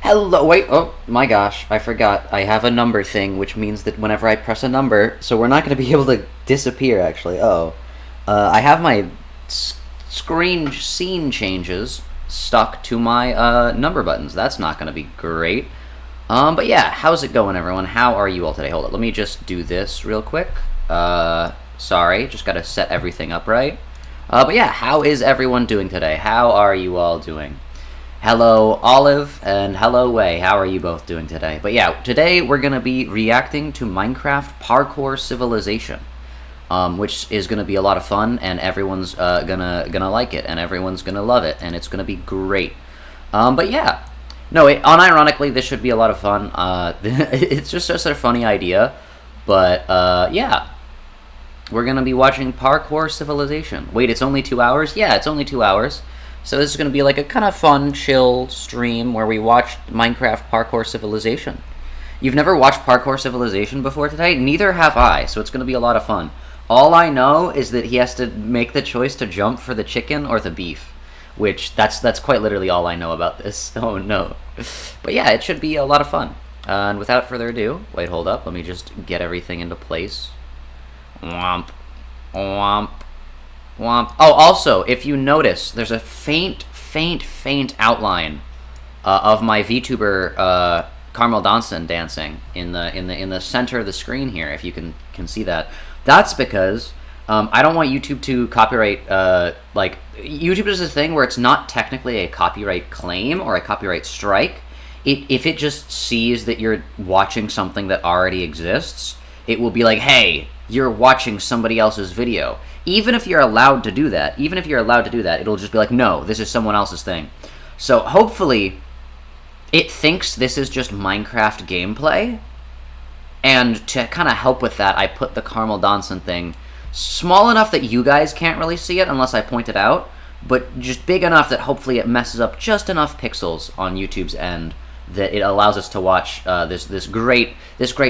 Hello, wait, oh my gosh, I forgot. I have a number thing, which means that whenever I press a number, so we're not going to be able to disappear, actually. I have my scene changes stuck to my number buttons. That's not going to be great. But yeah, how's it going, everyone? How are you all today? Hold on, let me just do this real quick. Sorry, just got to set everything up right. But yeah, how is everyone doing today? How are you all doing? Hello, Olive, and hello, Wei. How are you both doing today? But yeah, today we're going to be reacting to Minecraft Parkour Civilization, which is going to be a lot of fun, and everyone's gonna like it, and everyone's going to love it, and it's going to be great. But yeah, no, unironically, this should be a lot of fun. It's just a funny idea, but yeah. We're going to be watching Parkour Civilization. Wait, it's only 2 hours? Yeah, it's only 2 hours. So this is going to be like a kind of fun, chill stream where we watch Minecraft Parkour Civilization. You've never watched Parkour Civilization before today? Neither have I, so it's going to be a lot of fun. All I know is that he has to make the choice to jump for the chicken or the beef, which that's quite literally all I know about this. Oh no. But yeah, it should be a lot of fun. And without further ado, wait, hold up, let me just get everything into place. Womp. Womp. Womp. Oh, also, if you notice, there's a faint outline of my VTuber Caramelldansen dancing in the center of the screen here. If you can see that, that's because I don't want YouTube to copyright. Like, YouTube does this thing where it's not technically a copyright claim or a copyright strike. If it just sees that you're watching something that already exists, it will be like, hey, you're watching somebody else's video. Even if you're allowed to do that, it'll just be like, no, this is someone else's thing. So hopefully it thinks this is just Minecraft gameplay, and to kind of help with that, I put the Caramelldansen thing small enough that you guys can't really see it unless I point it out, but just big enough that hopefully it messes up just enough pixels on YouTube's end that it allows us to watch this great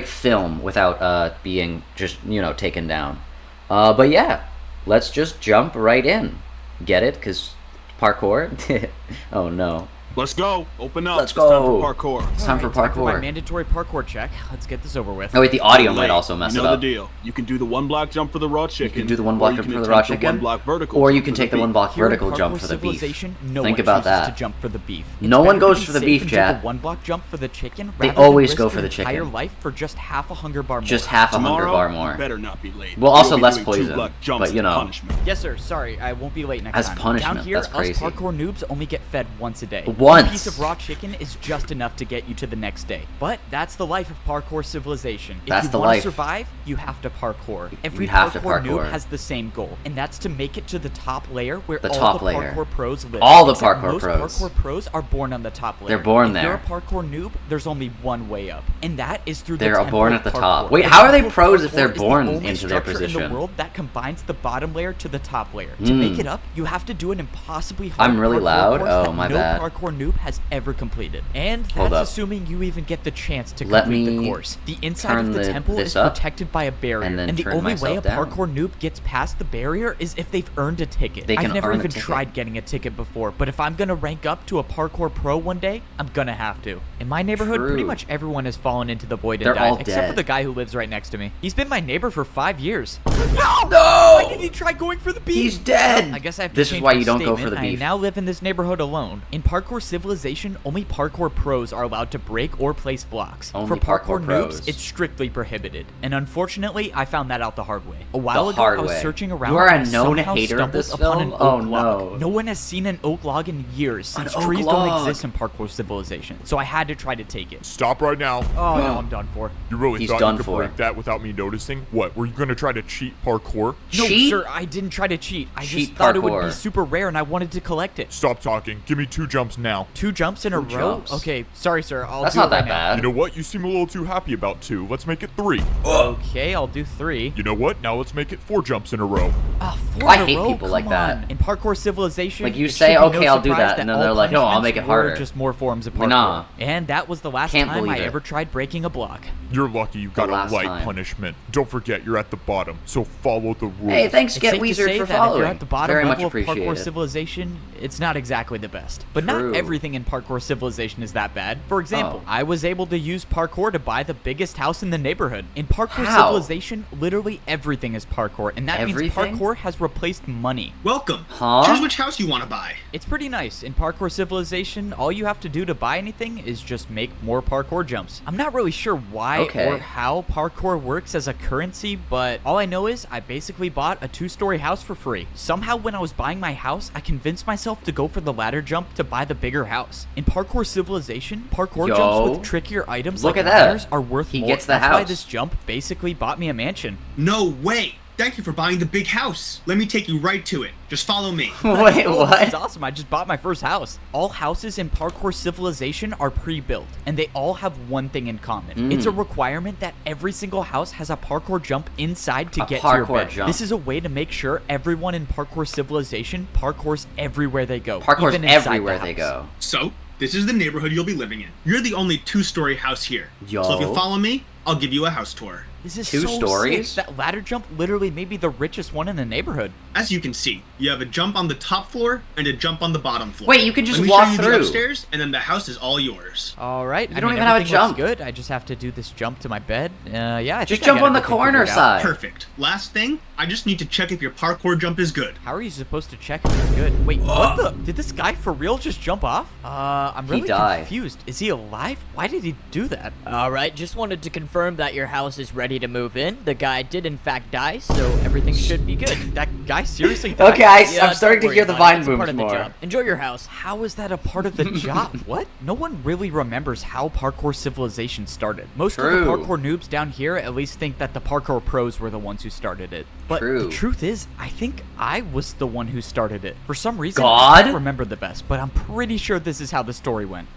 film without being just, you know, taken down. But yeah, let's just jump right in. Get it? Because parkour? Oh no. Let's go. Open up. Let's go. It's time for parkour. It's time for Time for my parkour. mandatory parkour check. Let's get this over with. Oh wait, the audio might also mess you it know up. the deal. You can do the one block jump for the raw chicken. You can do the one block jump for the raw chicken, or you can take the one block vertical jump for the beef. Think about that. To jump for the beef. No one goes for the beef, chat. One block jump for the chicken. They always go for the chicken. Entire life for just half a hunger bar more. Just half a hunger bar more. Better not be late. Well, also less poison, but you know. Yes, sir. Sorry, I won't be late next As time. punishment, Down here, that's crazy. us parkour noobs only get fed once a day. Once. One piece of raw chicken is just enough to get you to the next day. But that's the life of parkour civilization. That's if the you want life. to survive, you have to parkour. Every have to parkour parkour. noob has the same goal, and that's to make it to the top layer where The all top the layer. parkour pros live. All the Except parkour most pros. parkour pros are born on the top layer. They're born if there. you're a parkour noob, there's only one way up, and that is through They're the temple born of at the parkour. top. Wait, The how are they temple of pros if parkour they're is the born only into their structure position? in the world that combines the bottom layer to the top layer. To make it up, you have to do an impossibly hard I'm really parkour loud? course Oh, that my no bad. parkour noob has ever completed. And Hold that's up. assuming you even get the chance to Let complete the me course. The inside turn of the temple this is up protected by a barrier, and then the turn only way a myself down. parkour noob gets past the barrier is if they've earned a ticket. They can I've never earn a even ticket. tried getting a ticket before, but if I'm gonna rank up to a parkour pro one day, I'm gonna have to. In my neighborhood, pretty True. much everyone has fallen into the void They're and died, all except for dead. the guy who lives right next to me. He's been my neighbor for 5 years. No! Why did he try going for the beef? He's dead! Well, I guess I have to This is change why my you don't go for statement. the beef. I now live in this neighborhood alone. In parkour civilization, only parkour pros are allowed to break or place blocks. Only For parkour parkour pros. noobs, it's strictly prohibited. And unfortunately, I found that out the hard way. A while The ago, hard I was way. searching around You are a and I known somehow hater of stumbled this upon film? an Oh, oak log. no. No one has seen an oak log in years since oak trees log. don't exist in parkour civilization. So I had to try to take it. Stop right now. Oh no, I'm done for. You really He's thought done you could for. break that without me noticing? What, were you gonna try to cheat parkour? No, Cheat? sir, I didn't try to cheat. I Cheat just thought it would parkour. be super rare and I wanted to collect it. Stop talking. Give me 2 jumps now. 2 jumps in a Two row? jumps? Okay, sorry, sir. I'll That's do not it right that now. bad. You know what? You seem a little too happy about 2. Let's make it 3. Okay, I'll do 3. You know what? Now let's make it 4 jumps in a row. Ah, 4 I in a hate row? people like Come that. on. In parkour civilization, Like, you it say, should be "Okay, no I'll do surprise that," and then all they're like, "No, I'll make it punishments were harder." just more forms of parkour. Nah. And that was the last Can't time believe I it. ever tried breaking a block. You're lucky you got a last light time. punishment. Don't forget, you're at the bottom, so follow the rules. Hey, thanks, It's Get safe to Weezer, say for that if following. you're at the bottom Very much level of parkour appreciated. civilization, it's not exactly the best. But True. not everything in parkour civilization is that bad. For example, Oh. I was able to use parkour to buy the biggest house in the neighborhood. In parkour How? civilization, literally everything is parkour, and that Everything? means parkour has replaced money. Welcome. Huh? Choose which house you want to buy. It's pretty nice. In parkour civilization, all you have to do to buy anything is just make more parkour jumps. I'm not really sure why Okay. or how parkour works as a currency, but all I know is I basically bought a 2-story house for free. Somehow when I was buying my house, I convinced myself to go for the ladder jump to buy the bigger house. In parkour civilization, parkour Yo. jumps with trickier items Look like at that. ladders are worth He more. gets the That's why house. this jump basically bought me a mansion. No way. Thank you for buying the big house. Let me take you right to it. Just follow me. Wait, Oh, this is what? awesome. I just bought my first house. All houses in parkour civilization are pre-built, and they all have one thing in common. It's a requirement that every single house has a parkour jump inside to A get to your parkour bed. jump. This is a way to make sure everyone in parkour civilization parkours everywhere they go. Parkour's even inside the everywhere they house. go. So, this is the neighborhood you'll be living in. You're the only 2-story house here. Yo. So if you follow me, I'll give you a house tour. This is 2 so stories? sick. That ladder jump literally made me the richest one in the neighborhood. As you can see, you have a jump on the top floor and a jump on the bottom floor. Wait, you can just Let me walk show you through. The upstairs, and then the house is all yours. All right. You don't even have a everything looks jump. good. I just have to do this jump to my bed. Yeah, I Just think I jump got on the everything corner figured out. side. Perfect. Last thing, I just need to check if your parkour jump is good. How are you supposed to check if it's good? Wait, what the? Did this guy for real just jump off? I'm really died. confused. Is he alive? Why did he do that? Alright, just wanted to confirm that your house is ready to move in. The guy did in fact die, so everything should be good. That guy seriously died? Okay, I'm Yeah, starting don't to worry hear the about it. vine It's a part booms of the more. job. Enjoy your house. How is that a part of the job? What? No one really remembers how parkour civilization started. Most of True. the parkour noobs down here at least think that the parkour pros were the ones who started it. But True. the truth is, I think I was the one who started it. For some reason, God? I don't remember the best, but I'm pretty sure this is how the story went.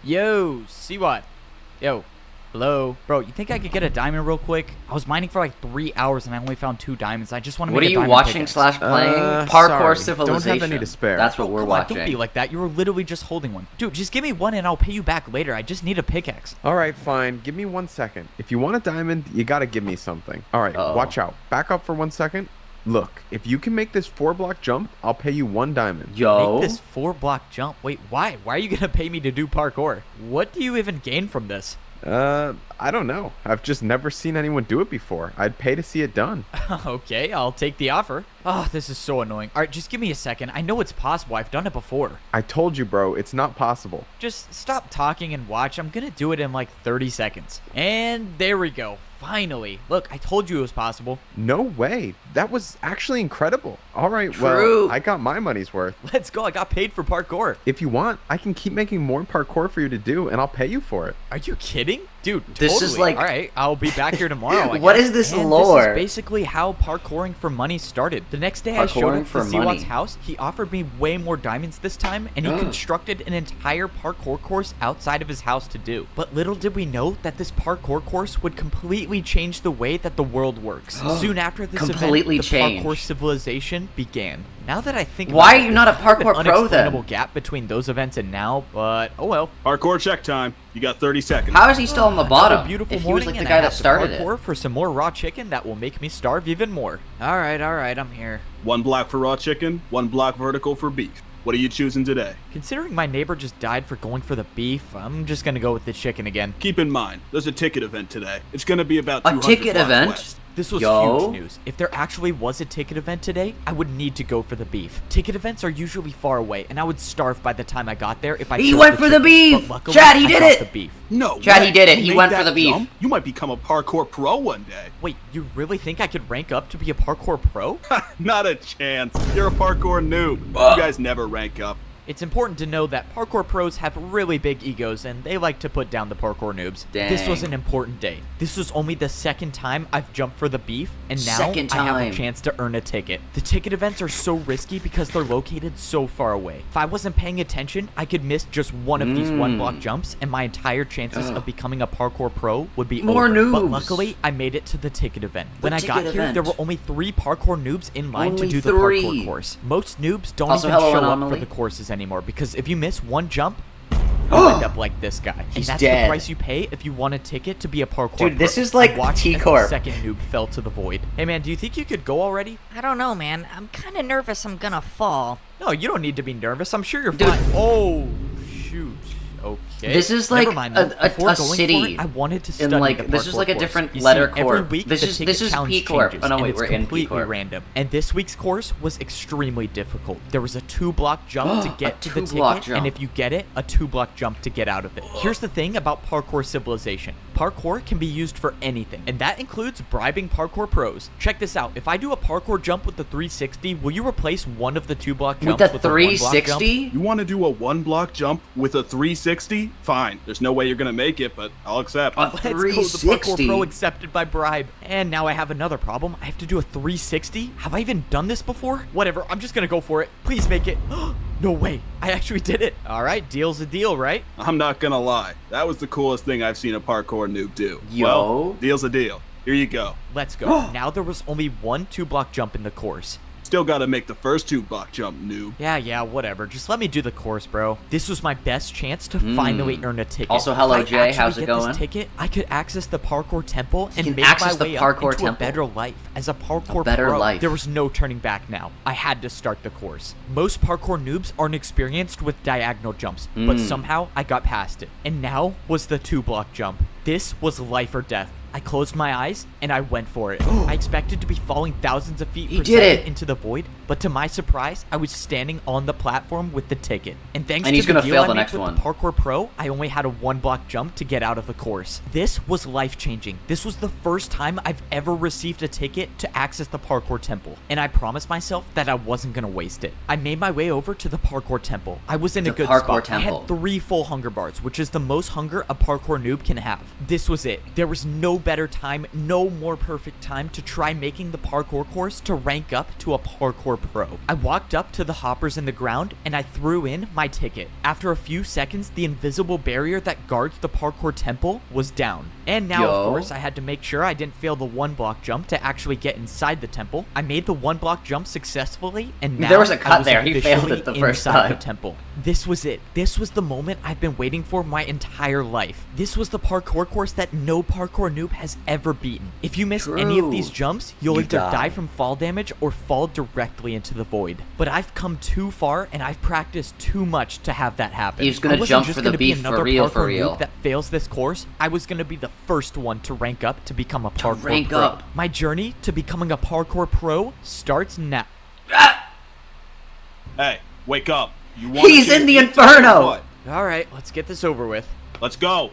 Yo, see what? Yo, hello? Bro, you think I could get a diamond real quick? I was mining for like 3 hours and I only found 2 diamonds. I just want to What make are a you diamond watching pickaxe. slash playing? Parkour sorry. Civilization. Don't have any to spare. That's what we're Come on, watching. don't be like that. You were literally just holding one. Dude, just give me one and I'll pay you back later. I just need a pickaxe. All right, fine. Give me 1 second. If you want a diamond, you gotta give me something. All right, Uh-oh. watch out. Back up for 1 second. Look, if you can make this 4-block jump, I'll pay you 1 diamond. Yo. Make this 4-block jump. Wait, why? Why are you gonna pay me to do parkour? What do you even gain from this? I don't know. I've just never seen anyone do it before. I'd pay to see it done. Okay, I'll take the offer. Oh, this is so annoying. All right, just give me a second. I know it's possible. I've done it before. I told you, bro, it's not possible. Just stop talking and watch. I'm gonna do it in like 30 seconds. And there we go. Finally. Look, I told you it was possible. No way. That was actually incredible. All right, True. well, I got my money's worth. Let's go. I got paid for parkour. If you want, I can keep making more parkour for you to do, and I'll pay you for it. Are you kidding? Dude, This is totally. like- All right, I'll be back here tomorrow. I What guess. is this And lore? This is basically how parkouring for money started. The next day I showed Parkouring up for to money. Siwat's house. He offered me way more diamonds this time, and he constructed an entire parkour course outside of his house to do. But little did we know that this parkour course would completely change the way that the world works. Soon after this Completely event, the changed. parkour civilization began. Now that I think Why about are it, you not a there's kind of parkour an pro, then? unexplainable gap between those events and now, but oh well. Parkour check time. You got 30 seconds. How is he still on the Another bottom? beautiful If he morning, was like and the I guy have that to started it. parkour for some more raw chicken that will make me starve even more. All right, I'm here. 1 block for raw chicken, 1 block vertical for beef. What are you choosing today? Considering my neighbor just died for going for the beef, I'm just gonna go with the chicken again. Keep in mind, there's a ticket event today. It's gonna be about A 200 ticket blocks event? west. This was Yo. huge news. If there actually was a ticket event today, I would need to go for the beef. Ticket events are usually far away, and I would starve by the time I got there if I He chose went the for the chicken. beef! But luckily, Chad, he I did got it! The beef. No Chad, way. he did it. You He made went that for the beef. jump? You might become a parkour pro one day. Wait, you really think I could rank up to be a parkour pro? Not a chance. You're a parkour noob. You guys never rank up. It's important to know that parkour pros have really big egos and they like to put down the parkour noobs. This was Dang. an important day. This was only the second time I've jumped for the beef, and now Second I have time. a chance to earn a ticket. The ticket events are so risky because they're located so far away. If I wasn't paying attention, I could miss just one of these 1-block jumps and my entire chances of becoming a parkour pro would be More over. But noobs. luckily, I made it to the ticket event. When I got ticket here, event. there were only 3 parkour noobs in line Only to do the 3. parkour course. Most noobs don't Also, even hello, show up Anomaly. for the courses anymore because if you miss one jump, you'll end up like this guy. And He's that's dead. the price you pay if you want a ticket to be a parkour Dude, this pro. is like I watched as T-Corp. the second noob fell to the void. Hey man, do you think you could go already? I don't know, man. I'm kind of nervous I'm gonna fall. No, you don't need to be nervous. I'm sure you're Dude. fine. Oh, shoot. Okay. This is Never like mind, a- though. a- Before a going for city it, I wanted to in, study like, the this is parkour like a course. different You letter see, every corp. week This the is- ticket this is challenge P corp. changes, Oh, no, and wait, it's we're in P completely corp. random. And this week's course was extremely difficult. There was a 2-block jump to get to the 2-block ticket, jump. and if you get it, a 2-block jump to get out of it. Here's the thing about parkour civilization. Parkour can be used for anything, and that includes bribing parkour pros. Check this out. If I do a parkour jump with the 360, will you replace one of the 2-block With jumps the with a 1-block jump? 360? You want to do a 1-block jump with a 360? Fine. There's no way you're gonna make it, but I'll accept. A Let's go, the parkour 360? pro accepted by bribe. And now I have another problem. I have to do a 360? Have I even done this before? Whatever, I'm just gonna go for it. Please make it. No way, I actually did it. All right, deal's a deal, right? I'm not gonna lie. That was the coolest thing I've seen a parkour noob do. Yo. Well, deal's a deal. Here you go. Let's go. Now there was only one 2-block jump in the course. Still gotta make the first 2-block jump, noob. Yeah, whatever. Just let me do the course, bro. This was my best chance to finally earn a ticket. Also, hello, If I Jay. actually How's it get going? This ticket, I could access the parkour temple and can make access my the way parkour up into temple. a better life as a parkour better pro. life. There was no turning back now. I had to start the course. Most parkour noobs aren't experienced with diagonal jumps, but somehow I got past it. And now was the 2-block jump. This was life or death. I closed my eyes and I went for it. I expected to be falling thousands of feet He per did second it. into the void, but to my surprise, I was standing on the platform with the ticket. And thanks And to he's the gonna deal fail I the made next with one. the Parkour Pro, I only had a 1-block jump to get out of the course. This was life-changing. This was the first time I've ever received a ticket to access the Parkour Temple, and I promised myself that I wasn't gonna waste it. I made my way over to the Parkour Temple. I was in a The good Parkour spot. I Temple. had 3 full hunger bars, which is the most hunger a parkour noob can have. This was it. There was no better time, no more perfect time to try making the parkour course to rank up to a parkour pro. I walked up to the hoppers in the ground and I threw in my ticket. After a few seconds, the invisible barrier that guards the parkour temple was down. And now, of course, I had to make sure I didn't fail the 1-block jump to actually get inside the temple. I made the 1-block jump successfully, and now there was a cut I was there. He failed officially it the first inside time. the temple. This was it. This was the moment I've been waiting for my entire life. This was the parkour course that no parkour noob has ever beaten. If you miss any of these jumps, you'll You either die. die from fall damage or fall directly into the void. But I've come too far and I've practiced too much to have that happen. He's gonna I wasn't jump just for the gonna be beef for another real, parkour for real. noob that fails this course. I was gonna be the first one to rank up to become a parkour rank pro. up. My journey to becoming a parkour pro starts now. Hey, wake up. You want He's a chance in the to eat inferno! or what? Alright, let's get this over with. Let's go.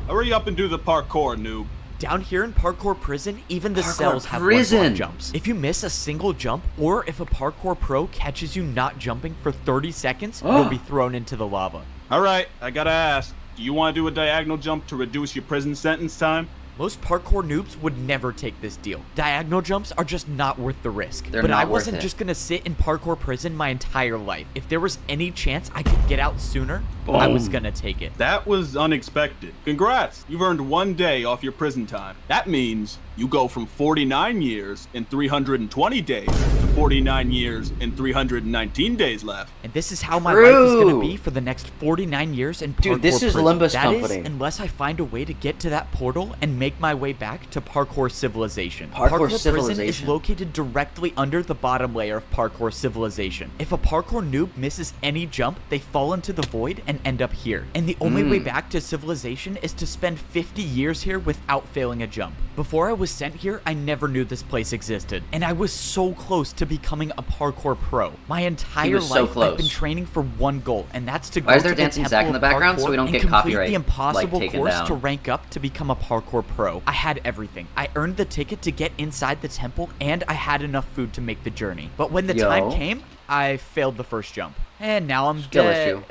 Hurry up and do the parkour, noob. Down here in parkour prison, even the Parkour cells have prison. 1-block jumps. If you miss a single jump, or if a parkour pro catches you not jumping for 30 seconds, you'll be thrown into the lava. All right, I gotta ask. Do you want to do a diagonal jump to reduce your prison sentence time? Most parkour noobs would never take this deal. Diagonal jumps are just not worth the risk. They're but not I worth wasn't it. just gonna sit in parkour prison my entire life. If there was any chance I could get out sooner, I was Boom. gonna take it. That was unexpected. Congrats, you've earned 1 day off your prison time. That means you go from 49 years and 320 days to 49 years and 319 days left. And this is how my life is gonna True. be for the next 49 years in parkour Dude, this is prison. Limbus That Company. is, unless I find a way to get to that portal and make my way back to parkour civilization. Parkour prison is civilization. located directly under the bottom layer of parkour civilization. If a parkour noob misses any jump, they fall into the void and end up here. And the only way back to civilization is to spend 50 years here without failing a jump. Before I was sent here, I never knew this place existed. And I was so close to becoming a parkour pro. My entire was so life, I've close. been training for one goal, and that's to Why go is there to the Dancing Temple Zach in the of background so Parkour we don't and get complete copyright, the impossible taken course down? to rank up to become a parkour pro. I had everything. I earned the ticket to get inside the temple, and I had enough food to make the journey. But when the time came, I failed the first jump. And now I'm Skill dead. issue.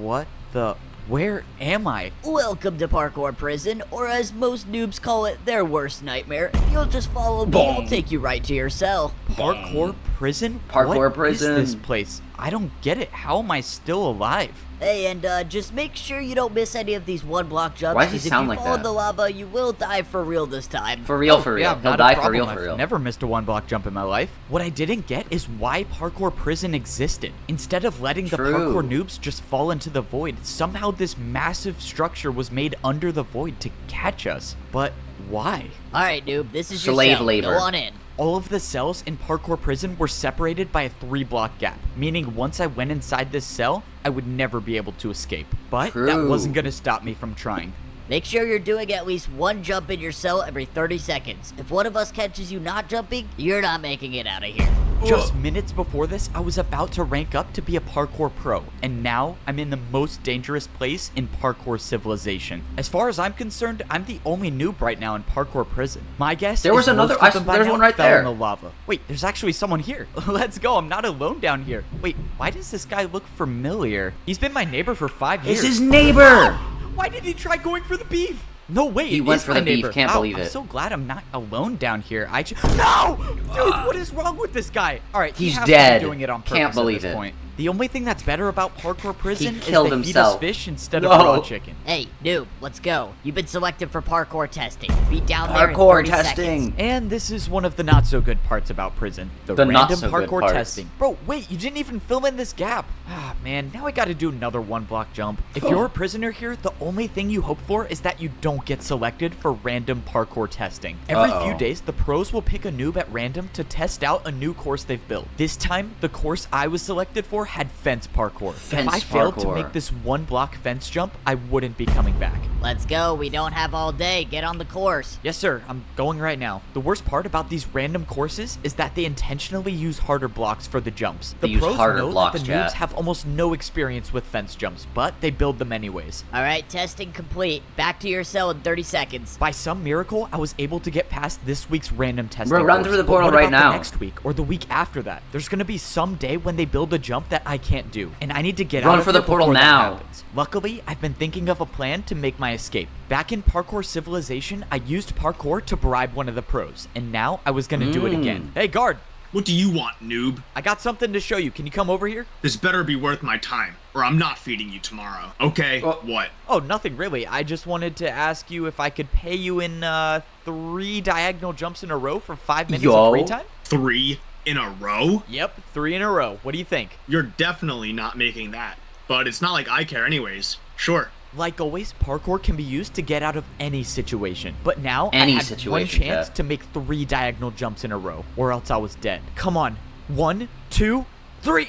What the... Where am I? Welcome to parkour prison, or as most noobs call it, their worst nightmare. If you'll just follow me, I'll take you right to your cell. Parkour prison? Parkour What prison. is this place? I don't get it. How am I still alive? Hey, and just make sure you don't miss any of these 1-block jumps. Why does he 'cause sound if like you fall in that? the lava, you will die for real this time. For real, for real. Yeah, He'll not a die for problem. real, for I've real. never missed a 1-block jump in my life. What I didn't get is why parkour prison existed. Instead of letting the True. parkour noobs just fall into the void, somehow this massive structure was made under the void to catch us. But why? Alright, noob, this is your Slave cell. labor. Go on in. All of the cells in parkour prison were separated by a 3-block gap, meaning once I went inside this cell, I would never be able to escape. But that True. wasn't gonna stop me from trying. Make sure you're doing at least 1 jump in your cell every 30 seconds. If one of us catches you not jumping, you're not making it out of here. Just minutes before this, I was about to rank up to be a parkour pro, and now I'm in the most dangerous place in parkour civilization. As far as I'm concerned, I'm the only noob right now in parkour prison. My guess There was is another- most of them by there's now one right fell there. in the lava. Wait, there's actually someone here. Let's go. I'm not alone down here. Wait, why does this guy look familiar? He's been my neighbor for 5 years. It's his neighbor! Why did he try going for the beef? No way. He it went is for my the beef, neighbor. can't Wow, believe I'm it. so glad I'm not alone down here. No! Dude, what is wrong with this guy? All right, he He's has dead. To be doing it on purpose Can't believe at this it. point. The only thing that's better about parkour prison is killed they himself. feed us fish instead No. of raw chicken. Hey, noob, let's go. You've been selected for parkour testing. Be down there in Parkour 30 testing. seconds. And this is one of the not so good parts about prison. The The not random so good parkour parts. testing. Bro, wait, you didn't even fill in this gap. Ah, man, now I gotta do another 1-block jump. If you're a prisoner here, the only thing you hope for is that you don't get selected for random parkour testing. Every few days, the pros will pick a noob at random to test out a new course they've built. This time, the course I was selected for had fence parkour. If I failed to parkour. make this 1-block fence jump, I wouldn't be coming back. Let's go. We don't have all day. Get on the course. Yes, sir. I'm going right now. The worst part about these random courses is that they intentionally use harder blocks for the jumps. They The use pros harder know blocks, that the noobs chat. have almost no experience with fence jumps, but they build them anyways. Alright, testing complete. Back to your cell in 30 seconds. By some miracle, I was able to get past this week's random testing. Bro, run course. through the But portal what right about now. the next week or the week after that? There's gonna be some day when they build a jump that I can't do, and I need to get Run out of for the here portal before that now. happens. Luckily, I've been thinking of a plan to make my I escaped. Back in Parkour Civilization, I used parkour to bribe one of the pros, and now I was gonna do it again. Hey, guard! What do you want, noob? I got something to show you. Can you come over here? This better be worth my time, or I'm not feeding you tomorrow. Okay, what? Oh, nothing really. I just wanted to ask you if I could pay you in 3 diagonal jumps in a row for 5 minutes of free time? 3 in a row? Yep, 3 in a row. What do you think? You're definitely not making that. But it's not like I care anyways. Sure. Like always, parkour can be used to get out of any situation. But now I had one chance Chat. to make 3 diagonal jumps in a row, or else I was dead. Come on. 1, 2, 3.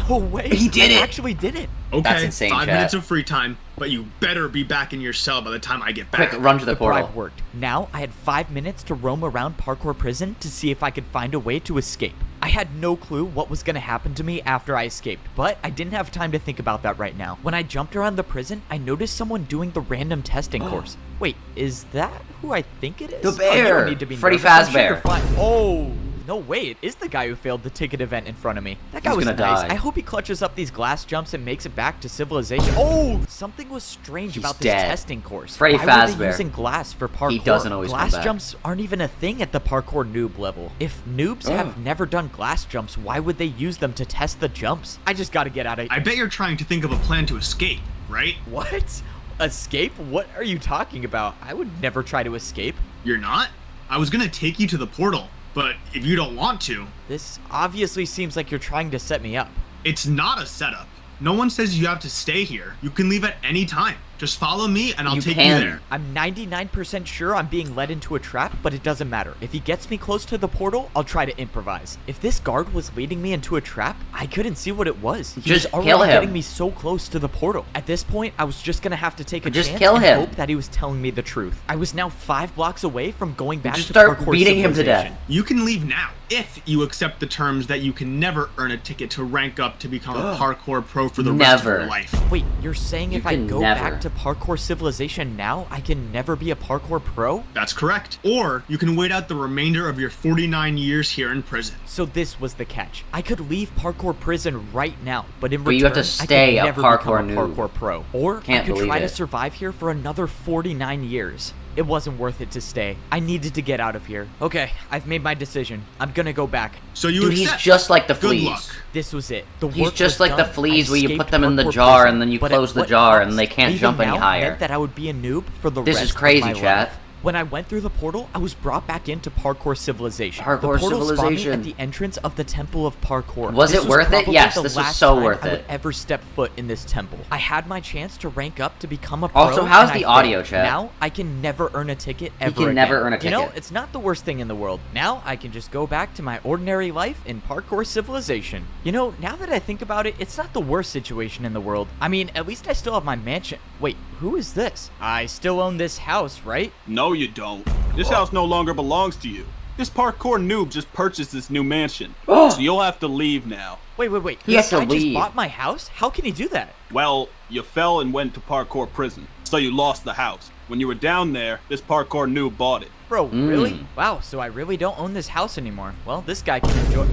No way. He did it. I actually did it. Okay, That's insane, 5 chat. minutes of free time, but you better be back in your cell by the time I get back. Quick, run to the portal. Bribe worked. Now I had 5 minutes to roam around parkour prison to see if I could find a way to escape. I had no clue what was going to happen to me after I escaped, but I didn't have time to think about that right now. When I jumped around the prison, I noticed someone doing the random testing course. Wait, is that who I think it is? The Oh, you bear! don't need to be Freddy nervous. I'm sure Fazbear. you're fine. Oh, no way, it is the guy who failed the ticket event in front of me. That guy He's was gonna nice. die. I hope he clutches up these glass jumps and makes it back to civilization. Oh, something was strange He's about this dead. testing course. Freddy Why were they Fazbear. using glass for parkour? He doesn't always come Glass back. jumps aren't even a thing at the parkour noob level. If noobs have never done glass jumps, why would they use them to test the jumps? I just gotta get out of I bet you're trying to think of a plan to escape, right? What? Escape? What are you talking about? I would never try to escape. You're not? I was gonna take you to the portal, but if you don't want to, This obviously seems like you're trying to set me up. it's not a setup. No one says you have to stay here. You can leave at any time. Just follow me and I'll You take can. you there. I'm 99% sure I'm being led into a trap, but it doesn't matter. If he gets me close to the portal, I'll try to improvise. If this guard was leading me into a trap, I couldn't see what it was. He Just was already kill him. getting me so close to the portal. At this point, I was just gonna have to take a Just chance kill and him. hope that he was telling me the truth. I was now 5 blocks away from going back Just to start parkour beating him to civilization. death. You can leave now if you accept the terms that you can never earn a ticket to rank up to become a parkour pro for the rest of Never. your life. Wait, you're saying You if I can go never. back to parkour civilization now, I can never be a parkour pro? That's correct. Or you can wait out the remainder of your 49 years here in prison. So this was the catch. I could leave parkour prison right now, but in But return, you have to I stay could a never parkour become a noob. parkour pro. Or Can't I could believe try to it. survive here for another 49 years. It wasn't worth it to stay. I needed to get out of here. Okay, I've made my decision. I'm gonna go back. So you Dude, he's accept. just like the Good fleas. luck. This was it. The He's work just was like the done. fleas I where you put escaped them in the parkour jar prison. and then you But close at the what jar cost? and they can't Leaving jump any now higher. meant that I would be a noob for the This rest is crazy, of my chat. life. When I went through the portal, I was brought back into Parkour Civilization. Parkour the portal spawned me Civilization. at the entrance of the Temple of Parkour. Was This it worth it? probably Yes, the this was last so time worth I would it. ever step foot in this temple. I had my chance to rank up to become a pro. Also, how's and the I audio, failed. chat? Now I can never earn a ticket ever can again. never earn a You know, ticket. it's not the worst thing in the world. Now I can just go back to my ordinary life in Parkour Civilization. You know, now that I think about it, it's not the worst situation in the world. I mean, at least I still have my mansion. Wait, who is this? I still own this house, right? No, you don't. This house no longer belongs to you. This parkour noob just purchased this new mansion. So you'll have to leave now. Wait. He This has to guy just leave. bought my house? How can he do that? Well, you fell and went to parkour prison, so you lost the house. When you were down there, this parkour noob bought it. Bro, really? Wow, so I really don't own this house anymore. Well, this guy can enjoy...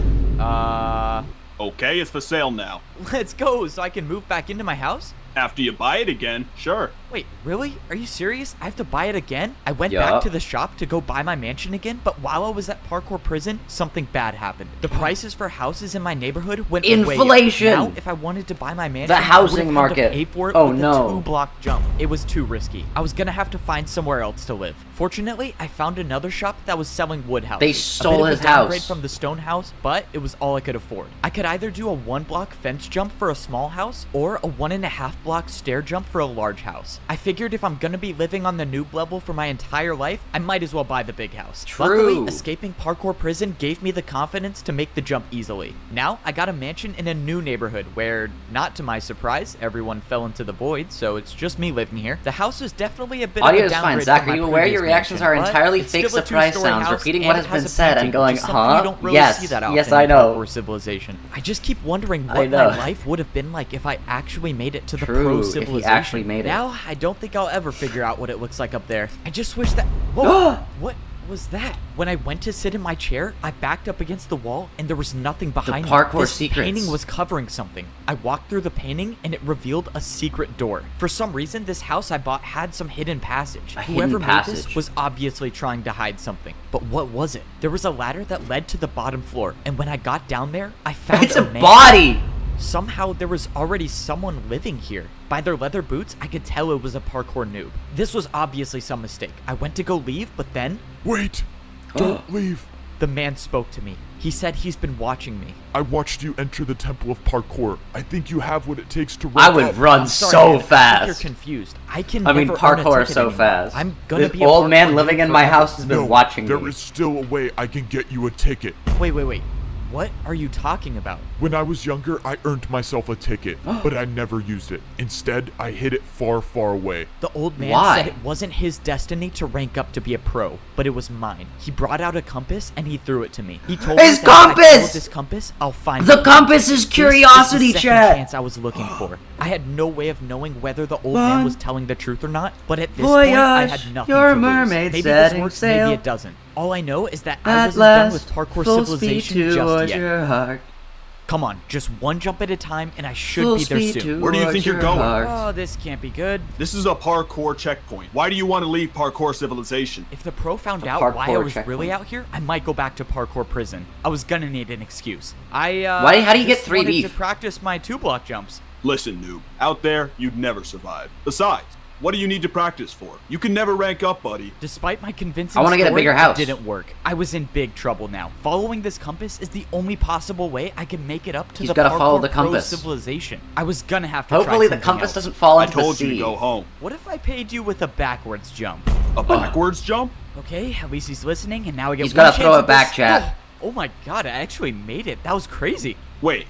Okay, it's for sale now. Let's go, so I can move back into my house? After you buy it again, sure. Wait, really? Are you serious? I have to buy it again? I went Yup. back to the shop to go buy my mansion again, but while I was at Parkour Prison, something bad happened. The prices for houses in my neighborhood went way up. Inflation! Now, if I wanted to buy my mansion, The I housing would've had to market. pay for it Oh, with no. a 2-block jump. It was too risky. I was gonna have to find somewhere else to live. Fortunately, I found another shop that was selling wood houses. They A stole bit of his a downgrade house. from the stone house, but it was all I could afford. I could either do a 1-block fence jump for a small house or a 1.5-block stair jump for a large house. I figured if I'm gonna be living on the noob level for my entire life, I might as well buy the big house. True. Luckily, escaping Parkour Prison gave me the confidence to make the jump easily. Now, I got a mansion in a new neighborhood where, not to my surprise, everyone fell into the void, so it's just me living here. The house is definitely a bit Audio of is a fine, downgrade Zach. from Are my you aware your previous reactions mansion, are but entirely it's fake still a surprise two-story sounds, house, repeating and what it has has been a said and painting, going, which is something huh? You don't really Yes, see that often yes, in I know. Parkour Civilization. I just keep wondering I what know. my life would have been like if I actually made it to the True, pro if he civilization. actually made it. Now, I don't think I'll ever figure out what it looks like up there. I just wish that... Whoa! was that? When I went to sit in my chair, I backed up against the wall and there was nothing behind me. parkour This secrets. painting was covering something. I walked through the painting and it revealed a secret door. For some reason, this house I bought had some hidden passage. A Whoever hidden made passage. this was obviously trying to hide something. But what was it? There was a ladder that led to the bottom floor, and when I got down there, I found It's a man. body! Somehow there was already someone living here. By their leather boots, I could tell it was a parkour noob. This was obviously some mistake. I went to go leave, but then Wait! Don't leave! the man spoke to me. He said he's been watching me. I watched you enter the Temple of Parkour. I think you have what it takes to I rank would up. run Sorry, so man, I think fast. You're confused. I can I mean, never earn a parkour ticket so anymore. fast. I'm gonna This be a old parkour man noob living in my forever. house has been No, watching there me. is still a way I can get you a ticket. Wait. What are you talking about? When I was younger, I earned myself a ticket, but I never used it. Instead, I hid it far, far away. The old man Why? said it wasn't his destiny to rank up to be a pro, but it was mine. He brought out a compass and he threw it to me. He told His me that if I compass! followed this compass, I'll find The it. compass is This is curiosity, the second chat! chance I was looking for. I had no way of knowing whether the old man was telling the truth or not, but at this point, I had Voyage, nothing your to lose. mermaid Maybe this setting works, sail. maybe it doesn't. All I know is that I At wasn't done last, with parkour full speed civilization just towards yet. your heart. Come on, just one jump at a time, and I should Full be there speed soon. Where do you towards think you're your going? heart. Oh, this can't be good. This is a parkour checkpoint. Why do you want to leave parkour civilization? If the pro found The out why I parkour was really checkpoint. out here, I might go back to parkour prison. I was gonna need an excuse. How do you get 3 to beef? practice my 2-block jumps. Listen, noob. Out there, you'd never survive. Besides, what do you need to practice for? You can never rank up, buddy. Despite my convincing I wanna get a story, bigger house. it didn't work. I was in big trouble now. Following this compass is the only possible way I can make it up to He's the gotta follow parkour the pro compass. civilization. I was gonna have to Hopefully try the something compass else. doesn't fall I into the told you sea. to go home. What if I paid you with a backwards jump? A backwards jump? Okay, at least he's listening, and now I get He's one gotta throw chance it at back, this. chat. Oh my god, I actually made it. That was crazy. Wait.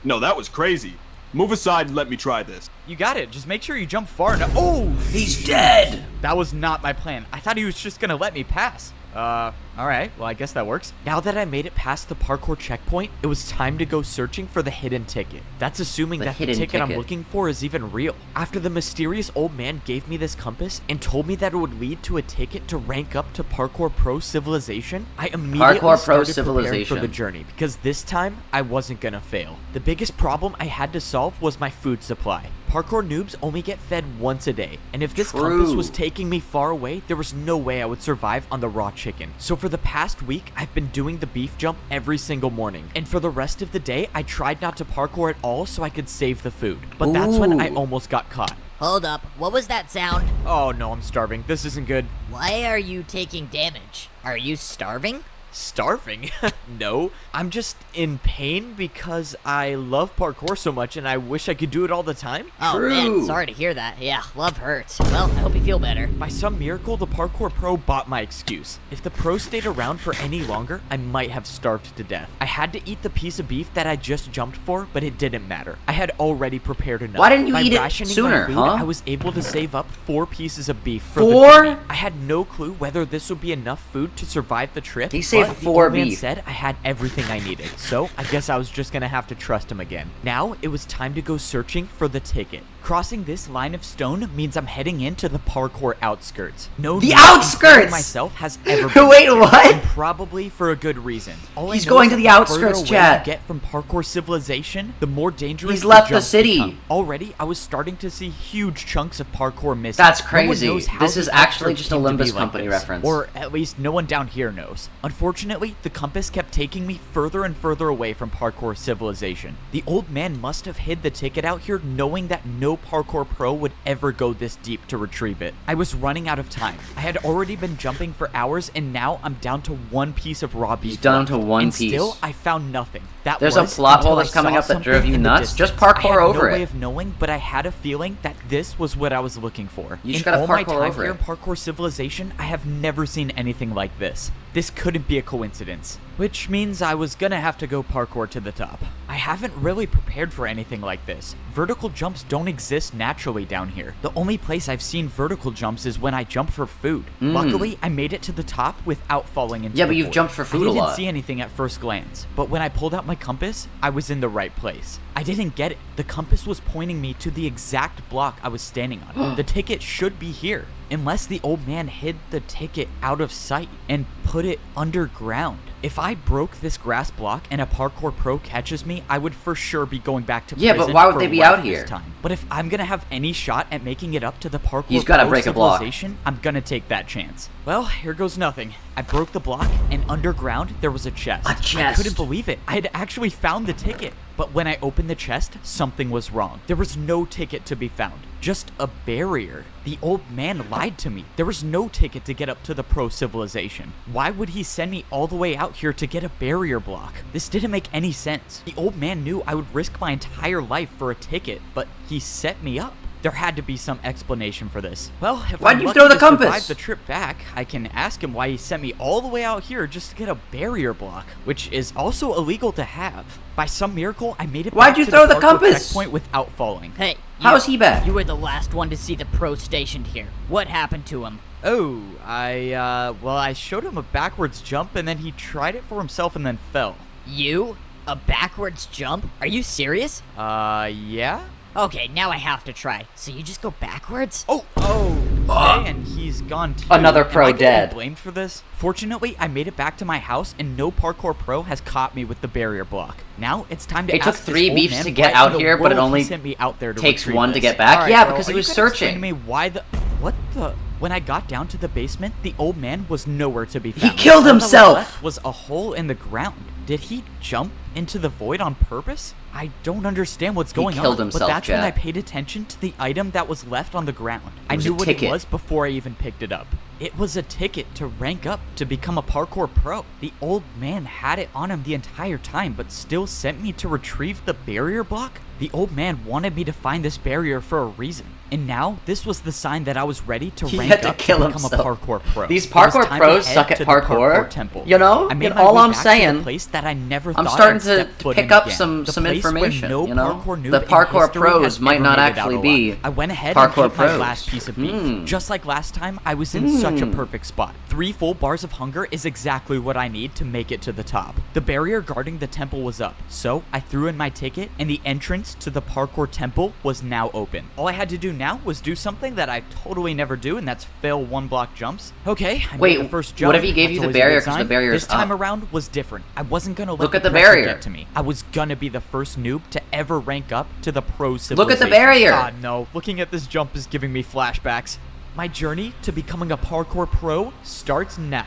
No, that was crazy. Move aside and let me try this. You got it. Just make sure you jump far enough. Oh, He's dead! that was not my plan. I thought he was just gonna let me pass. Alright, well I guess that works. Now that I made it past the parkour checkpoint, it was time to go searching for the hidden ticket. That's assuming The that the hidden ticket I'm ticket. looking for is even real. After the mysterious old man gave me this compass and told me that it would lead to a ticket to rank up to Parkour Pro Civilization, I immediately Parkour Pro started preparing Civilization. for the journey because this time I wasn't gonna fail. The biggest problem I had to solve was my food supply. Parkour noobs only get fed once a day, and if this compass True. was taking me far away, there was no way I would survive on the raw chicken. So for the past week, I've been doing the beef jump every single morning, and for the rest of the day, I tried not to parkour at all so I could save the food. But that's when I Ooh. almost got caught. Hold up, what was that sound? Oh no, I'm starving. This isn't good. Why are you taking damage? Are you starving? Starving? No, I'm just in pain because I love parkour so much and I wish I could do it all the time. Oh True. man, sorry to hear that. Yeah, love hurts. Well, I hope you feel better. By some miracle, the parkour pro bought my excuse. If the pro stayed around for any longer, I might have starved to death. I had to eat the piece of beef that I just jumped for, but it didn't matter. I had already prepared enough. Why didn't you By eat it rationing sooner, my food, huh? I was able to save up 4 pieces of beef for 4? the journey. I had no clue whether this would be enough food to survive the trip. He saved but the 4 old man beef. said I had everything I needed, so I guess I was just gonna have to trust him again. Now it was time to go searching for the ticket. Crossing this line of stone means I'm heading into the parkour outskirts. No, The noob, outskirts! including myself has ever been Wait, there, what? and probably for a good reason. All I He's know going is to that the outskirts, further away chat. you get from parkour civilization, the more dangerous He's left the jumps city. become. Already, I was starting to see huge chunks of parkour missing. That's No one crazy. knows how This the is actually outskirts just a came to be Limbus like Company this, reference. Or at least no one down here knows. Unfortunately, the compass kept taking me further and further away from parkour civilization. The old man must have hid the ticket out here knowing that no parkour pro would ever go this deep to retrieve it. I was running out of time. I had already been jumping for hours and now I'm down to 1 piece of raw beef. He's down left. to 1 and piece. Still, I found nothing. That There's a was plot until hole I that's coming saw up that drove something you in the nuts. Just distance. parkour I had over no way it. of knowing, but I had a feeling that this was what I was looking for. You just in gotta all my parkour time over here it. in parkour civilization, I have never seen anything like this. This couldn't be a coincidence. Which means I was gonna have to go parkour to the top. I haven't really prepared for anything like this. Vertical jumps don't exist naturally down here. The only place I've seen vertical jumps is when I jump for food. Luckily, I made it to the top without falling into Yeah, the but you've void. jumped for food a I didn't lot. see anything at first glance, but when I pulled out my compass, I was in the right place. I didn't get it. The compass was pointing me to the exact block I was standing on. The ticket should be here. unless the old man hid the ticket out of sight and put it underground. If I broke this grass block and a parkour pro catches me, I would for sure be going back to prison. Yeah, but why would for they be life out this here? time. But if I'm gonna have any shot at making it up to the parkour He's gotta pro break a block. civilization, I'm gonna take that chance. Well, here goes nothing. I broke the block, and underground there was a chest. A chest. I couldn't believe it. I had actually found the ticket. But when I opened the chest, something was wrong. There was no ticket to be found, just a barrier. The old man lied to me. There was no ticket to get up to the pro civilization. Why would he send me all the way out here to get a barrier block? This didn't make any sense. The old man knew I would risk my entire life for a ticket, but he set me up. There had to be some explanation for this. Well, if Why'd I'm you lucky throw the to compass? survive the trip back, I can ask him why he sent me all the way out here just to get a barrier block, which is also illegal to have. By some miracle, I made it Why'd back you to throw the the parkour compass? checkpoint without falling. Hey, How is he back? You were the last one to see the pro stationed here. What happened to him? Oh, well, I showed him a backwards jump, and then he tried it for himself and then fell. You? A backwards jump? Are you serious? Yeah? Okay, now I have to try. So you just go backwards? Oh, okay, and he's gone too. Another pro Am I getting dead. blamed for this? Fortunately, I made it back to my house, and no parkour pro has caught me with the barrier block. Now it's time to It took ask 3 this old beefs man to get why out in the here, but it world he only sent me out there to takes retrieve 1 to this. get back? All Yeah, bro, because he are you was gonna explain searching. to me why the what the? When I got down to the basement, the old man was nowhere to be He found. killed All that was himself! left was a hole in the ground. Did he jump into the void on purpose? I don't understand what's going killed on. himself, but that's when I Jack. paid attention to the item that was left on the ground. I was knew a what ticket. it was before I even picked it up. It was a ticket to rank up to become a parkour pro. The old man had it on him the entire time, but still sent me to retrieve the barrier block? The old man wanted me to find this barrier for a reason. And now, this was the sign that I was ready to He rank had to up kill to become himself. a parkour pro. These It was parkour time pros head suck at to the parkour. temple. You know? I made And my all way I'm back to saying- the place that I never I'm thought starting I'd to step foot pick in up again. some The place where information, no you know? parkour noob The in parkour history pros has might ever not made it actually out be alive. I went ahead parkour and hit my pros. last piece of beef. Just like last time, I was in such a perfect spot. 3 full bars of hunger is exactly what I need to make it to the top. The barrier guarding the temple was up, so I threw in my ticket, and the entrance to the parkour temple was now open. All I had to do now was do something that I totally never do, and that's fail 1-block jumps. Okay, I Wait, made the first jump. what if he gave That's you the always a barrier good 'cause the sign. barrier's This time up? around was different. I wasn't gonna let Look at the pressure barrier. get to me. I was gonna be the first noob to ever rank up to the pro civilization. Look at the barrier. Ah, no. Looking at this jump is giving me flashbacks. My journey to becoming a parkour pro starts now.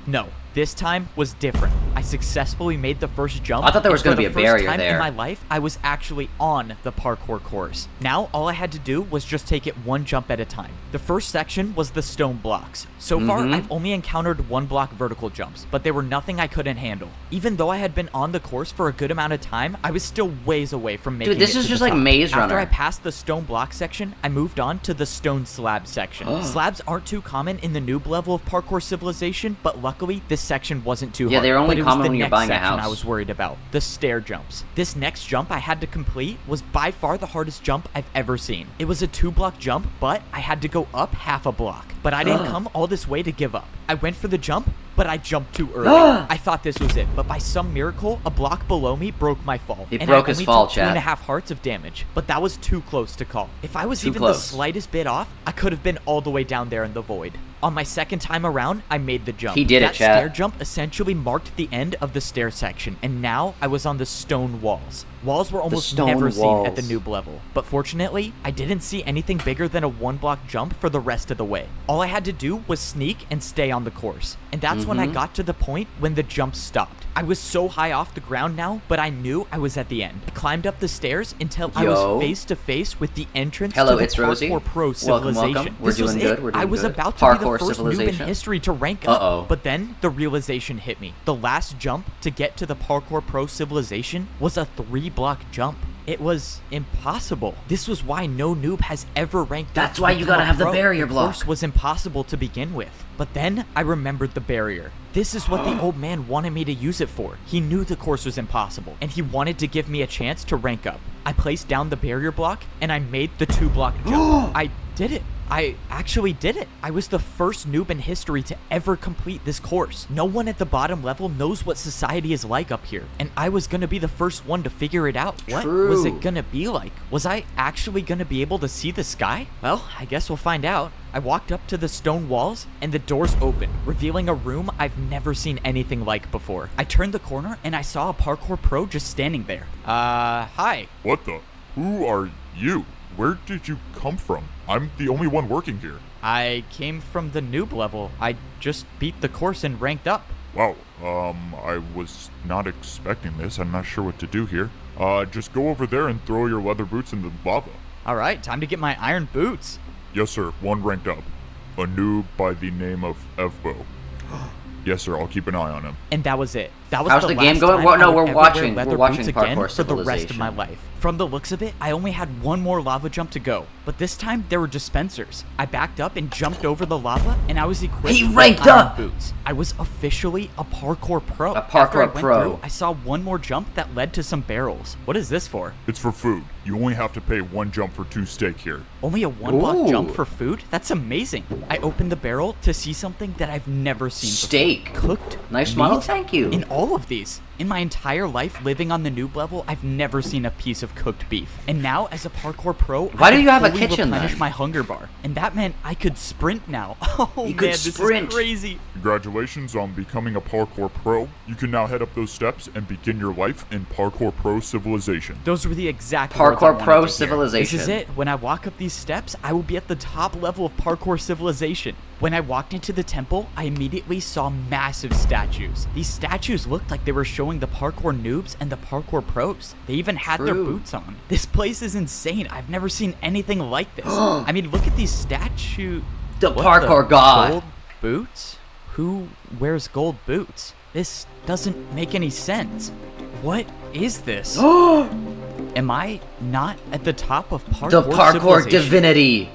No, this time was different. I successfully made the first jump. I thought there was and gonna for be the a barrier first time there. in my life, I was actually on the parkour course. Now, all I had to do was just take it 1 jump at a time. The first section was the stone blocks. So far, I've only encountered 1-block vertical jumps, but they were nothing I couldn't handle. Even though I had been on the course for a good amount of time, I was still ways away from making this it is to just the like top. Maze After Runner. I passed the stone block section, I moved on to the stone slab section. Slabs aren't too common in the noob level of parkour civilization, but luckily, this section wasn't too hard. Yeah, they're only But it was common the when you're next buying a section house. I was worried about. The stair jumps. This next jump I had to complete was by far the hardest jump I've ever seen. It was a 2-block jump, but I had to go up half a block. But I didn't come all this way to give up. I went for the jump, but I jumped too early. I thought this was it, but by some miracle, a block below me broke my fall. It and broke I his only fall, took chat. 2.5 hearts of damage, but that was too close to call. If I was Too even close. the slightest bit off, I could have been all the way down there in the void. On my second time around, I made the jump. He did it, that chat. stair jump essentially marked the end of the stair section, and now I was on the stone walls. Walls were almost stone never seen at the walls. noob level, but fortunately, I didn't see anything bigger than a 1-block jump for the rest of the way. All I had to do was sneak and stay on the course, and that's when I got to the point when the jump stopped. I was so high off the ground now, but I knew I was at the end. I climbed up the stairs until I Yo. was face to face with the entrance Hello, to the it's Rosie. Parkour Pro Welcome, civilization. welcome. We're This was doing good, it. we're I doing was good. about to be the Parkour first noob in civilization. history to rank up, Uh-oh. but then the realization hit me. The last jump to get to the Parkour Pro civilization was a 3-block jump. It was impossible. This was why no noob has ever ranked up. That's to why you become gotta a have the pro. barrier The block. course was impossible to begin with. But then I remembered the barrier. This is what the old man wanted me to use it for. He knew the course was impossible, and he wanted to give me a chance to rank up. I placed down the barrier block, and I made the 2-block jump. I did it. I actually did it. I was the first noob in history to ever complete this course. No one at the bottom level knows what society is like up here, and I was gonna be the first one to figure it out. What was it gonna be like? Was I actually gonna be able to see the sky? Well, I guess we'll find out. I walked up to the stone walls, and the doors opened, revealing a room I've never seen anything like before. I turned the corner, and I saw a parkour pro just standing there. Hi. What the? Who are you? Where did you come from? I'm the only one working here. I came from the noob level. I just beat the course and ranked up. Wow, I was not expecting this. I'm not sure what to do here. Just go over there and throw your leather boots in the lava. All right, time to get my iron boots. Yes, sir. One ranked up. A noob by the name of Evbo. Yes, sir. I'll keep an eye on him. And that was it. That was How's the game going? Well, no, we're watching boots again Parkour for the rest of my Civilization. life. From the looks of it, I only had one more lava jump to go, but this time there were dispensers. I backed up and jumped over the lava, and I was equipped He with ranked iron up! boots. I was officially a parkour pro. A parkour After I went pro. through, I saw one more jump that led to some barrels. What is this for? It's for food. You only have to pay 1 jump for 2 steak here. Only a 1-block jump Ooh. for food? That's amazing. I opened the barrel to see something that I've never seen before. Steak. Cooked Nice meat model, thank you. in all of these. In my entire life living on the noob level, I've never seen a piece of cooked beef. And now, as a parkour pro, Why I do could you have a fully kitchen, replenish then? my hunger bar. And that meant I could sprint now. Oh You man, could this sprint. is crazy. Congratulations on becoming a parkour pro. You can now head up those steps and begin your life in parkour pro civilization. Those were the exact Parkour words I wanted pro to hear. civilization. This is it. When I walk up these steps, I will be at the top level of parkour civilization. When I walked into the temple, I immediately saw massive statues. These statues looked like they were showing the parkour noobs and the parkour pros. They even had their True. boots on. This place is insane. I've never seen anything like this. I mean, look at these statues. The parkour god. Gold boots? Who wears gold boots? This doesn't make any sense. What is this? Am I not at the top of parkour The parkour civilization? divinity.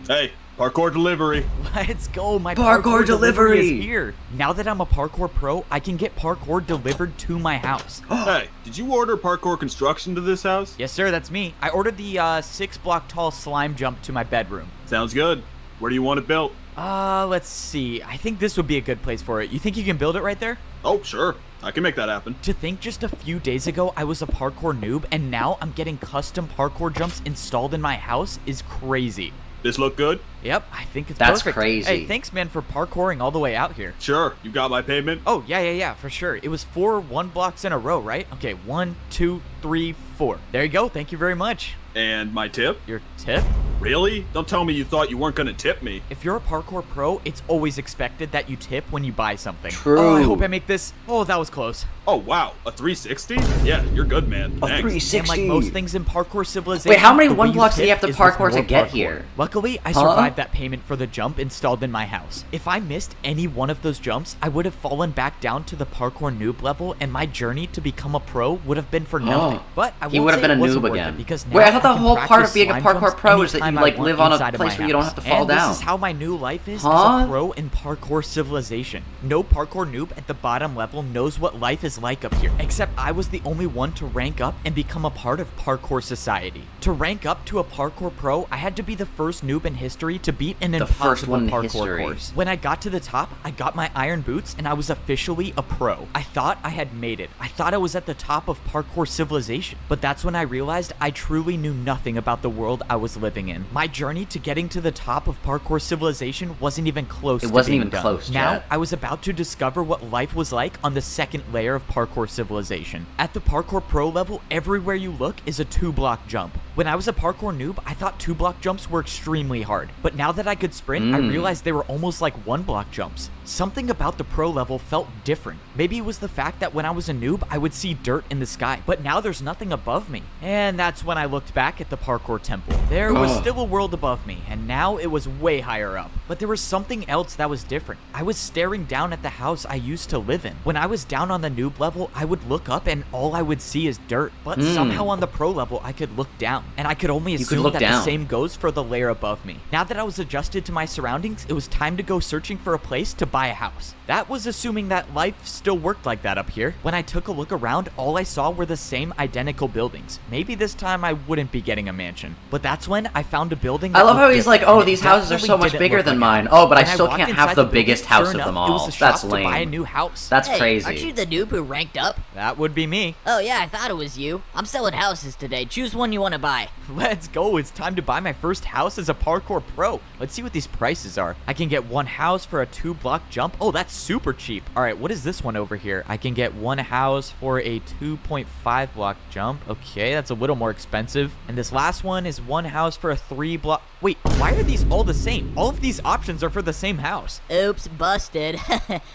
Hey, parkour delivery. Let's go, my Parkour parkour delivery delivery. is here. Now that I'm a parkour pro, I can get parkour delivered to my house. Hey, did you order parkour construction to this house? Yes, sir, that's me. I ordered the 6-block tall slime jump to my bedroom. Sounds good. Where do you want it built? Let's see. I think this would be a good place for it. You think you can build it right there? Oh, sure. I can make that happen. To think just a few days ago I was a parkour noob and now I'm getting custom parkour jumps installed in my house is crazy. This look good? Yep, I think it's That's perfect. crazy. Hey, thanks man for parkouring all the way out here. Sure. You got my payment? Oh, yeah, for sure. It was 4 1-blocks in a row, right? Okay, 1, 2, 3, 4. There you go. Thank you very much. And my tip? Your tip? Really? Don't tell me you thought you weren't gonna tip me. If you're a parkour pro, it's always expected that you tip when you buy something. True. Oh, I hope I make this. Oh, that was close. Oh, wow. A 360? Yeah, you're good, man. A Thanks. 360. And like most things in parkour civilization, Wait, how many the way 1 blocks do you tip have to is with parkour to more get parkour. here? Luckily, I survived that payment for the jump installed in my house. If I missed any one of those jumps, I would have fallen back down to the parkour noob level, and my journey to become a pro would have been for nothing. But I He won't would have say been it a wasn't noob worth it again. because Wait, I now thought the can whole part of practice being a slime parkour jumps pro is that you, anytime I like, want live on a inside of place my where you don't house. have to fall and down. This is how my new life is as Huh? a pro in parkour civilization. No parkour noob at the bottom level knows what life is like up here, except I was the only one to rank up and become a part of parkour society. To rank up to a parkour pro, I had to be the first noob in history to beat an first impossible one in parkour history. course. When I got to the top, I got my iron boots and I was officially a pro. I thought I had made it. I thought I was at the top of parkour civilization. But that's when I realized I truly knew nothing about the world I was living in. My journey to getting to the top of parkour civilization wasn't even close It to wasn't being even done. close, Now, Chad. I was about to discover what life was like on the second layer of parkour civilization. At the parkour pro level, everywhere you look is a 2-block jump. When I was a parkour noob, I thought 2-block jumps were extremely hard. But now that I could sprint, I realized they were almost like 1-block jumps. Something about the pro level felt different. Maybe it was the fact that when I was a noob, I would see dirt in the sky. But now there's nothing above me. And that's when I looked back at the parkour temple. There was still a world above me, and now it was way higher up. But there was something else that was different. I was staring down at the house I used to live in. When I was down on the noob level, I would look up and all I would see is dirt. But somehow on the pro level, I could look down. And I could only assume that the same goes for the layer above me. Now that I was adjusted to my surroundings, it was time to go searching for a place to buy a house. That was assuming that life still worked like that up here. When I took a look around, all I saw were the same identical buildings. Maybe this time I wouldn't be getting a mansion. But that's when I found a building that I love how he's like, oh, and these it houses are definitely so much didn't bigger look than like mine. ours. Oh, but I When still walked can't inside have the building, biggest house sure of enough, them it was all. a shop That's to buy a lame. new house. That's Hey, crazy. aren't you the noob who ranked up? That would be me. Oh yeah, I thought it was you. I'm selling houses today. Choose one you want to buy. Let's go. It's time to buy my first house as a parkour pro. Let's see what these prices are. I can get one house for a 2-block jump. Oh, that's super cheap. All right, what is this one over here? I can get one house for a 2.5 block jump. Okay, that's a little more expensive. And this last one is one house for a 3-block. Wait, why are these all the same? All of these options are for the same house. Oops, busted.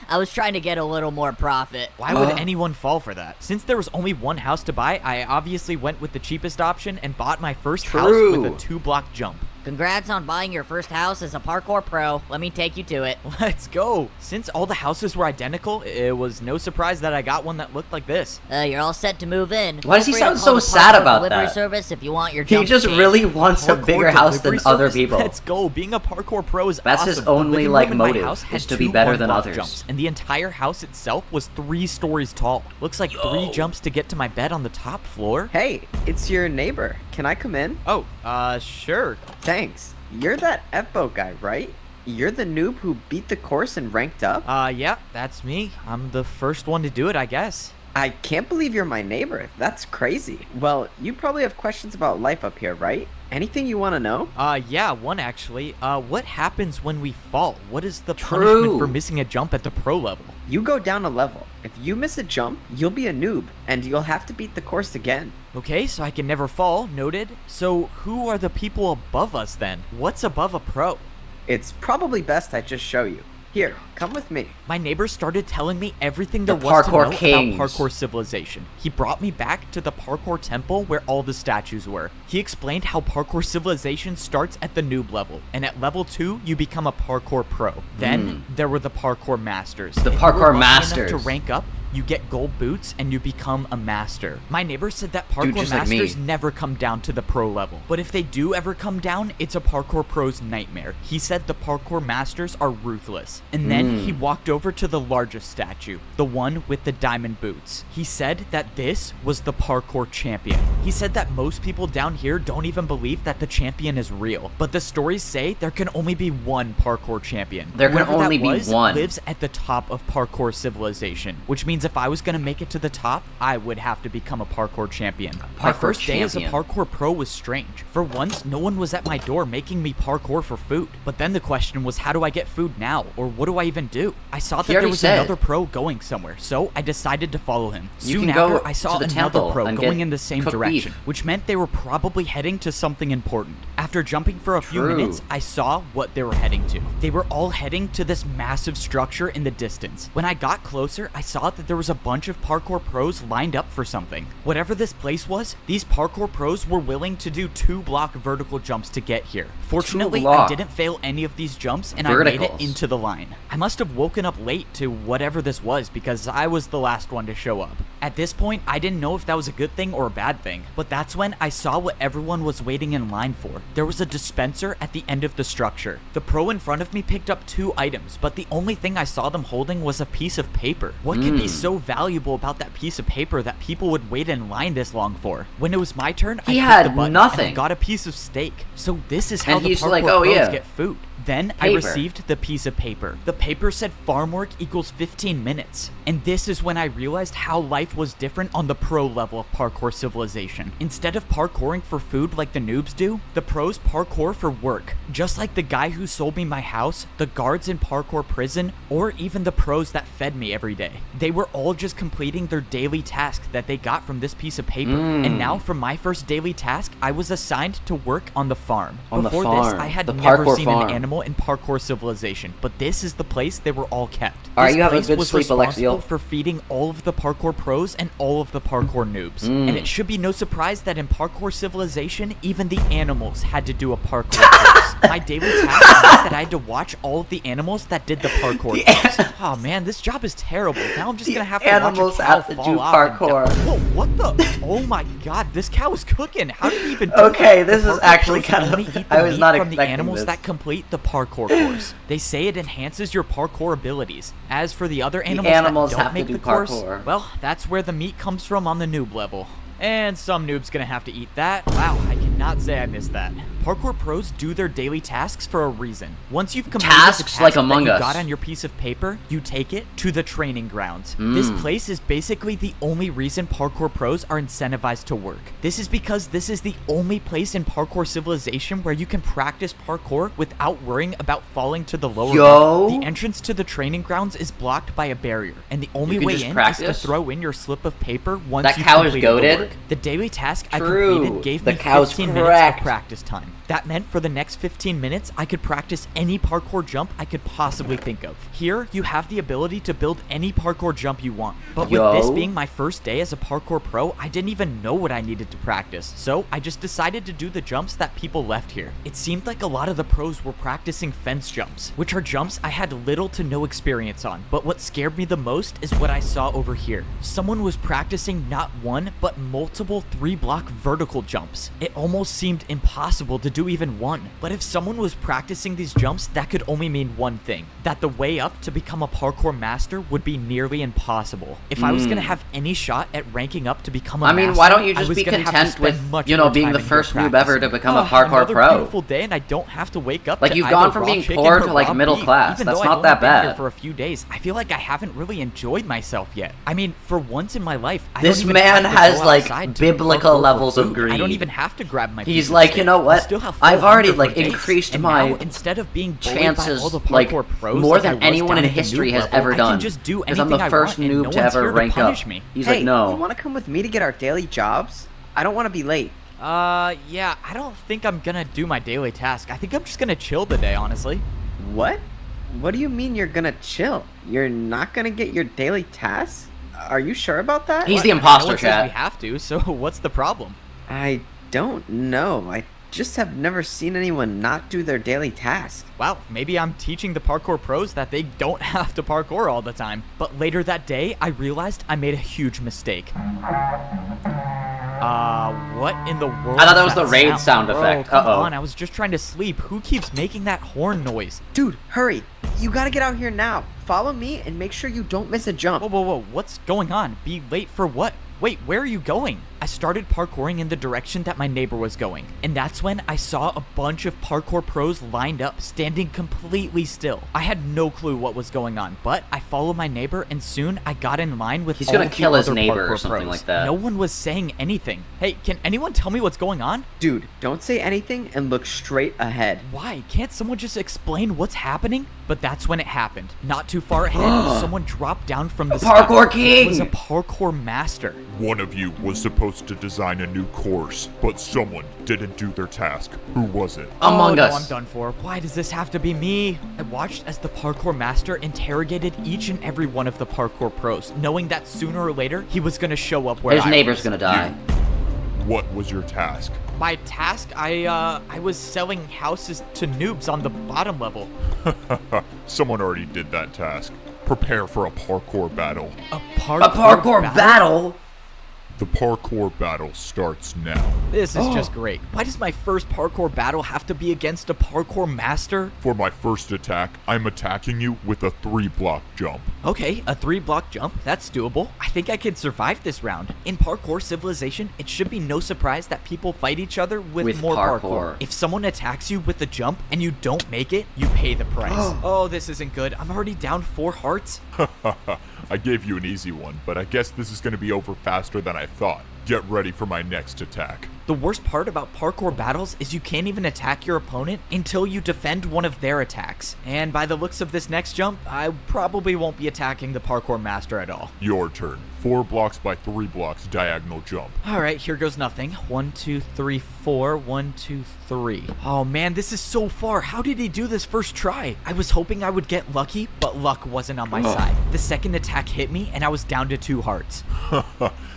I was trying to get a little more profit. Why would anyone fall for that? Since there was only one house to buy, I obviously went with the cheapest option and bought my first house with a 2-block jump. Congrats on buying your first house as a parkour pro. Let me take you to it. Let's go. Since all the houses were identical, it was no surprise that I got one that looked like this. You're all set to move in. Why does he Feel free sound to so call the sad parkour about delivery that? service if you want your He jump just changed. really wants a Parkour bigger house than delivery other service? people. Let's go. Being a parkour pro is That's awesome. his The only, living like, room in my motive, house had is to be 2 better than 1-block others. jumps, and the entire house itself was 3 stories tall. Looks like 3 jumps to get to my bed on the top floor. Hey, it's your neighbor. Can I come in? Oh, sure. Thanks. You're that FBO guy, right? You're the noob who beat the course and ranked up? Yeah, that's me. I'm the first one to do it, I guess. I can't believe you're my neighbor. That's crazy. Well, you probably have questions about life up here, right? Anything you want to know? Yeah, one actually. What happens when we fall? What is the punishment for missing a jump at the pro level? You go down a level. If you miss a jump, you'll be a noob, and you'll have to beat the course again. Okay, so I can never fall, noted. So who are the people above us then? What's above a pro? It's probably best I just show you. Here, come with me. My neighbor started telling me everything there The was to parkour know kings. about parkour civilization. He brought me back to the parkour temple where all the statues were. He explained how parkour civilization starts at the noob level, and at level 2, you become a parkour pro. Then, there were the parkour masters. The If you parkour were lucky enough masters. to rank up, you get gold boots and you become a master. My neighbor said that parkour just like me. masters never come down to the pro level. But if they do ever come down, it's a parkour pro's nightmare. He said the parkour masters are ruthless. And then he walked over to the largest statue, the one with the diamond boots. He said that this was the parkour champion. He said that most people down here don't even believe that the champion is real. But the stories say there can only be one parkour champion. There can Whoever only that be was one. lives at the top of parkour civilization, which means if I was gonna make it to the top, I would have to become a parkour champion. My Parkour first day as a champion. parkour pro was strange. For once, no one was at my door making me parkour for food. But then the question was, how do I get food now? Or what do I even do? I saw that there already was said. another pro going somewhere, so I decided to follow him. You Soon can go after, I saw to the another temple pro and going get in the same cooked direction, beef. which meant they were probably heading to something important. After jumping for a few True. minutes, I saw what they were heading to. They were all heading to this massive structure in the distance. When I got closer, I saw that there was a bunch of parkour pros lined up for something. Whatever this place was, these parkour pros were willing to do 2-block vertical jumps to get here. Fortunately, I 2-block. didn't fail any of these jumps and I made it Verticals. into the line. I must have woken up late to whatever this was because I was the last one to show up. At this point, I didn't know if that was a good thing or a bad thing, but that's when I saw what everyone was waiting in line for. There was a dispenser at the end of the structure. The pro in front of me picked up 2 items, but the only thing I saw them holding was a piece of paper. What could be so valuable about that piece of paper that people would wait in line this long for? When it was my turn, I He clicked had the button and nothing. I got a piece of steak. So this is how And the he's parkour like, "Oh, pros yeah. get food. Then I Paper. received the piece of paper. The paper said farm work equals 15 minutes. And this is when I realized how life was different on the pro level of parkour civilization. Instead of parkouring for food like the noobs do, the pros parkour for work. Just like the guy who sold me my house, the guards in parkour prison, or even the pros that fed me every day. They were all just completing their daily task that they got from this piece of paper. And now for my first daily task, I was assigned to work on the farm. On the Before this, farm. I had The never parkour seen farm. an animal animal in Parkour Civilization, but this is the place they were all kept. All right, This you have a place good was sleep, responsible Alexiel. for feeding all of the parkour pros and all of the parkour noobs. And it should be no surprise that in Parkour Civilization, even the animals had to do a parkour course. My daily task meant that I had to watch all of the animals that did the parkour course. Oh man, this job is terrible. Now I'm just gonna have to watch a animals cow have to fall do off and parkour. die. Whoa, what the? Oh my god, this cow is cooking. How did he even do Okay, that? this The is parkour actually pros kind of- only eat the I was meat not from the expecting animals this. that complete the parkour course. They say it enhances your parkour abilities. As for the other animals, animals that have don't to make do the course, parkour. well, that's where the meat comes from on the noob level. And some noob's gonna have to eat that. Wow, I cannot say I missed that. Parkour pros do their daily tasks for a reason. Once you've completed the Tasks task like that Among you Us. got on your piece of paper, you take it to the training grounds. This place is basically the only reason parkour pros are incentivized to work. This is because this is the only place in Parkour Civilization where you can practice parkour without worrying about falling to the lower Yo. level. The entrance to the training grounds is blocked by a barrier, and the only can way just in is practice? to throw in your slip of paper once That you've cow is completed the goated? work. The daily task I True. completed gave The me cow's 15 minutes correct. of practice time. That meant for the next 15 minutes, I could practice any parkour jump I could possibly think of. Here, you have the ability to build any parkour jump you want. But with this Yo. being my first day as a parkour pro, I didn't even know what I needed to practice. So I just decided to do the jumps that people left here. It seemed like a lot of the pros were practicing fence jumps, which are jumps I had little to no experience on. But what scared me the most is what I saw over here. Someone was practicing not one, but multiple 3-block vertical jumps. It almost seemed impossible to do even one. But if someone was practicing these jumps, that could only mean one thing: that the way up to become a parkour master would be nearly impossible. If I was gonna have any shot at ranking up to become a I mean, master, why don't you I just was be gonna have to content spend with, much you know, more being time the in here first noob ever to practicing. become a parkour Another pro? beautiful day, and I don't have to wake up Like, to you've either gone from raw being chicken poor or to, like, raw middle beef. class. Even That's though not I've that only been here bad. for a few days, I feel like I haven't really enjoyed myself yet. I mean, for once in my life, I This don't even man have to has, go like, outside to do biblical parkour for levels of food. greed. I don't even have to grab my He's piece of like, steak. you know I what? still have full I've already, hunger like, for days. increased And my now, instead of being bullied by chances, all the like, parkour pros more like I than was anyone down in at the history noob has level, ever I done. can just do Because I'm anything the I first want, and noob no to one's ever here to rank up. punish me. He's Hey, like, no. you want to come with me to get our daily jobs? I don't want to be late. Yeah, I don't think I'm gonna do my daily task. I think I'm just gonna chill today, honestly. What? What do you mean you're gonna chill? You're not gonna get your daily tasks? Are you sure about that? He's What? the No imposter, one says we chat. have to, so what's the problem? I don't know. I just have never seen anyone not do their daily task. Well, maybe I'm teaching the parkour pros that they don't have to parkour all the time. But later that day, I realized I made a huge mistake. What in the world? I thought that is was the raid sound Bro, effect. Come Uh-oh. on, I was just trying to sleep. Who keeps making that horn noise? Dude, hurry. You gotta get out here now. Follow me and make sure you don't miss a jump. Whoa, whoa, whoa, what's going on? Be late for what? Wait, where are you going? I started parkouring in the direction that my neighbor was going, and that's when I saw a bunch of parkour pros lined up, standing completely still. I had no clue what was going on, but I followed my neighbor, and soon I got in line with He's all gonna the kill his other neighbor or parkour something pros. like that. No one was saying anything. Hey, can anyone tell me what's going on? Dude, don't say anything and look straight ahead. Why? Can't someone just explain what's happening? But that's when it happened. Not too far ahead, someone dropped down from the sky. parkour king! It was a parkour master. One of you was supposed to design a new course, but someone didn't do their task. Who was it? Among No, Us. I'm done for. Why does this have to be me? I watched as the parkour master interrogated each and every one of the parkour pros, knowing that sooner or later he was gonna show up where His I neighbor's was. gonna die. What was your task? My task, I was selling houses to noobs on the bottom level. Someone already did that task. Prepare for a parkour battle. A A parkour battle? The parkour battle starts now. This is just great. Why does my first parkour battle have to be against a parkour master? For my first attack, I'm attacking you with a 3-block jump. Okay, a 3-block jump, that's doable. I think I can survive this round. In Parkour Civilization, it should be no surprise that people fight each other with more parkour. If someone attacks you with a jump and you don't make it, you pay the price. Oh, this isn't good. I'm already down 4 hearts. I gave you an easy one, but I guess this is going to be over faster than I thought. Get ready for my next attack. The worst part about parkour battles is you can't even attack your opponent until you defend one of their attacks. And by the looks of this next jump, I probably won't be attacking the parkour master at all. Your turn. 4 blocks by 3 blocks diagonal jump. Alright, here goes nothing. 1, 2, 3, 4. 1, 2, 3. Oh man, this is so far. How did he do this first try? I was hoping I would get lucky, but luck wasn't on my side. The second attack hit me, and I was down to 2 hearts.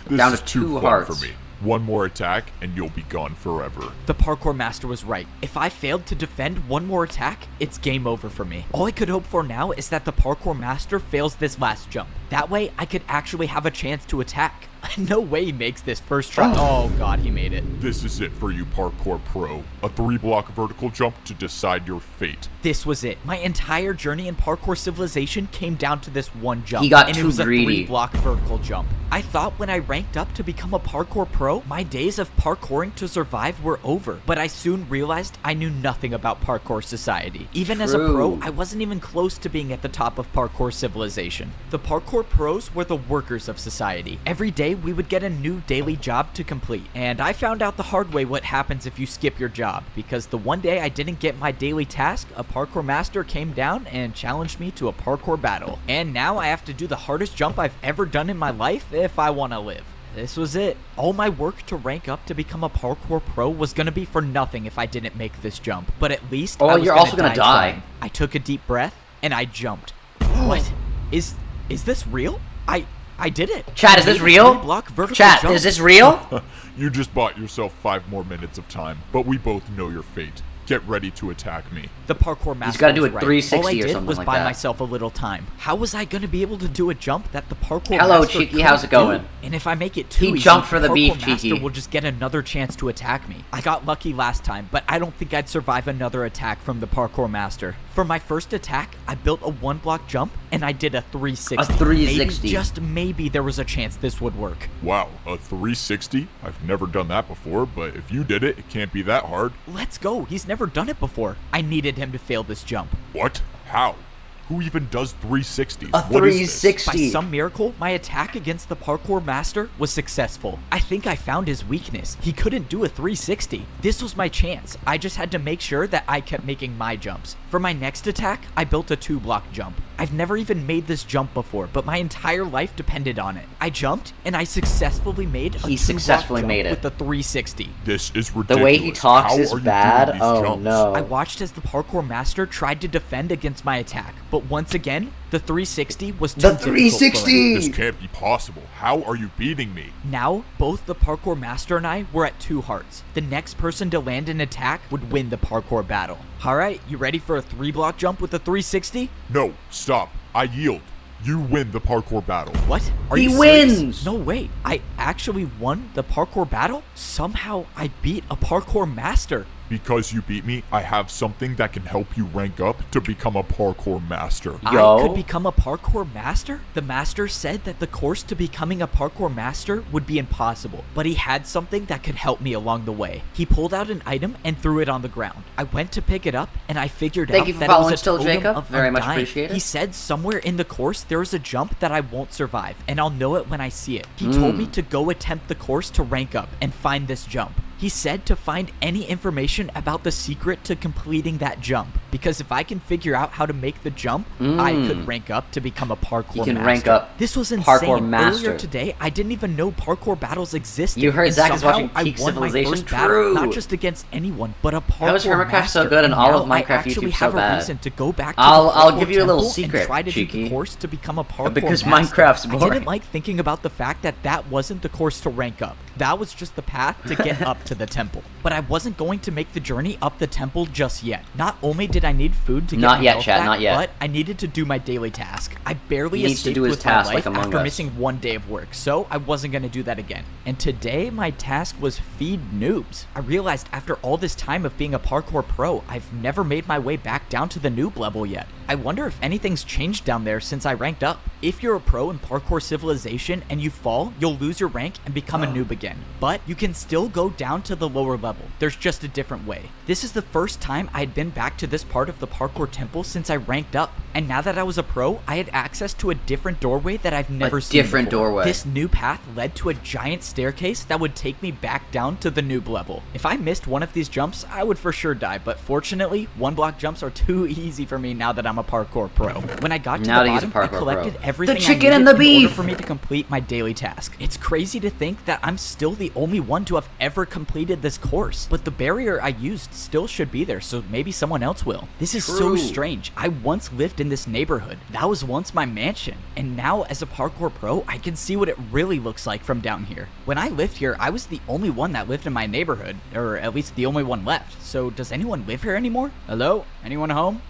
This Down is to too 2 fun hearts. for me. One more attack, and you'll be gone forever. The parkour master was right. If I failed to defend one more attack, it's game over for me. All I could hope for now is that the parkour master fails this last jump. That way, I could actually have a chance to attack. No way he makes this first try. Oh god, he made it. This is it for you, Parkour Pro. A 3-block vertical jump to decide your fate. This was it. My entire journey in parkour civilization came down to this one jump. He got and too it was greedy. a 3-block vertical jump. I thought when I ranked up to become a parkour pro, my days of parkouring to survive were over. But I soon realized I knew nothing about parkour society. Even as a pro, True. I wasn't even close to being at the top of parkour civilization. The parkour pros were the workers of society. Every day we would get a new daily job to complete. And I found out the hard way what happens if you skip your job. Because the one day I didn't get my daily task, a parkour master came down and challenged me to a parkour battle. And now I have to do the hardest jump I've ever done in my life if I want to live. This was it. All my work to rank up to become a parkour pro was gonna be for nothing if I didn't make this jump. But at least Oh, I was you're also gonna die. trying. I took a deep breath and I jumped. What? Is this real? I did it. Chat, is I this made a real? 3-block vertical Chat, jump. is this real? You just bought yourself 5 more minutes of time, but we both know your fate. Get ready to attack me. The parkour master gotta do was a right. 360 All I or did something was like buy that. myself a little time. How was I gonna be able to do a jump that the parkour Hello, master Cheeky, couldn't how's it going? do? And if I make it too He easy, jumped for the parkour beef, master Cheeky. will just get another chance to attack me. I got lucky last time, but I don't think I'd survive another attack from the parkour master. For my first attack, I built a 1-block jump and I did a 360. A 360. Maybe, just maybe, there was a chance this would work. Wow, a 360? I've never done that before, but if you did it, it can't be that hard. Let's go. He's never done it before. I needed him to fail this jump. What? How? Who even does 360s? A What is this? 360. By some miracle, my attack against the parkour master was successful. I think I found his weakness. He couldn't do a 360. This was my chance. I just had to make sure that I kept making my jumps. For my next attack, I built a 2-block jump. I've never even made this jump before, but my entire life depended on it. I jumped, and I successfully made a He 2-block successfully jump made it. with the 360. This is ridiculous. The way he talks How is are you bad. doing these Oh jumps? no. I watched as the parkour master tried to defend against my attack, but once again, the 360 was too The difficult for him. 360! This can't be possible. How are you beating me? Now, both the parkour master and I were at 2 hearts. The next person to land an attack would win the parkour battle. Alright, you ready for a 3-block jump with a 360? No, stop. I yield. You win the parkour battle. What? Are He you serious? wins! No way. I actually won the parkour battle? Somehow I beat a parkour master. Because you beat me, I have something that can help you rank up to become a parkour master. Yo. I could become a parkour master? The master said that the course to becoming a parkour master would be impossible, but he had something that could help me along the way. He pulled out an item and threw it on the ground. I went to pick it up and I figured Thank out you for that it was following a still, totem Jacob. of Very much undying. appreciate it. He said somewhere in the course there is a jump that I won't survive, and I'll know it when I see it. He told me to go attempt the course to rank up and find this jump. He said to find any information about the secret to completing that jump, because if I can figure out how to make the jump, I could rank up to become a parkour You can master. rank up This was insane. parkour master. Earlier today, I didn't even know parkour battles existed. You heard and Zach is somehow watching I Peak won my Civilization? first battle, True. not just against anyone, but a parkour How is Hermitcraft master. so good and all of now Minecraft I actually YouTube so have a bad? reason to go back to I'll the give you a little temple secret, and try to do Cheeky. the course to become a parkour Because master. Minecraft's I boring. didn't like thinking about the fact that that wasn't the course to rank up. That was just the path to get up to the temple. But I wasn't going to make the journey up the temple just yet. Not only did I need food to get Not my yet, health chat, back, not yet. but I needed to do my daily task. I barely He needs to escaped do his with task my like life Among after Us. missing one day of work, so I wasn't going to do that again. And today, my task was feed noobs. I realized after all this time of being a parkour pro, I've never made my way back down to the noob level yet. I wonder if anything's changed down there since I ranked up. If you're a pro in parkour civilization and you fall, you'll lose your rank and become a noob again. But you can still go down to the lower level. There's just a different way. This is the first time I'd been back to this part of the parkour temple since I ranked up. And now that I was a pro, I had access to a different doorway that I've never seen different before. doorway. This new path led to a giant staircase that would take me back down to the noob level. If I missed one of these jumps, I would for sure die, but fortunately, 1-block jumps are too easy for me now that I'm a parkour pro. When I got to Now the that he's a bottom, I parkour collected pro. everything The I chicken needed and the in order beef! for me to complete my daily task. It's crazy to think that I'm still the only one to have ever completed this course, but the barrier I used still should be there, so maybe someone else will. This is so strange. I once lived in this neighborhood. That was once my mansion, and now as a parkour pro, I can see what it really looks like from down here. When I lived here, I was the only one that lived in my neighborhood, or at least the only one left. So does anyone live here anymore? Hello? Anyone home?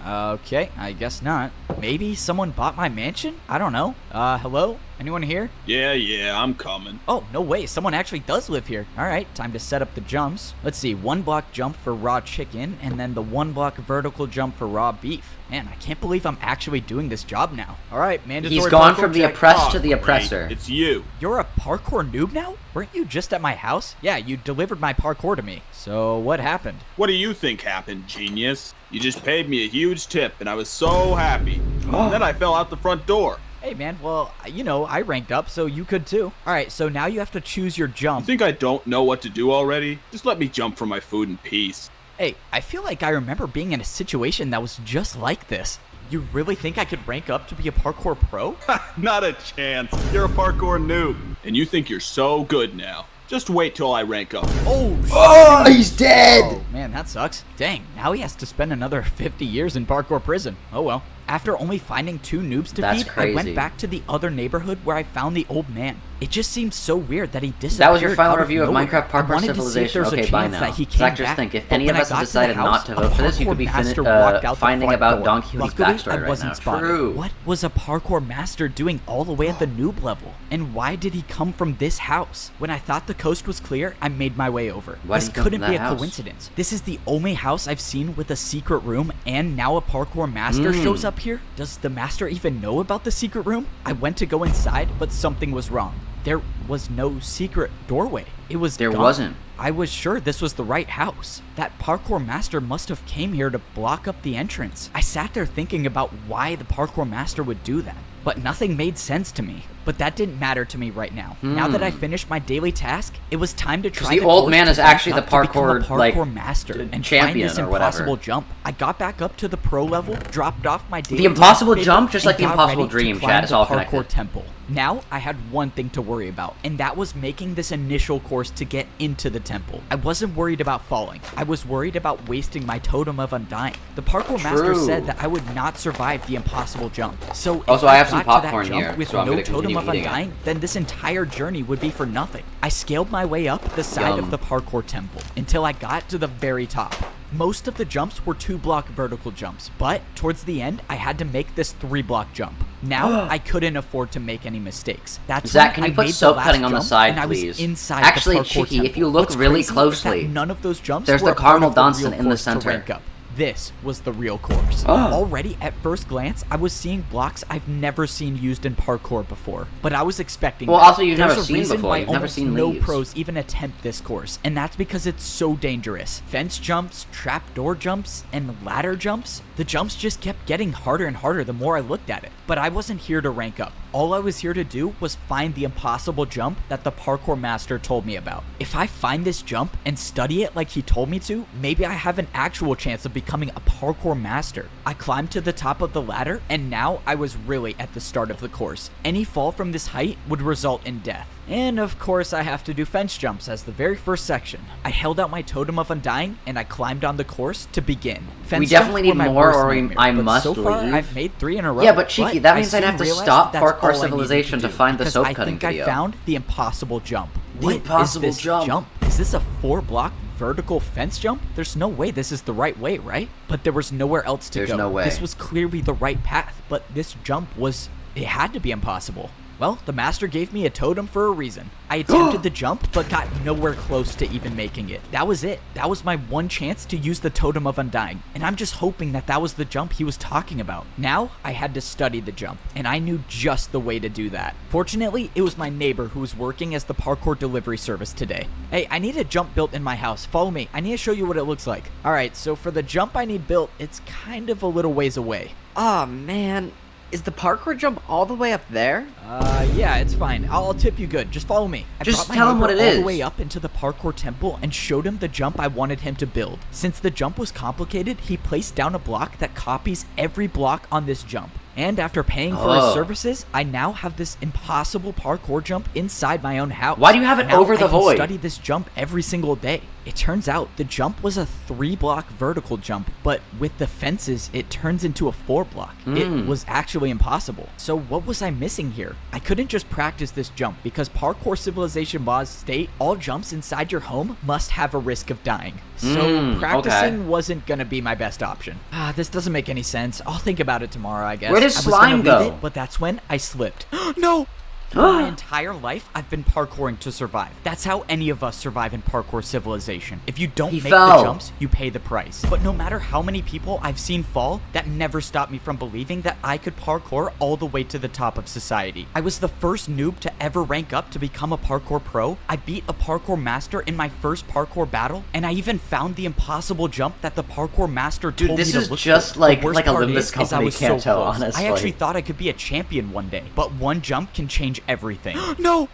Okay, I guess not. Maybe someone bought my mansion? I don't know. Hello? Anyone here? Yeah, I'm coming. Oh, no way. Someone actually does live here. All right, time to set up the jumps. Let's see, 1-block jump for raw chicken, and then the 1-block vertical jump for raw beef. Man, I can't believe I'm actually doing this job now. All right, mandatory He's gone parkour from the check. oppressed to the oppressor. It's you. You're a parkour noob now? Weren't you just at my house? Yeah, you delivered my parkour to me. So what happened? What do you think happened, genius? You just paid me a huge tip, and I was so happy. And then I fell out the front door. Hey man, well, you know, I ranked up, so you could too. Alright, so now you have to choose your You jump. think I don't know what to do already? Just let me jump for my food in peace. Hey, I feel like I remember being in a situation that was just like this. You really think I could rank up to be a parkour pro? Not a chance. You're a parkour noob. And you think you're so good now. Just wait till I rank up. Oh, he's dead! Oh, man, that sucks. Dang, now he has to spend another 50 years in parkour prison. Oh well. After only finding 2 noobs to That's feed, I crazy. went back to the other neighborhood where I found the old man. It just seems so weird that he disappeared. That was your final out review of nowhere. Minecraft I Parkour wanted to see if Civilization. there was a Okay, bye chance now. that he came Zach, just back, think, if but any when of I us got had to the decided house, not to vote for this, you a could be parkour master walked out the finding front about door. Donkey Leaf's Luckily, backstory I right wasn't now. spotted. True. What was a parkour master doing all the way at the noob level? And why did he come from this house? When I thought the coast was clear, I made my way over. Why did This he come couldn't from be that a house? coincidence. This is the only house I've seen with a secret room, and now a parkour master shows up here. Does the master even know about the secret room? I went to go inside, but something was wrong. There was no secret doorway. It was There gone. wasn't. I was sure this was the right house. That parkour master must have came here to block up the entrance. I sat there thinking about why the parkour master would do that, but nothing made sense to me. But that didn't matter to me right now. Now that I finished my daily task, it was time to try the old course man to is rank actually up the to become a parkour, like, master and find champion this or whatever. impossible jump. I got back up to the pro level, dropped off my daily The impossible task jump, paper, just like and the got impossible ready to dream, climb chat, it's the all parkour connected. temple. Now I had one thing to worry about, and that was making this initial course to get into the temple. I wasn't worried about falling. I was worried about wasting my totem of undying. The parkour master True. said that I would not survive the impossible jump. So Also, if I have some got to that popcorn jump here, with so I'm no gonna totem continue of eating it. undying, then this entire journey would be for nothing. I scaled my way up the side Yum. of the parkour temple until I got to the very top. Most of the jumps were 2-block vertical jumps, but towards the end, I had to make this 3-block jump. Now, I couldn't afford to make any mistakes. That's Zach, when can you I put made the soap last cutting on the jump, side, and I was please? inside Actually, the parkour Cheeky, temple. if you look What's really crazy is that closely, none of those jumps there's were the a part of Caramelldansen real in the course to center. rank up. This was the real course. Already at first glance, I was seeing blocks I've never seen used in parkour before, but I was expecting Well, that. also you've There's never a seen reason before. why You've never almost seen no leaves. pros even attempt this course, and that's because it's so dangerous. Fence jumps, trapdoor jumps, and ladder jumps. The jumps just kept getting harder and harder the more I looked at it. But I wasn't here to rank up. All I was here to do was find the impossible jump that the parkour master told me about. If I find this jump and study it like he told me to, maybe I have an actual chance of becoming a parkour master. I climbed to the top of the ladder, and now I was really at the start of the course. Any fall from this height would result in death. And of course I have to do fence jumps as the very first section. I held out my totem of undying, and I climbed on the course to begin. Fence We definitely jumps were need my more, worst or nightmare, I but must so far, leave. I've made 3 in a row. Yeah, but Cheeky, that means I'd I have to soon stop realized that's Parkour all I needed Civilization to do, find the because soap I cutting think video. I found the impossible jump. The What impossible is this jump. Is this a 4-block vertical fence jump? There's no way this is the right way, right? But there was nowhere else to There's go. no way. This was clearly the right path, but this jump was, it had to be impossible. Well, the master gave me a totem for a reason. I attempted the jump, but got nowhere close to even making it. That was it. That was my one chance to use the Totem of Undying, and I'm just hoping that that was the jump he was talking about. Now, I had to study the jump, and I knew just the way to do that. Fortunately, it was my neighbor who was working as the parkour delivery service today. Hey, I need a jump built in my house. Follow me. I need to show you what it looks like. Alright, so for the jump I need built, it's kind of a little ways away. Oh man, is the parkour jump all the way up there? Yeah, it's fine. I'll tip you good. Just follow me. I Just brought my tell him what neighbor it all is. the way up into the parkour temple and showed him the jump I wanted him to build. Since the jump was complicated, he placed down a block that copies every block on this jump. And after paying for his services, I now have this impossible parkour jump inside my own house. Why do you have it Now over the I can void? study this jump every single day. It turns out the jump was a 3-block vertical jump, but with the fences, it turns into a 4-block. It was actually impossible. So what was I missing here? I couldn't just practice this jump because parkour civilization laws state all jumps inside your home must have a risk of dying. So practicing wasn't gonna be my best option. This doesn't make any sense. I'll think about it tomorrow, I guess. Where does I was gonna slime leave go? it, but that's when I slipped. No! My entire life, I've been parkouring to survive. That's how any of us survive in parkour civilization. If you don't make fell. the jumps, you pay the price. But no matter how many people I've seen fall, that never stopped me from believing that I could parkour all the way to the top of society. I was the first noob to ever rank up to become a parkour pro. I beat a parkour master in my first parkour battle, and I even found the impossible jump that the parkour master told this me to is look just for. like- The worst like a part limbus is I company was so canto, close. honestly. I actually thought I could be a champion one day, but one jump can change everything. No!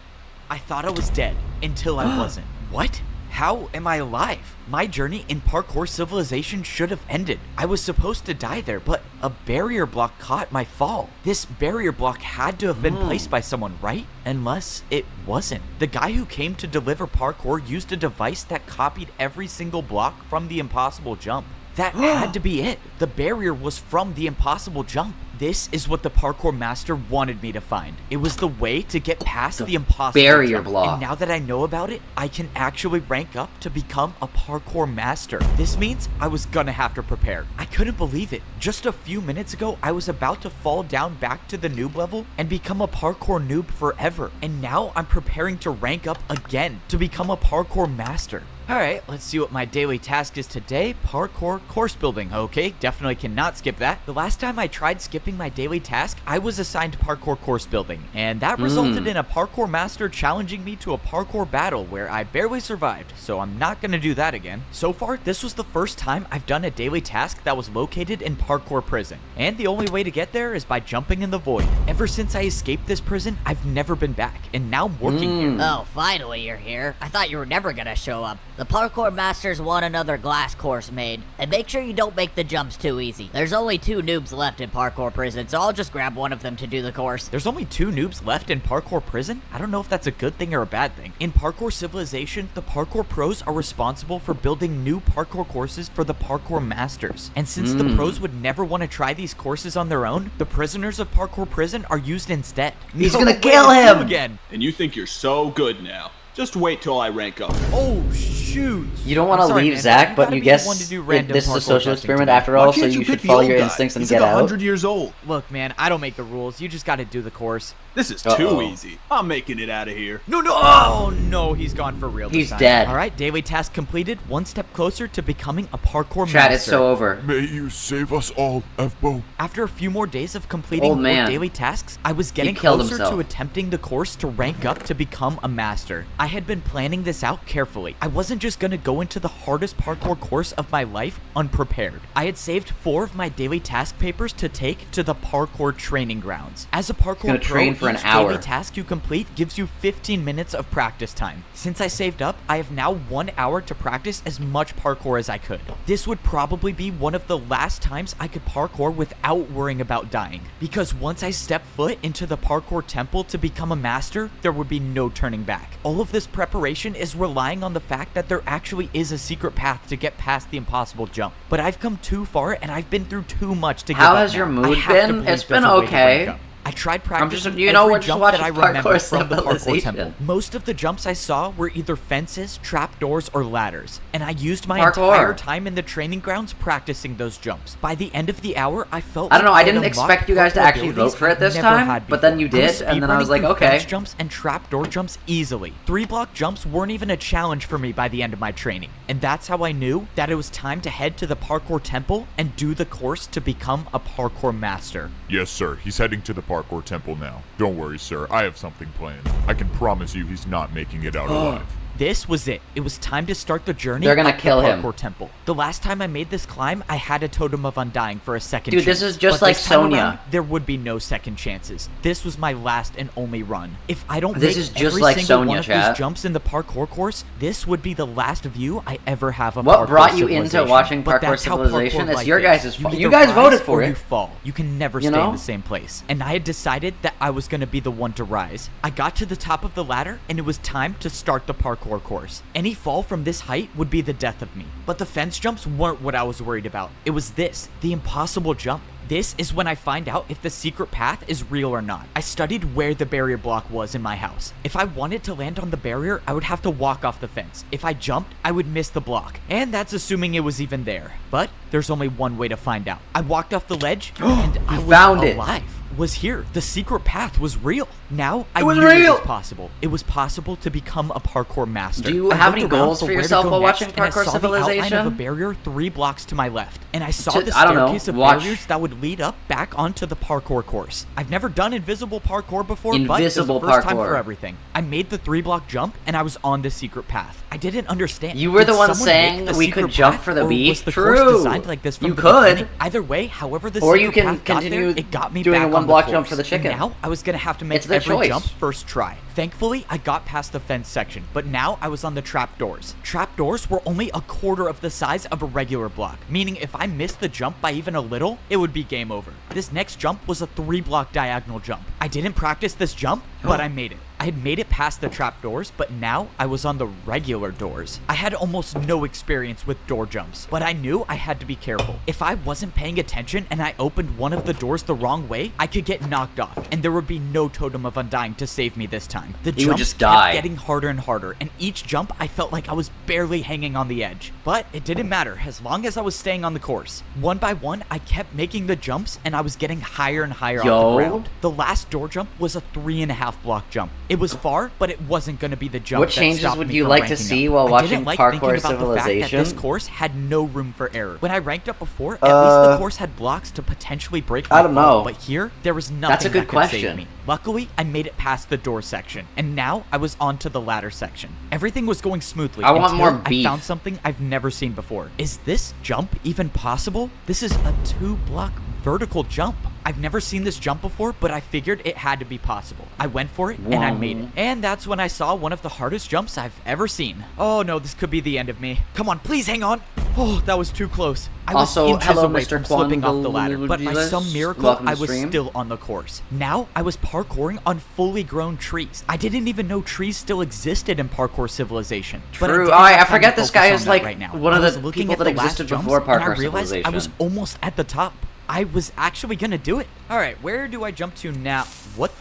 I thought I was dead until I wasn't. What? How am I alive? My journey in parkour civilization should have ended. I was supposed to die there, but a barrier block caught my fall. This barrier block had to have been placed by someone, right? Unless it wasn't. The guy who came to deliver parkour used a device that copied every single block from the impossible jump. That had to be it. The barrier was from the impossible jump. This is what the parkour master wanted me to find. It was the way to get past the impossible barrier jump. block. And now that I know about it, I can actually rank up to become a parkour master. This means I was gonna have to prepare. I couldn't believe it. Just a few minutes ago, I was about to fall down back to the noob level and become a parkour noob forever. And now I'm preparing to rank up again to become a parkour master. Alright, let's see what my daily task is today. Parkour course building. Okay, definitely cannot skip that. The last time I tried skipping my daily task, I was assigned parkour course building, and that resulted in a parkour master challenging me to a parkour battle where I barely survived, so I'm not gonna do that again. So far, this was the first time I've done a daily task that was located in parkour prison, and the only way to get there is by jumping in the void. Ever since I escaped this prison, I've never been back, and now I'm working here. Oh, finally you're here. I thought you were never gonna show up. The parkour masters want another glass course made, and make sure you don't make the jumps too easy. There's only 2 noobs left in parkour prison, so I'll just grab one of them to do the course. There's only 2 noobs left in parkour prison? I don't know if that's a good thing or a bad thing. In parkour civilization, the parkour pros are responsible for building new parkour courses for the parkour masters. And since the pros would never want to try these courses on their own, the prisoners of parkour prison are used instead. He's No gonna way, kill it's him! again. And you think you're so good now. Just wait till I rank up. Oh, shoot. You don't want I'm to sorry, leave man, Zach, but gotta you be the guess one to do random this is a parkour social testing experiment today. after all, Why so can't you pick should the follow old your guy? instincts and He's get like out. 100 years old. Look, man, I don't make the rules. You just got to do the course. This is Uh-oh. too easy. I'm making it out of here. No, no. Oh, no, he's gone for real this He's time. dead. All right, daily task completed. One step closer to becoming a parkour Chat, master. it's so over. May you save us all, F-Bo. After a few more days of completing Old more man. daily tasks, I was getting killed closer himself. to attempting the course to rank up to become a master. I had been planning this out carefully. I wasn't just gonna go into the hardest parkour course of my life unprepared. I had saved 4 of my daily task papers to take to the parkour training grounds. As a parkour gonna pro, train for an each hour. daily task you complete gives you 15 minutes of practice time. Since I saved up, I have now 1 hour to practice as much parkour as I could. This would probably be one of the last times I could parkour without worrying about dying, because once I step foot into the parkour temple to become a master, there would be no turning back. All of this preparation is relying on the fact that there actually is a secret path to get past the impossible jump. But I've come too far and I've been through too much to give How up has your now. I mood have to been? believe It's been there's a way to okay. rank up. I tried practicing you know, every we're just jump that watching I remember Parkour from the parkour Civilization. temple. Most of the jumps I saw were either fences, trapdoors, or ladders, and I used my Parkour. entire time in the training grounds practicing those jumps. By the end of the hour, I felt I don't know, like I didn't had unlocked expect you guys to parkour actually vote abilities for it I've this never time, had but then you before. did, and then I was speedrunning like, through okay. fence jumps and trapdoor jumps easily. 3-block jumps weren't even a challenge for me by the end of my training, and that's how I knew that it was time to head to the parkour temple and do the course to become a parkour master. Yes, sir. He's heading to the parkour temple now. Don't worry, sir. I have something planned. I can promise you he's not making it out alive. This was it. It was time to start the journey They're gonna up kill the him. parkour temple. The last time I made this climb, I had a totem of undying for a second Dude, chance. this is just But like this time Sonya. around, there would be no second chances. This was my last and only run. If I don't This make is just every like single Sonya, one of chat. these jumps in the parkour course, this would be the last view I ever have of What Parkour brought you into Civilization. watching But Parkour that's how Civilization? parkour It's life your is. guys' fault. either You guys voted rise for or it. You fall. You can never You stay know? in the same place. And I had decided that I was going to be the one to rise. I got to the top of the ladder, and it was time to start the parkour course. Any fall from this height would be the death of me. But the fence jumps weren't what I was worried about. It was this, the impossible jump. This is when I find out if the secret path is real or not. I studied where the barrier block was in my house. If I wanted to land on the barrier, I would have to walk off the fence. If I jumped, I would miss the block. And that's assuming it was even there. But there's only one way to find out. I walked off the ledge, and I was found it. alive. Was here. The secret path was real. Now I was knew real. it was possible. It was possible to become a parkour master. Do you I have looked any around goals for where to yourself go while next, watching and I Parkour saw the outline of a Civilization? barrier 3 blocks to my left, and I saw To- the I don't know, staircase of watch- barriers that would lead up back onto the parkour course. I've never done invisible parkour before, but Invisible it was the first time parkour. for everything. I made the 3-block jump, and I was on the secret path. I didn't understand. You were Did the one someone saying make the we could secret jump path, for the or beach? was the True. course designed like this from You the could. beginning? Either way, however the Or secret you can path got continue there, it got me doing a back on one-block the jump course. for the chicken. And now I was gonna have to make It's their every choice. jump first try. Thankfully, I got past the fence section, but now I was on the trapdoors. Trapdoors were only a quarter of the size of a regular block, meaning if I missed the jump by even a little, it would be game over. This next jump was a 3-block diagonal jump. I didn't practice this jump, but I made it. I had made it past the trapdoors, but now I was on the regular doors. I had almost no experience with door jumps, but I knew I had to be careful. If I wasn't paying attention and I opened one of the doors the wrong way, I could get knocked off, and there would be no totem of undying to save me this time. The You would jumps just die. kept getting harder and harder, and each jump I felt like I was barely hanging on the edge. But it didn't matter, as long as I was staying on the course. One by one, I kept making the jumps, and I was getting higher and higher Yo. off the ground. The last door jump was a 3.5 block jump. It was far, but it wasn't going to be the jump. What that changes stopped would me you from like to ranking see up. while I watching didn't like Parkour thinking about the fact that Civilization? this course had no room for error. When I ranked up before, at least the course had blocks to potentially break my I don't fall, know. but here there was nothing That's a good that could save question. me. Luckily, I made it past the door section, and now I was onto the ladder section. Everything was going smoothly I want until more I beef. found something I've never seen before. Is this jump even possible? This is a 2-block vertical jump. I've never seen this jump before, but I figured it had to be possible. I went for it, and I made it. And that's when I saw one of the hardest jumps I've ever seen. Oh no, this could be the end of me. Come on, please hang on. Oh, that was too close. I was Also, inches hello, away Mr. from slipping off the ladder, but by Quandalulis. some miracle, Welcome to I was stream. still on the course. Now, I was parkouring on fully grown trees. I didn't even know trees still existed in Parkour Civilization. But True. didn't Oh, I have time forget to this guy focus is on that like right now. one of I was the looking people at that the last existed jumps, before and I Parkour realized I was Civilization. almost at the top. I was actually gonna do it. All right, where do I jump to now? What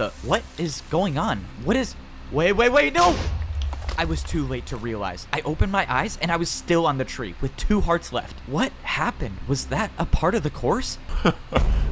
is going on? Wait, no! I was too late to realize. I opened my eyes and I was still on the tree with 2 hearts left. What happened? Was that a part of the course?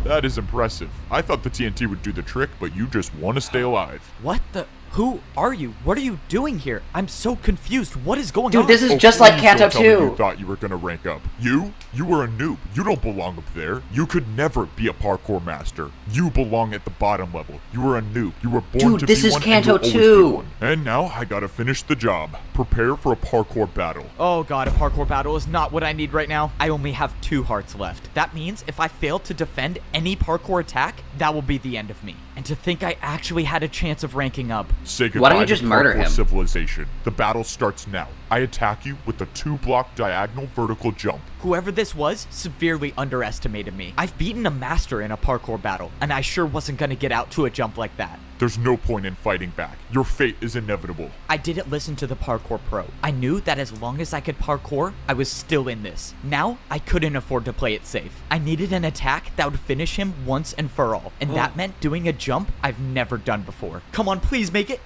That is impressive. I thought the TNT would do the trick, but you just want to stay alive. What the? Who are you? What are you doing here? I'm so confused. What is going on? Dude, this is Oh, just like please Canto don't tell me You 2. thought you were gonna rank up. You were a noob. You don't belong up there. You could never be a parkour master. You belong at the bottom level. You were a noob. You were born Dude, to this be is one, Canto and you'll always 2. be one. And now I gotta finish the job. Prepare for a parkour battle. Oh god, a parkour battle is not what I need right now. I only have 2 hearts left. That means if I fail to defend any parkour attack, that will be the end of me. And to think I actually had a chance of ranking up. Say goodbye Why don't you to just murder Parkour him? Civilization. The battle starts now. I attack you with a 2-block diagonal vertical jump. Whoever this was severely underestimated me. I've beaten a master in a parkour battle, and I sure wasn't gonna get out to a jump like that. There's no point in fighting back. Your fate is inevitable. I didn't listen to the parkour pro. I knew that as long as I could parkour, I was still in this. Now, I couldn't afford to play it safe. I needed an attack that would finish him once and for all, and that meant doing a jump I've never done before. Come on, please make it.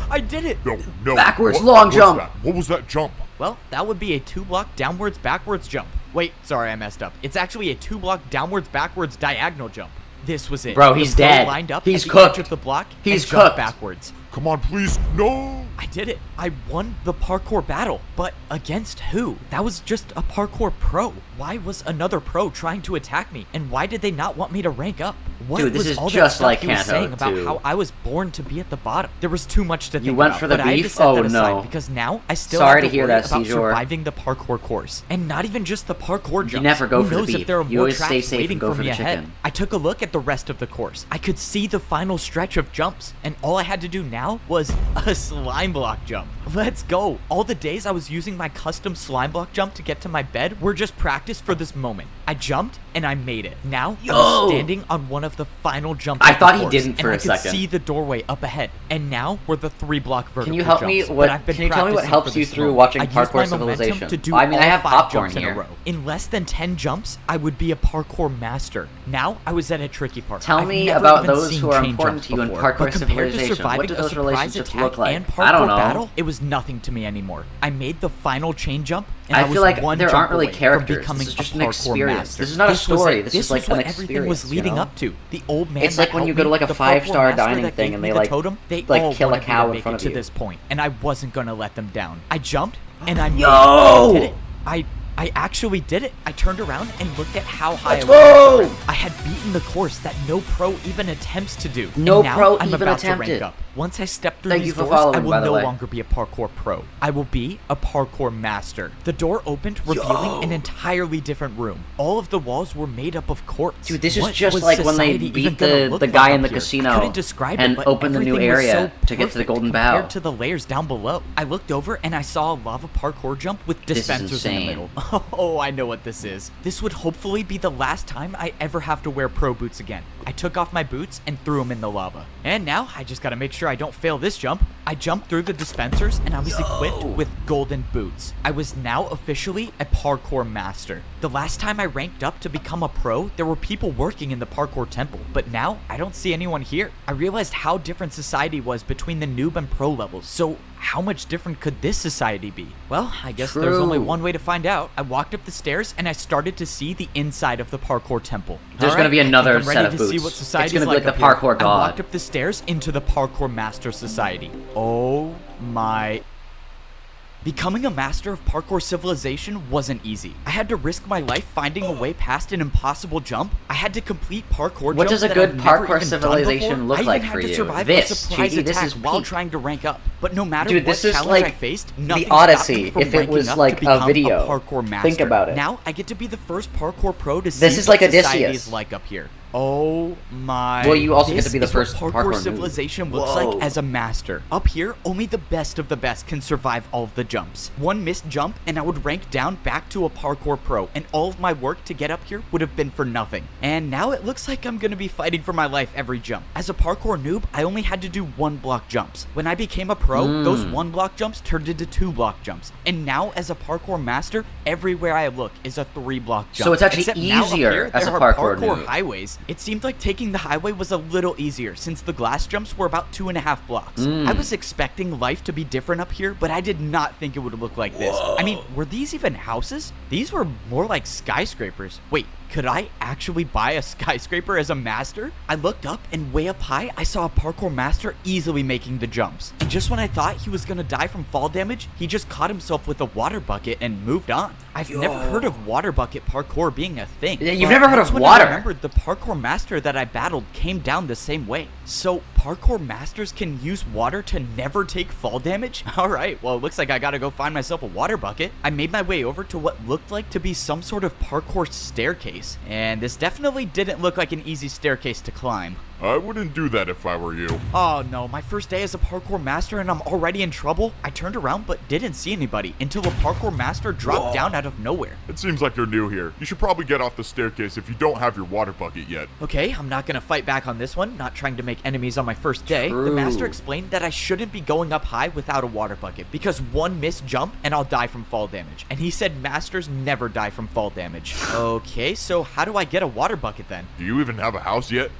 I did it. No. Backwards long jump. What was that jump? Well, that would be a 2-block downwards backwards jump. Wait, sorry, I messed up. It's actually a 2-block downwards backwards diagonal jump. This was it. Bro, he's the pro dead. Lined up He's at the cooked. edge of the block. He's and jumped cooked. backwards. Come on, please. No. I did it. I won the parkour battle. But against who? That was just a parkour pro. Why was another pro trying to attack me? And why did they not want me to rank up? What Dude, this was is all just that stuff like he was Canto, saying about too. how I was born to be at the bottom? There was too much to think You went about, for the but I had to beef? set Oh, that aside no. because now I still Sorry have to hear worry that, about Seizure. surviving the parkour course. And not even just the parkour jumps. never go Who for the knows if beef. there are You more always stay traps safe and waiting go for for me the ahead. chicken. I took a look at the rest of the course. I could see the final stretch of jumps, and all I had to do now was a slime block jump. Let's go. All the days I was using my custom slime block jump to get to my bed were just practice for this moment. I jumped and I made it. Now I was standing on one of the final jumps. I of the thought he course, didn't for and a I could second. see the doorway up ahead. And now we're the 3-block vertical Can you help me? jumps that What? I've been Can you tell me what practicing helps for you this through moment. watching I used Parkour my momentum Civilization? to do I mean, I all have 5 popcorn jumps in a here. row. In less than 10 jumps, I would be a parkour master. Now I was at a tricky part. Tell I've me never about even those seen who are chain important jumps to you in before, Parkour but compared to Civilization. What surviving do a those surprise relationships attack look like? and I don't parkour know. battle, it was nothing to me anymore. I made the final chain jump, and I I was feel like one there jump aren't really away from characters. becoming This is just a an parkour experience. master. This is not a story. Was This it. is like was an what everything was experience, leading you know? up to. The old man It's like that when you helped go to me, like a the 5-star parkour master dining that thing gave and me they the like totem, they like all kill a wanted me cow to in make front it of to you. this point, and I wasn't gonna let them down. I jumped and I made Yo! it. I did it. I actually did it. I turned around and looked at how high Let's I was. go! I had beaten the course that no pro even attempts to do. No and now pro I'm even about to rank attempted. up. Once I step through Thank these you for doors, I following, will by the no way. longer be a parkour pro. I will be a parkour master. The door opened, revealing an entirely different room. All of the walls were made up of quartz. Dude, this is What just was like when they society even beat gonna the look guy like in the up here? casino I couldn't describe and it, but open the new everything was area so to get to the perfect golden bow. compared to the layers down below. I looked over and I saw a lava parkour jump with This is dispensers in the insane. middle. Oh, I know what this is. This would hopefully be the last time I ever have to wear pro boots again. I took off my boots and threw them in the lava. And now I just gotta make sure I don't fail this jump. I jumped through the dispensers and I was equipped with golden boots. I was now officially a parkour master. The last time I ranked up to become a pro, there were people working in the parkour temple, but now I don't see anyone here. I realized how different society was between the noob and pro levels, so how much different could this society be? Well, I guess there's only True. one way to find out. I walked up the stairs and I started to see the inside of the parkour temple. There's All gonna be I think another I'm ready set of to boots. see what It's society's gonna be like the up here. parkour I god. walked up the stairs into the parkour master society. Oh my. Becoming a master of parkour civilization wasn't easy. I had to risk my life finding a way past an impossible jump. I had to complete parkour What jumps does a that good I've never parkour even civilization done before. look I like even for had to you? survive This, a surprise GG, this attack is while peak. trying to rank up. But no matter Dude, what this is challenge like I faced, the nothing Odyssey, stopped me from if it ranking was up like to become a video. parkour master. Think about it. Now I get to be the first parkour pro to see This is like what society Odysseus. is like up here. Oh my. Well, you also get This to be the is what first parkour parkour noob. civilization looks Whoa. like as a master. Up here, only the best of the best can survive all of the jumps. One missed jump and I would rank down back to a parkour pro, and all of my work to get up here would have been for nothing. And now it looks like I'm gonna be fighting for my life every jump. As a parkour noob, I only had to do 1-block jumps. When I became a pro, those 1-block jumps turned into 2-block jumps. And now as a parkour master, everywhere I look is a 3-block jump. So it's actually Except now up easier here, as a there are parkour parkour noob. highways. It seemed like taking the highway was a little easier since the glass jumps were about 2.5 blocks. I was expecting life to be different up here, but I did not think it would look like this. I mean, were these even houses? These were more like skyscrapers. Wait, could I actually buy a skyscraper as a master? I looked up and way up high, I saw a parkour master easily making the jumps. And just when I thought he was gonna die from fall damage, he just caught himself with a water bucket and moved on. I've never heard of water bucket parkour being a thing. Yeah, you've but never heard that's of when water. I remembered the parkour master that I battled came down the same way. So parkour masters can use water to never take fall damage? Alright, well it looks like I gotta go find myself a water bucket. I made my way over to what looked like to be some sort of parkour staircase. And this definitely didn't look like an easy staircase to climb. I wouldn't do that if I were you. Oh no, my first day as a parkour master and I'm already in trouble? I turned around but didn't see anybody until a parkour master dropped down out of nowhere. It seems like you're new here. You should probably get off the staircase if you don't have your water bucket yet. Okay, I'm not gonna fight back on this one, not trying to make enemies on my first day. True. The master explained that I shouldn't be going up high without a water bucket because one missed jump and I'll die from fall damage. And he said masters never die from fall damage. Okay, so how do I get a water bucket then? Do you even have a house yet?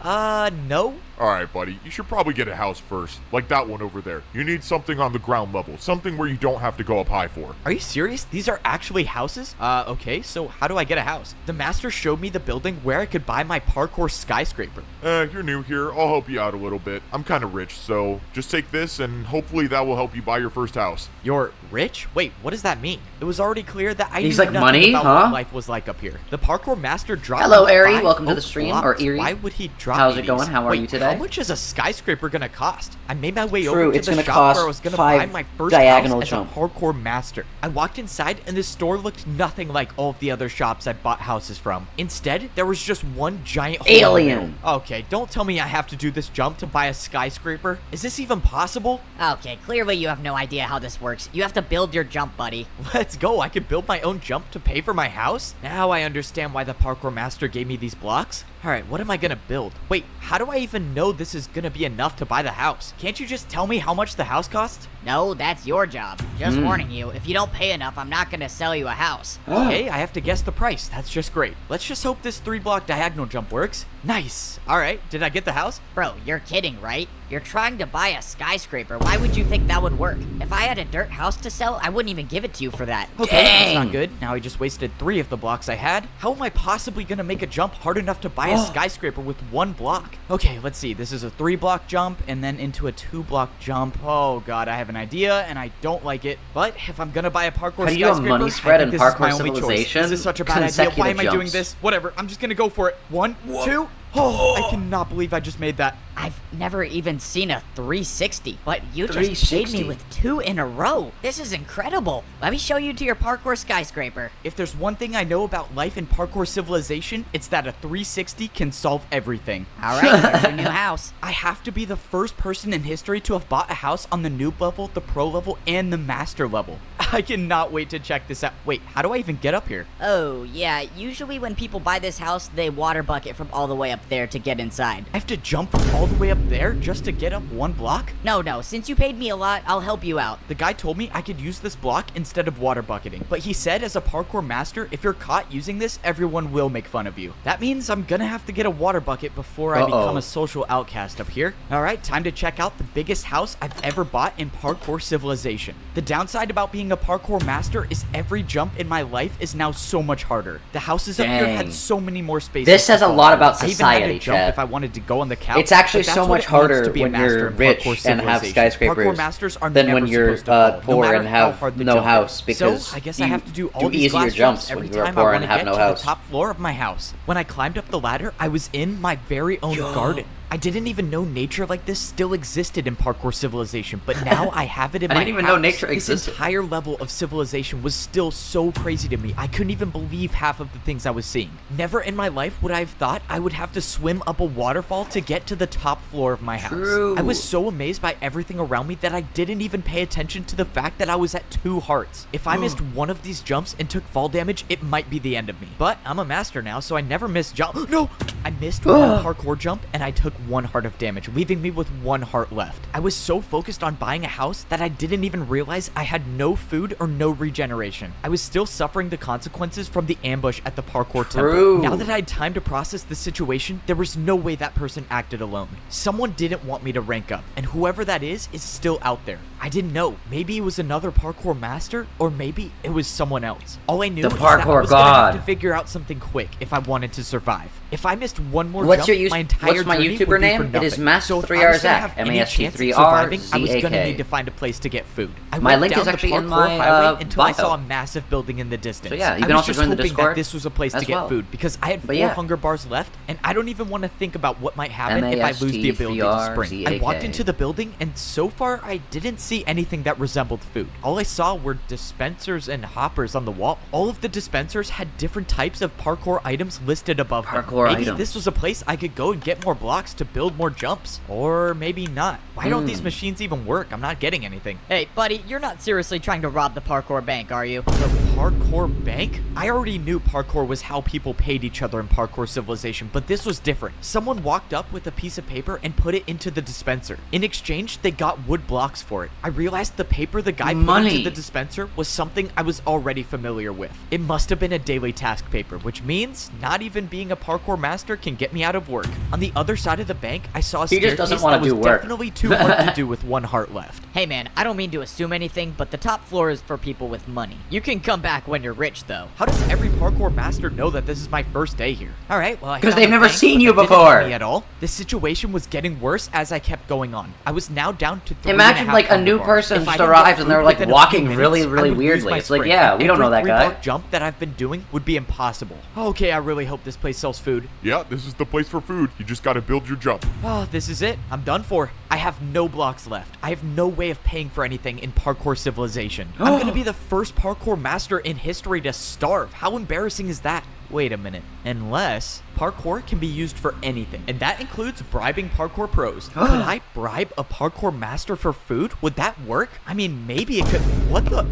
No. Alright, buddy, you should probably get a house first. Like that one over there. You need something on the ground level. Something where you don't have to go up high for. Are you serious? These are actually houses? Okay, so how do I get a house? The master showed me the building where I could buy my parkour skyscraper. You're new here. I'll help you out a little bit. I'm kind of rich, so just take this and hopefully that will help you buy your first house. You're rich? Wait, what does that mean? It was already clear that I He's knew like, nothing money, about huh? what life was like up here. The parkour master dropped Hello, me Ari. 5 Welcome to the oak stream, blocks. or Erie. Why would he drop How's me it going? these? How are Wait, you today? How much is a skyscraper gonna cost? I made my way True, over to it's the gonna shop cost where I was gonna 5 buy my first diagonal house jump. as a parkour master. I walked inside and the store looked nothing like all of the other shops I bought houses from. Instead, there was just one giant hole in the Alien. middle. Okay, don't tell me I have to do this jump to buy a skyscraper. Is this even possible? Okay, clearly you have no idea how this works. You have to build your jump, buddy. Let's go. I could build my own jump to pay for my house? Now I understand why the parkour master gave me these blocks. Alright, what am I gonna build? Wait, how do I even know this is gonna be enough to buy the house? Can't you just tell me how much the house costs? No, that's your job. Just warning you, if you don't pay enough, I'm not gonna sell you a house. Okay, I have to guess the price. That's just great. Let's just hope this 3-block diagonal jump works. Nice. Alright, did I get the house? Bro, you're kidding, right? You're trying to buy a skyscraper. Why would you think that would work? If I had a dirt house to sell, I wouldn't even give it to you for that. Okay, that's Dang. not good. Now I just wasted 3 of the blocks I had. How am I possibly gonna make a jump hard enough to buy a skyscraper with 1 block? Okay, let's see. This is a 3-block jump and then into a 2-block jump. Oh god, I have an idea and I don't like it. But if I'm gonna buy a parkour How do you do a skyscraper, money I spread think in this is my Parkour only choice. Civilization? This is such a bad idea. Why am I Consecutive doing jumps. this? Whatever. I'm just gonna go for it. 1, 2. Oh, I cannot believe I just made that. I've never even seen a 360, but you just paid 360. me with 2 in a row. This is incredible. Let me show you to your parkour skyscraper. If there's one thing I know about life in parkour civilization, it's that a 360 can solve everything. All right, here's your new house. I have to be the first person in history to have bought a house on the noob level, the pro level, and the master level. I cannot wait to check this out. Wait, how do I even get up here? Oh, yeah, usually when people buy this house, they water bucket from all the way up there to get inside. I have to jump from all the way up there just to get up 1 block? No, since you paid me a lot, I'll help you out. The guy told me I could use this block instead of water bucketing, but he said as a parkour master, if you're caught using this, everyone will make fun of you. That means I'm gonna have to get a water bucket before I become a social outcast up here. Alright, time to check out the biggest house I've ever bought in parkour civilization. The downside about being a parkour master is every jump in my life is now so much harder. The houses up here Dang. had so many more spaces. This to says a fall lot in. about I even had society, to jump Chad. if I wanted to go on the couch. It's actually but that's so what much it means harder to be a when master you're in rich parkour and have civilization. skyscrapers Parkour masters are than never when you're supposed to fall, no poor matter and how have hard the no jump house is. because So I guess you I have to do all do these easier glass jumps every when you're time poor I and want to have get no to house. the top floor of my house. When I climbed up the ladder, I was in my very own garden. I didn't even know nature like this still existed in parkour civilization, but now I have it in I my didn't even know house. nature This existed. entire level of civilization was still so crazy to me. I couldn't even believe half of the things I was seeing. Never in my life would I have thought I would have to swim up a waterfall to get to the top floor of my house. True. I was so amazed by everything around me that I didn't even pay attention to the fact that I was at 2 hearts. If I missed one of these jumps and took fall damage, it might be the end of me. But I'm a master now, so I never miss jump. No! I missed one parkour jump and I took 1 heart of damage, leaving me with 1 heart left. I was so focused on buying a house that I didn't even realize I had no food or no regeneration. I was still suffering the consequences from the ambush at the parkour True. temple. Now that I had time to process the situation, there was no way that person acted alone. Someone didn't want me to rank up, and whoever that is still out there. I didn't know. Maybe it was another parkour master, or maybe it was someone else. All I knew The is that I parkour was gonna have god. to figure out something quick if I wanted to survive. If I missed one more What's jump, your my entire what's my journey YouTuber would be name? for It is nothing. Mast3r So if I was gonna Zak, have any chance at Mast3r surviving, I was gonna Zak. need to find a place to get food. I My went link down is the actually in parkour my, highway until I bio. saw a massive building in the distance. So yeah, you I can was also just join the hoping Discord that this was a place to as get well. food because I had 4 But yeah. hunger bars left, and I don't even want to think about what might happen if I lose the ability to sprint. I walked into the building, and so far I didn't see anything that resembled food. All I saw were dispensers and hoppers on the wall. All of the dispensers had different types of parkour items listed above them. Parkour Maybe items. this was a place I could go and get more blocks to build more jumps. Or maybe not. Why don't these machines even work? I'm not getting anything. Hey, buddy, you're not seriously trying to rob the parkour bank, are you? The parkour bank? I already knew parkour was how people paid each other in Parkour Civilization, but this was different. Someone walked up with a piece of paper and put it into the dispenser. In exchange, they got wood blocks for it. I realized the paper the guy put into the dispenser was something I was already familiar with. It must have been a daily task paper, which means not even being a parkour master can get me out of work. On the other side of the bank, I saw a staircase that was definitely too hard to do with one heart left. Hey man, I don't mean to assume anything, but the top floor is for people with money. You can come back when you're rich, though. How does every parkour master know that this is my first day here? All right, well, because they've never seen you before. Me at all. The situation was getting worse as I kept going on. I was now down to 3. Imagine like a new person just arrives and they're like walking really weirdly. It's like, yeah, we don't know that guy. Jump that I've been doing would be impossible. Okay, I really hope this place sells food. Yeah, this is the place for food. You just gotta build your jump. Oh, this is it. I'm done for. I have no blocks left. I have no way of paying for anything in Parkour Civilization. I'm gonna be the first parkour master in history to starve. How embarrassing is that? Wait a minute. Unless parkour can be used for anything, and that includes bribing parkour pros. Could I bribe a parkour master for food? Would that work? I mean, maybe it could. What the?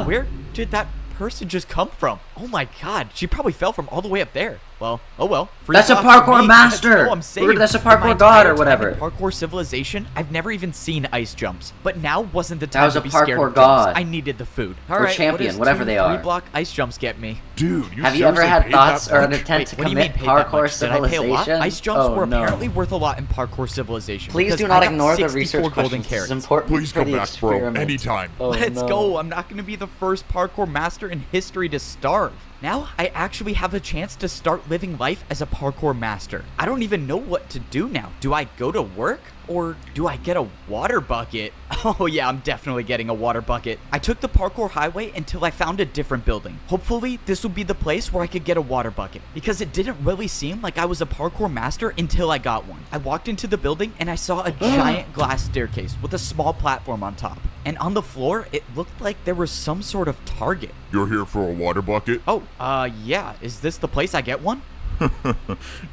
Where did that person just come from? Oh my god, she probably fell from all the way up there. Well, oh well. That's a parkour master. That's a parkour god or whatever. In Parkour Civilization, I've never even seen ice jumps. But now wasn't the time to be scared of parkour god. I needed the food. Or champion, whatever they are. 3-block ice jumps get me? Dude, have you ever had thoughts or an intent to commit Parkour Civilization? Ice jumps were apparently worth a lot in Parkour Civilization. Please do not ignore the research questions. This is important. Please come back, bro. Anytime. Let's go. I'm not going to be the first parkour master in history to starve. Now, I actually have a chance to start living life as a parkour master. I don't even know what to do now. Do I go to work? Or do I get a water bucket? Oh yeah, I'm definitely getting a water bucket. I took the parkour highway until I found a different building. Hopefully, this will be the place where I could get a water bucket, because it didn't really seem like I was a parkour master until I got one. I walked into the building and I saw a giant glass staircase with a small platform on top. And on the floor, it looked like there was some sort of target. You're here for a water bucket? Oh, yeah. Is this the place I get one?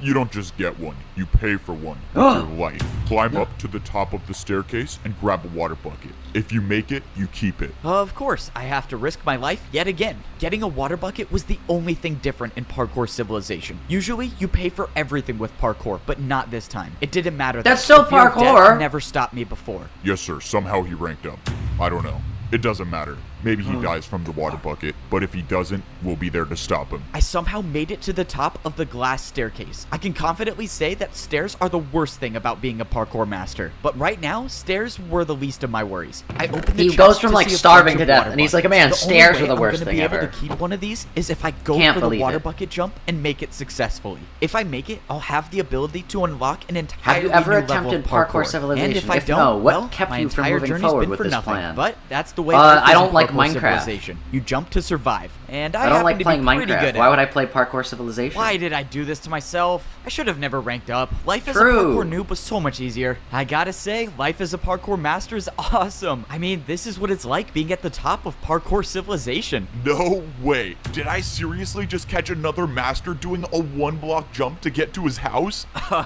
You don't just get one, you pay for one with your life. Climb up to the top of the staircase and grab a water bucket. If you make it, you keep it. Of course, I have to risk my life yet again. Getting a water bucket was the only thing different in Parkour Civilization. Usually, you pay for everything with parkour, but not this time. It didn't matter. That's still parkour. Never stopped me before. Yes, sir. Somehow he ranked up. I don't know. It doesn't matter. Maybe he dies from the water bucket, but if he doesn't, we'll be there to stop him. I somehow made it to the top of the glass staircase. I can confidently say that stairs are the worst thing about being a parkour master. But right now, stairs were the least of my worries. I opened the chest. He goes from like starving to death, and he's like, man, stairs are the worst thing ever. I'm gonna be able to keep one of these is if I go for the water bucket jump and make it successfully. If I make it, I'll have the ability to unlock an entirely new level of parkour. Have you ever attempted Parkour Civilization? And if I don't, what kept you from moving forward with this plan? But that's the way. I don't like Minecraft. You jump to survive, and I don't like playing Minecraft. Why would I play Parkour Civilization? Why did I do this to myself? I should have never ranked up. Life as a parkour noob was so much easier. I gotta say, life as a parkour master is awesome. I mean, this is what it's like being at the top of Parkour Civilization. No way. Did I seriously just catch another master doing a 1-block jump to get to his house?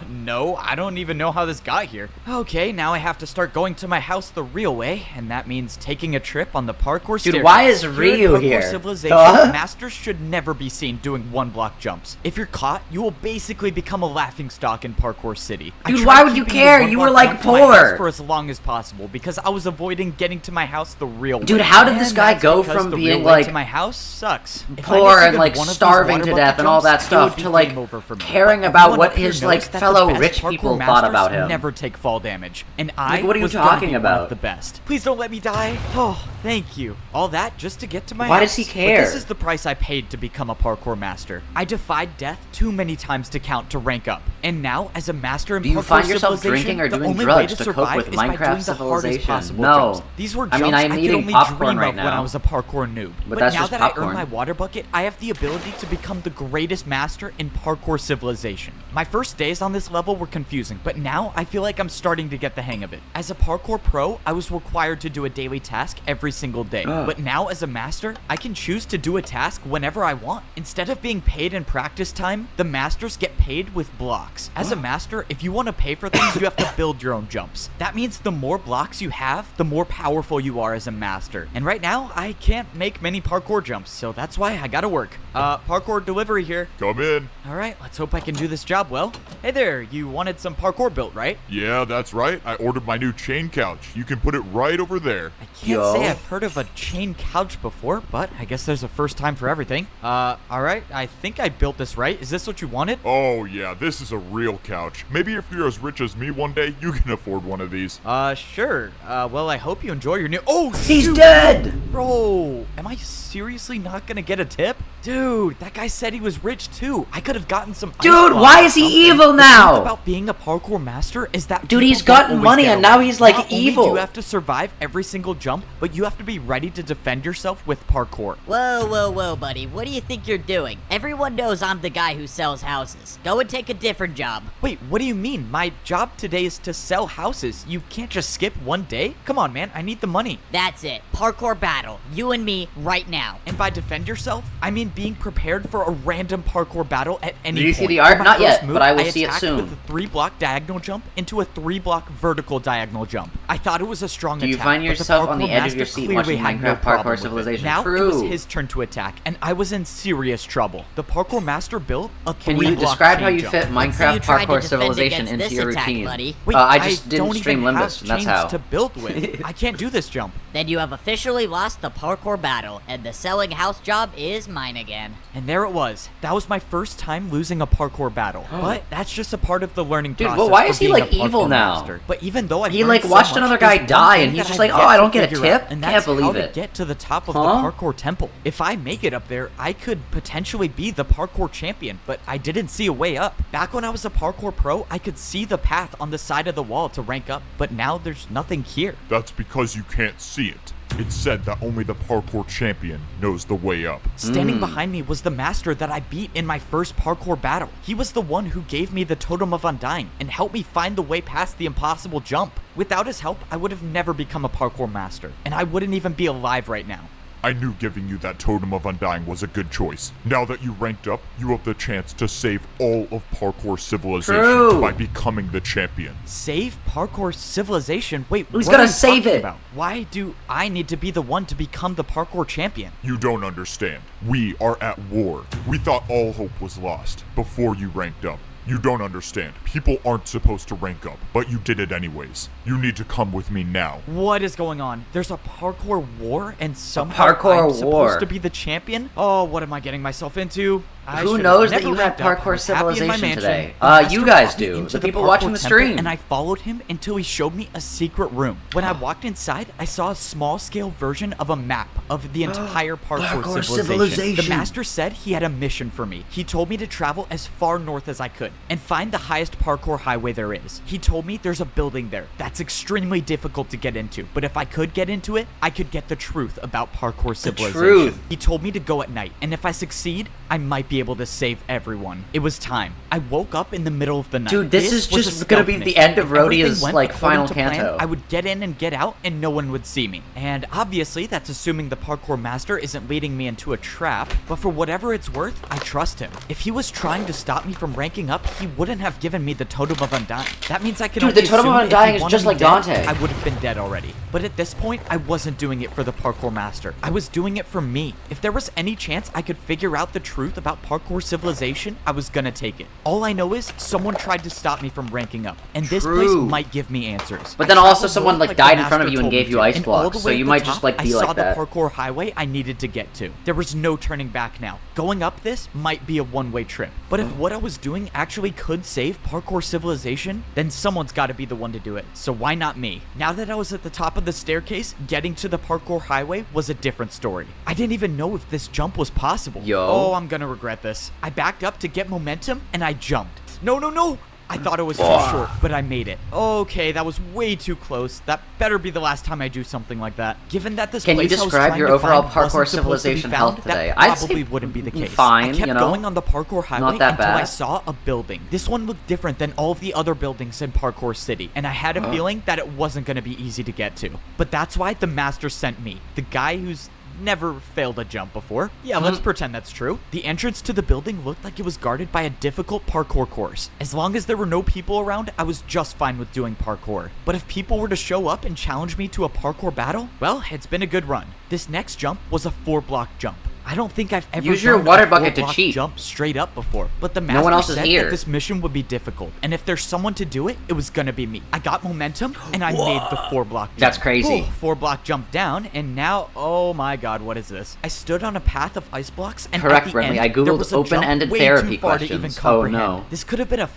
No, I don't even know how this got here. Okay, now I have to start going to my house the real way, and that means taking a trip on the parkour staircase. Dude, why is Ryu here? Civilization, masters should never be seen doing 1-block jumps. If you're caught, you will basically become a laughingstock in Parkour City. Dude, why would you care? You were like poor for as long as possible because I was avoiding getting to my house the real way. Dude, how did this guy go from being like to my house sucks poor and like starving to death and all that stuff to like caring about what his like fellow rich people thought about him? Never take fall damage, and I what are you talking about? The best. Please don't let me die. Oh, thank you. All that just to get to my house. Why does he care? But this is the price I paid to become a parkour master. I defied death too many times to count to rank up. And now, as a master in Parkour Civilization, do you find yourself drinking or doing drugs to cope with Minecraft Civilization? No. These were jumps I mean, I'm eating popcorn right now when I was a parkour noob. But that's now just that popcorn. I earned my water bucket, I have the ability to become the greatest master in Parkour Civilization. My first days on this level were confusing, but now I feel like I'm starting to get the hang of it. As a parkour pro, I was required to do a daily task every single day. But now, as a master, I can choose to do do a task whenever I want. Instead of being paid in practice time, the masters get paid with blocks. As a master, if you want to pay for things, you have to build your own jumps. That means the more blocks you have, the more powerful you are as a master. And right now, I can't make many parkour jumps, so that's why I gotta work. Parkour delivery here. Come in. All right, let's hope I can do this job well. Hey there, you wanted some parkour built, right? Yeah, that's right. I ordered my new chain couch. You can put it right over there. I can't say I've heard of a chain couch before, but I guess there's a first time for everything. All right, I think I built this right. Is this what you wanted? Oh yeah, this is a real couch. Maybe if you're as rich as me one day, you can afford one of these. Sure. Well, I hope you enjoy your new— Oh, He's shoot! dead! Bro, am I seriously not gonna get a tip? Dude, that guy said he was rich too. I could have gotten some— Dude, ice blocks why or is he something. evil The now? thing about being a parkour master is that Dude, people he's don't gotten always money get and now away. he's, like, Not only evil. do you have to survive every single jump, but you have to be ready to defend yourself with parkour. Whoa, buddy. What do you think you're doing? Everyone knows I'm the guy who sells houses. Go and take a different job. Wait, what do you mean? My job today is to sell houses. You can't just skip one day? Come on, man. I need the money. That's it. Parkour battle. You and me right now. And by defend yourself, I mean being prepared for a random parkour battle at any Did you point. see the art? For my Not first yet, move, but I will see it attacked soon. with a 3-block diagonal jump into a 3-block vertical diagonal jump. I thought it was a strong Do you attack, find but the yourself on parkour the edge of your master seat clearly watching had no Minecraft problem Parkour with it. Civilization? Now it was True. his turn to attack, and I was in serious trouble. The parkour master built a 3-block Can you describe how chain you jump. fit Let's see you Minecraft try to Parkour defend Civilization against into this your attack, routine? buddy. Wait, I just didn't don't stream even have Limbus, and that's chains how. to build with. I can't do this jump. Then you have officially lost the parkour battle, and the selling house job is mine again. And there it was. That was my first time losing a parkour battle. But that's just a part of the learning Dude, process. well, why for is he, being like, a parkour evil now? master. But even though I've He, learned like, so watched much, another there's guy one die, thing and he's that just I've like, yet "Oh, I to don't get a figure out, tip?" And Can't that's believe how it. to get to the top of Huh? the parkour temple. If I make it up there, I could potentially be the parkour champion, but I didn't see a way up. Back when I was a parkour pro, I could see the path on the side of the wall to rank up, but now there's nothing here. That's because you can't see it. It's said that only the parkour champion knows the way up. Standing behind me was the master that I beat in my first parkour battle. He was the one who gave me the Totem of Undying and helped me find the way past the impossible jump. Without his help, I would have never become a parkour master, and I wouldn't even be alive right now. I knew giving you that Totem of Undying was a good choice. Now that you ranked up, you have the chance to save all of Parkour Civilization True. by becoming the champion. Save parkour civilization? Wait, Who's what are gonna you save talking it? about? Why do I need to be the one to become the parkour champion? You don't understand. We are at war. We thought all hope was lost before you ranked up. You don't understand. People aren't supposed to rank up, but you did it anyways. You need to come with me now. What is going on? There's a parkour war and somehow parkour I'm supposed war. to be the champion? Oh, what am I getting myself into? I Who should've knows that never you had ranked up. Parkour I was happy in my Civilization mansion. today? The master You guys brought me do. into The people parkour watching the temple, stream. And I followed him until he showed me a secret room. When I walked inside, I saw a small-scale version of a map of the entire parkour, Parkour civilization. Civilization. The master said he had a mission for me. He told me to travel as far north as I could and find the highest parkour highway there is. He told me there's a building there that's extremely difficult to get into, but if I could get into it, I could get the truth about parkour civilization. truth. He told me to go at night, and if I succeed, I might be able to save everyone. It was time. I woke up in the middle of the night. Dude, this is was a just gonna stealth be the mission. end of If everything Rhodia's, went like, according final to plan, canto. I would get in and get out, and no one would see me. And obviously, that's assuming the parkour master isn't leading me into a trap, but for whatever it's worth, I trust him. If he was trying to stop me from ranking up, he wouldn't have given me the Totem of Undying. That means I can Dude, only the Totem of assume if he Undying is wanted just me like dead, Dante. I would have been dead already. But at this point, I wasn't doing it for the parkour master. I was doing it for me. If there was any chance I could figure out the truth about parkour civilization, I was gonna take it. All I know is someone tried to stop me from ranking up, and this place True. might give me answers. But then I also traveled someone, north like, the died in front of master you and told gave me you to, ice and all blocks, the so way you at might the just, top, like, be I like saw that. the parkour highway I needed to get to. There was no turning back now. Going up this might be a one-way trip. But if what I was doing actually could save parkour civilization, then someone's got to be the one to do it. So why not me? Now that I was at the top of the staircase, getting to the parkour highway was a different story. I didn't even know if this jump was possible. Yo. Oh, I'm gonna regret this. I backed up to get momentum, and I jumped. No, no, no! I thought it was too short, but I made it. Okay, that was way too close. That better be the last time I do something like that. Given that this Can you place I was describe trying your to overall find parkour wasn't supposed to be civilization found, health today? that I'd say probably wouldn't be the case. fine, I kept you know? going on the parkour highway that until I bad. saw a building. This one looked different than all of the other buildings in Parkour City, and I had a feeling that it wasn't going to be easy to get to. But that's why the master sent me, the guy who's never failed a jump before. Yeah, let's pretend that's true. The entrance to the building looked like it was guarded by a difficult parkour course. As long as there were no people around, I was just fine with doing parkour. But if people were to show up and challenge me to a parkour battle, well, it's been a good run. This next jump was a 4-block jump. I don't think I've ever Use your done water a bucket to 4-block cheat. jump straight up before, but the No one else master is said here. that this mission would be difficult, and if there's someone to do it, it was gonna be me. I got momentum, and I made the 4-block jump. That's crazy. 4-block jump down, and now, oh my god, what is this? I stood on a path of ice blocks, and Correct, at the Brentley. end, I googled there was a jump open-ended way therapy too far to even questions. Oh, comprehend. no. This could have been a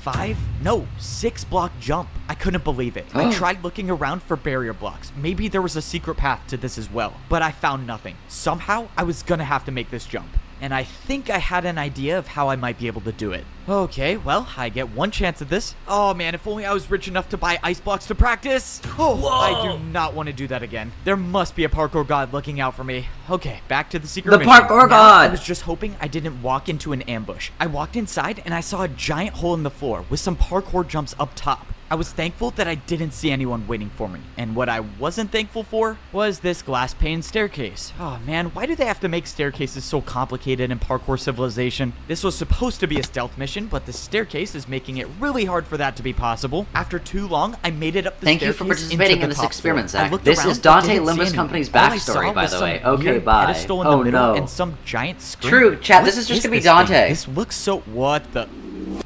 6-block jump. I couldn't believe it. I tried looking around for barrier blocks. Maybe there was a secret path to this as well, but I found nothing. Somehow, I was gonna have to make this jump. And I think I had an idea of how I might be able to do it. Okay, well, I get one chance at this. Oh man, if only I was rich enough to buy ice blocks to practice. Oh, I do not want to do that again. There must be a parkour god looking out for me. Okay, back to the secret The mission. parkour Now, I god! was just hoping I didn't walk into an ambush. I walked inside and I saw a giant hole in the floor with some parkour jumps up top. I was thankful that I didn't see anyone waiting for me. And what I wasn't thankful for was this glass pane staircase. Oh man, why do they have to make staircases so complicated in Parkour Civilization? This was supposed to be a stealth mission, but the staircase is making it really hard for that to be possible. After too long, I made it up the Thank you staircase for participating into in the this top experiment, floor. I Zach. looked This around, is but Dante didn't see Limbus anyone. Company's All I backstory, saw by was the some way. Okay, weird bye. pedestal in Oh, the middle no. and some giant screen. True, chat, What this is just gonna be this thing? Dante. This looks so... What the...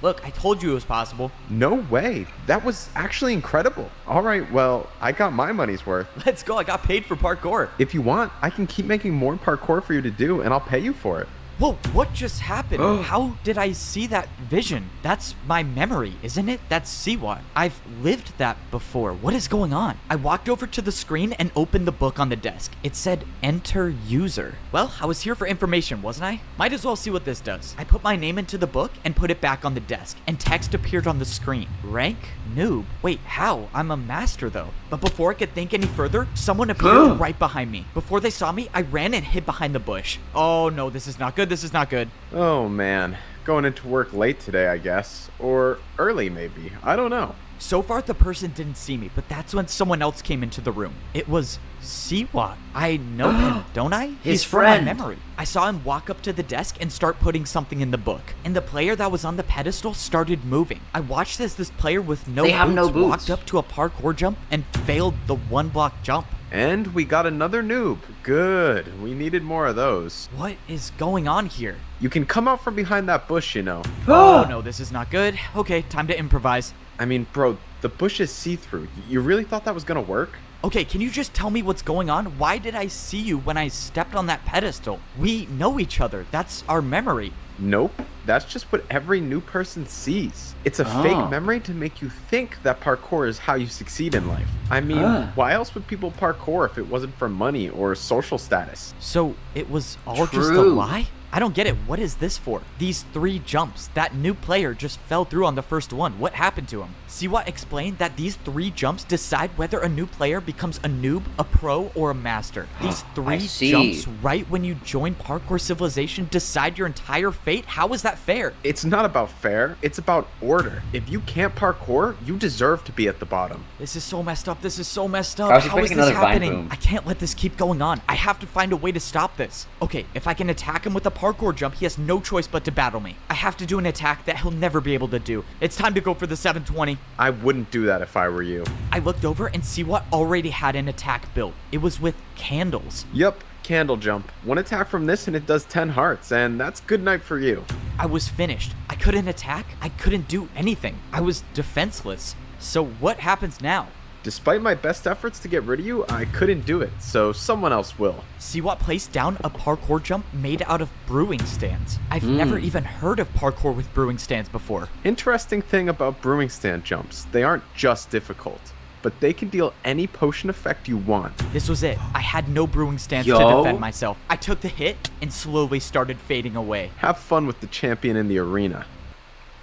Look, I told you it was possible. No way. That was actually incredible. All right, well, I got my money's worth. Let's go, I got paid for parkour. If you want, I can keep making more parkour for you to do, and I'll pay you for it. Whoa, what just happened? How did I see that vision? That's my memory, isn't it? That's Siwa. I've lived that before. What is going on? I walked over to the screen and opened the book on the desk. It said, enter user. Well, I was here for information, wasn't I? Might as well see what this does. I put my name into the book and put it back on the desk, and text appeared on the screen. Rank? Noob. Wait, how? I'm a master though. But before I could think any further, someone appeared right behind me. Before they saw me, I ran and hid behind the bush. Oh no, this is not good. This is not good. Oh man, going into work late today, I guess. Or early maybe, I don't know. So far, the person didn't see me, but that's when someone else came into the room. It was Siwa. I know him, don't I? His He's from my friend. memory. I saw him walk up to the desk and start putting something in the book. And the player that was on the pedestal started moving. I watched as this player with no They have no boots. walked up to a parkour jump and failed the 1-block jump. And we got another noob. Good, we needed more of those. What is going on here? You can come out from behind that bush, you know. Oh no, this is not good. Okay, time to improvise. I mean, bro, the bush is see-through. You really thought that was gonna work? Okay, can you just tell me what's going on? Why did I see you when I stepped on that pedestal? We know each other. That's our memory. Nope, that's just what every new person sees. It's a fake memory to make you think that parkour is how you succeed in life. I mean, why else would people parkour if it wasn't for money or social status? So it was all just a True. lie? I don't get it. What is this for? These 3 jumps. That new player just fell through on the first one. What happened to him? Siwa explained that these 3 jumps decide whether a new player becomes a noob, a pro, or a master. These 3 see. jumps right when you join Parkour Civilization decide your entire fate? How is that fair? It's not about fair, it's about order. If you can't parkour, you deserve to be at the bottom. This is so messed up. This is so messed up. How's he How is putting this another vine happening? boom? I can't let this keep going on. I have to find a way to stop this. Okay, if I can attack him with a parkour jump, he has no choice but to battle me. I have to do an attack that he'll never be able to do. It's time to go for the 720. I wouldn't do that if I were you. I looked over and Siwa already had an attack built. It was with candles. Yup, candle jump. One attack from this and it does 10 hearts, and that's good night for you. I was finished. I couldn't attack. I couldn't do anything. I was defenseless. So what happens now? Despite my best efforts to get rid of you, I couldn't do it, so someone else will. Siwa placed down a parkour jump made out of brewing stands. I've never even heard of parkour with brewing stands before. Interesting thing about brewing stand jumps, they aren't just difficult, but they can deal any potion effect you want. This was it. I had no brewing stands to Yo. defend myself. I took the hit and slowly started fading away. Have fun with the champion in the arena.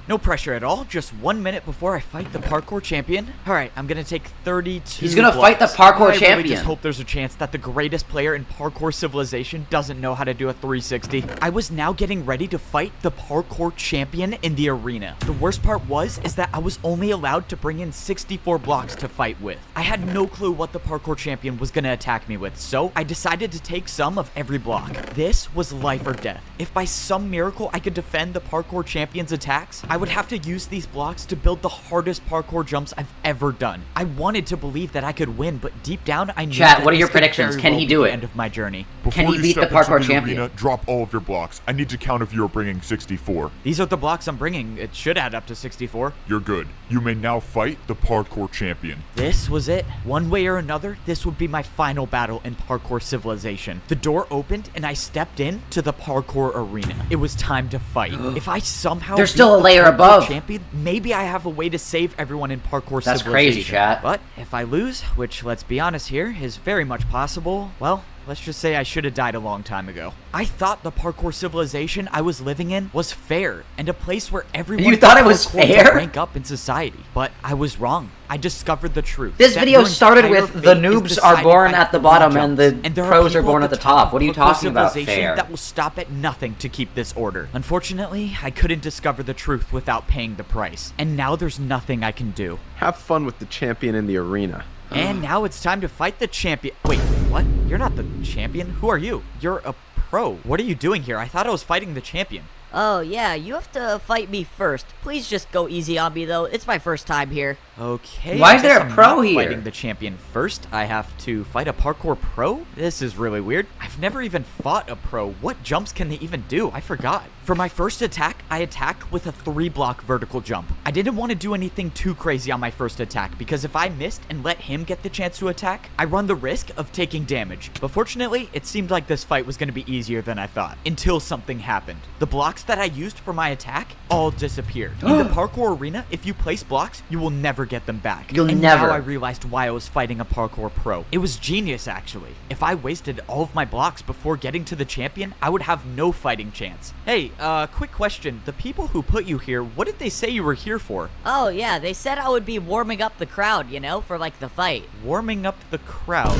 No pressure at all, just 1 minute before I fight the parkour champion. Alright, I'm gonna take 32 He's gonna fight the blocks. parkour I champion. really just hope there's a chance that the greatest player in parkour civilization doesn't know how to do a 360. I was now getting ready to fight the parkour champion in the arena. The worst part is that I was only allowed to bring in 64 blocks to fight with. I had no clue what the parkour champion was gonna attack me with, so I decided to take some of every block. This was life or death. If by some miracle I could defend the parkour champion's attacks, I would have to use these blocks to build the hardest parkour jumps I've ever done. I wanted to believe that I could win, but deep down I knew Chat, that what are this your could predictions? very Can well he be do the it? end of my journey. Before Can he you beat the step into parkour the champion? arena, drop all of your blocks. I need to count if you're bringing 64. These are the blocks I'm bringing. It should add up to 64. You're good. You may now fight the parkour champion. This was it. One way or another, this would be my final battle in parkour civilization. The door opened and I stepped in to the parkour arena. It was time to fight. If I somehow There's beat still a the layer parkour above. champion, maybe I have a way to save everyone in parkour That's civilization. crazy, chat. But if I lose, which let's be honest here, is very much possible, well, let's just say I should have died a long time ago. I thought the parkour civilization I was living in was fair and a place where everyone You thought it was parkour to fair? rank up in society. But I was wrong. I discovered the truth. This That video your started entire with fate the is noobs are decided born by at the three bottom and jumps. the there pros are people born at the top. What are you of talking about, civilization fair? That will stop at nothing to keep this order. Unfortunately, I couldn't discover the truth without paying the price. And now there's nothing I can do. Have fun with the champion in the arena. And now it's time to fight the champion. Wait, what? You're not the champion? Who are you? You're a pro. What are you doing here? I thought I was fighting the champion. Oh, yeah, you have to fight me first. Please just go easy on me, though. It's my first time here. Okay. Why I is there guess a I'm pro not here? Fighting the champion first. I have to fight a parkour pro? This is really weird. I've never even fought a pro. What jumps can they even do? I forgot. For my first attack, I attacked with a 3-block vertical jump. I didn't want to do anything too crazy on my first attack because if I missed and let him get the chance to attack, I run the risk of taking damage. But fortunately, it seemed like this fight was going to be easier than I thought until something happened. The blocks that I used for my attack all disappeared. In the parkour arena, if you place blocks, you will never get them back. You'll and never. Now I realized why I was fighting a parkour pro. It was genius, actually. If I wasted all of my blocks before getting to the champion, I would have no fighting chance. Hey, quick question. The people who put you here, what did they say you were here for? Oh, yeah, they said I would be warming up the crowd, you know, for, like, the fight. Warming up the crowd.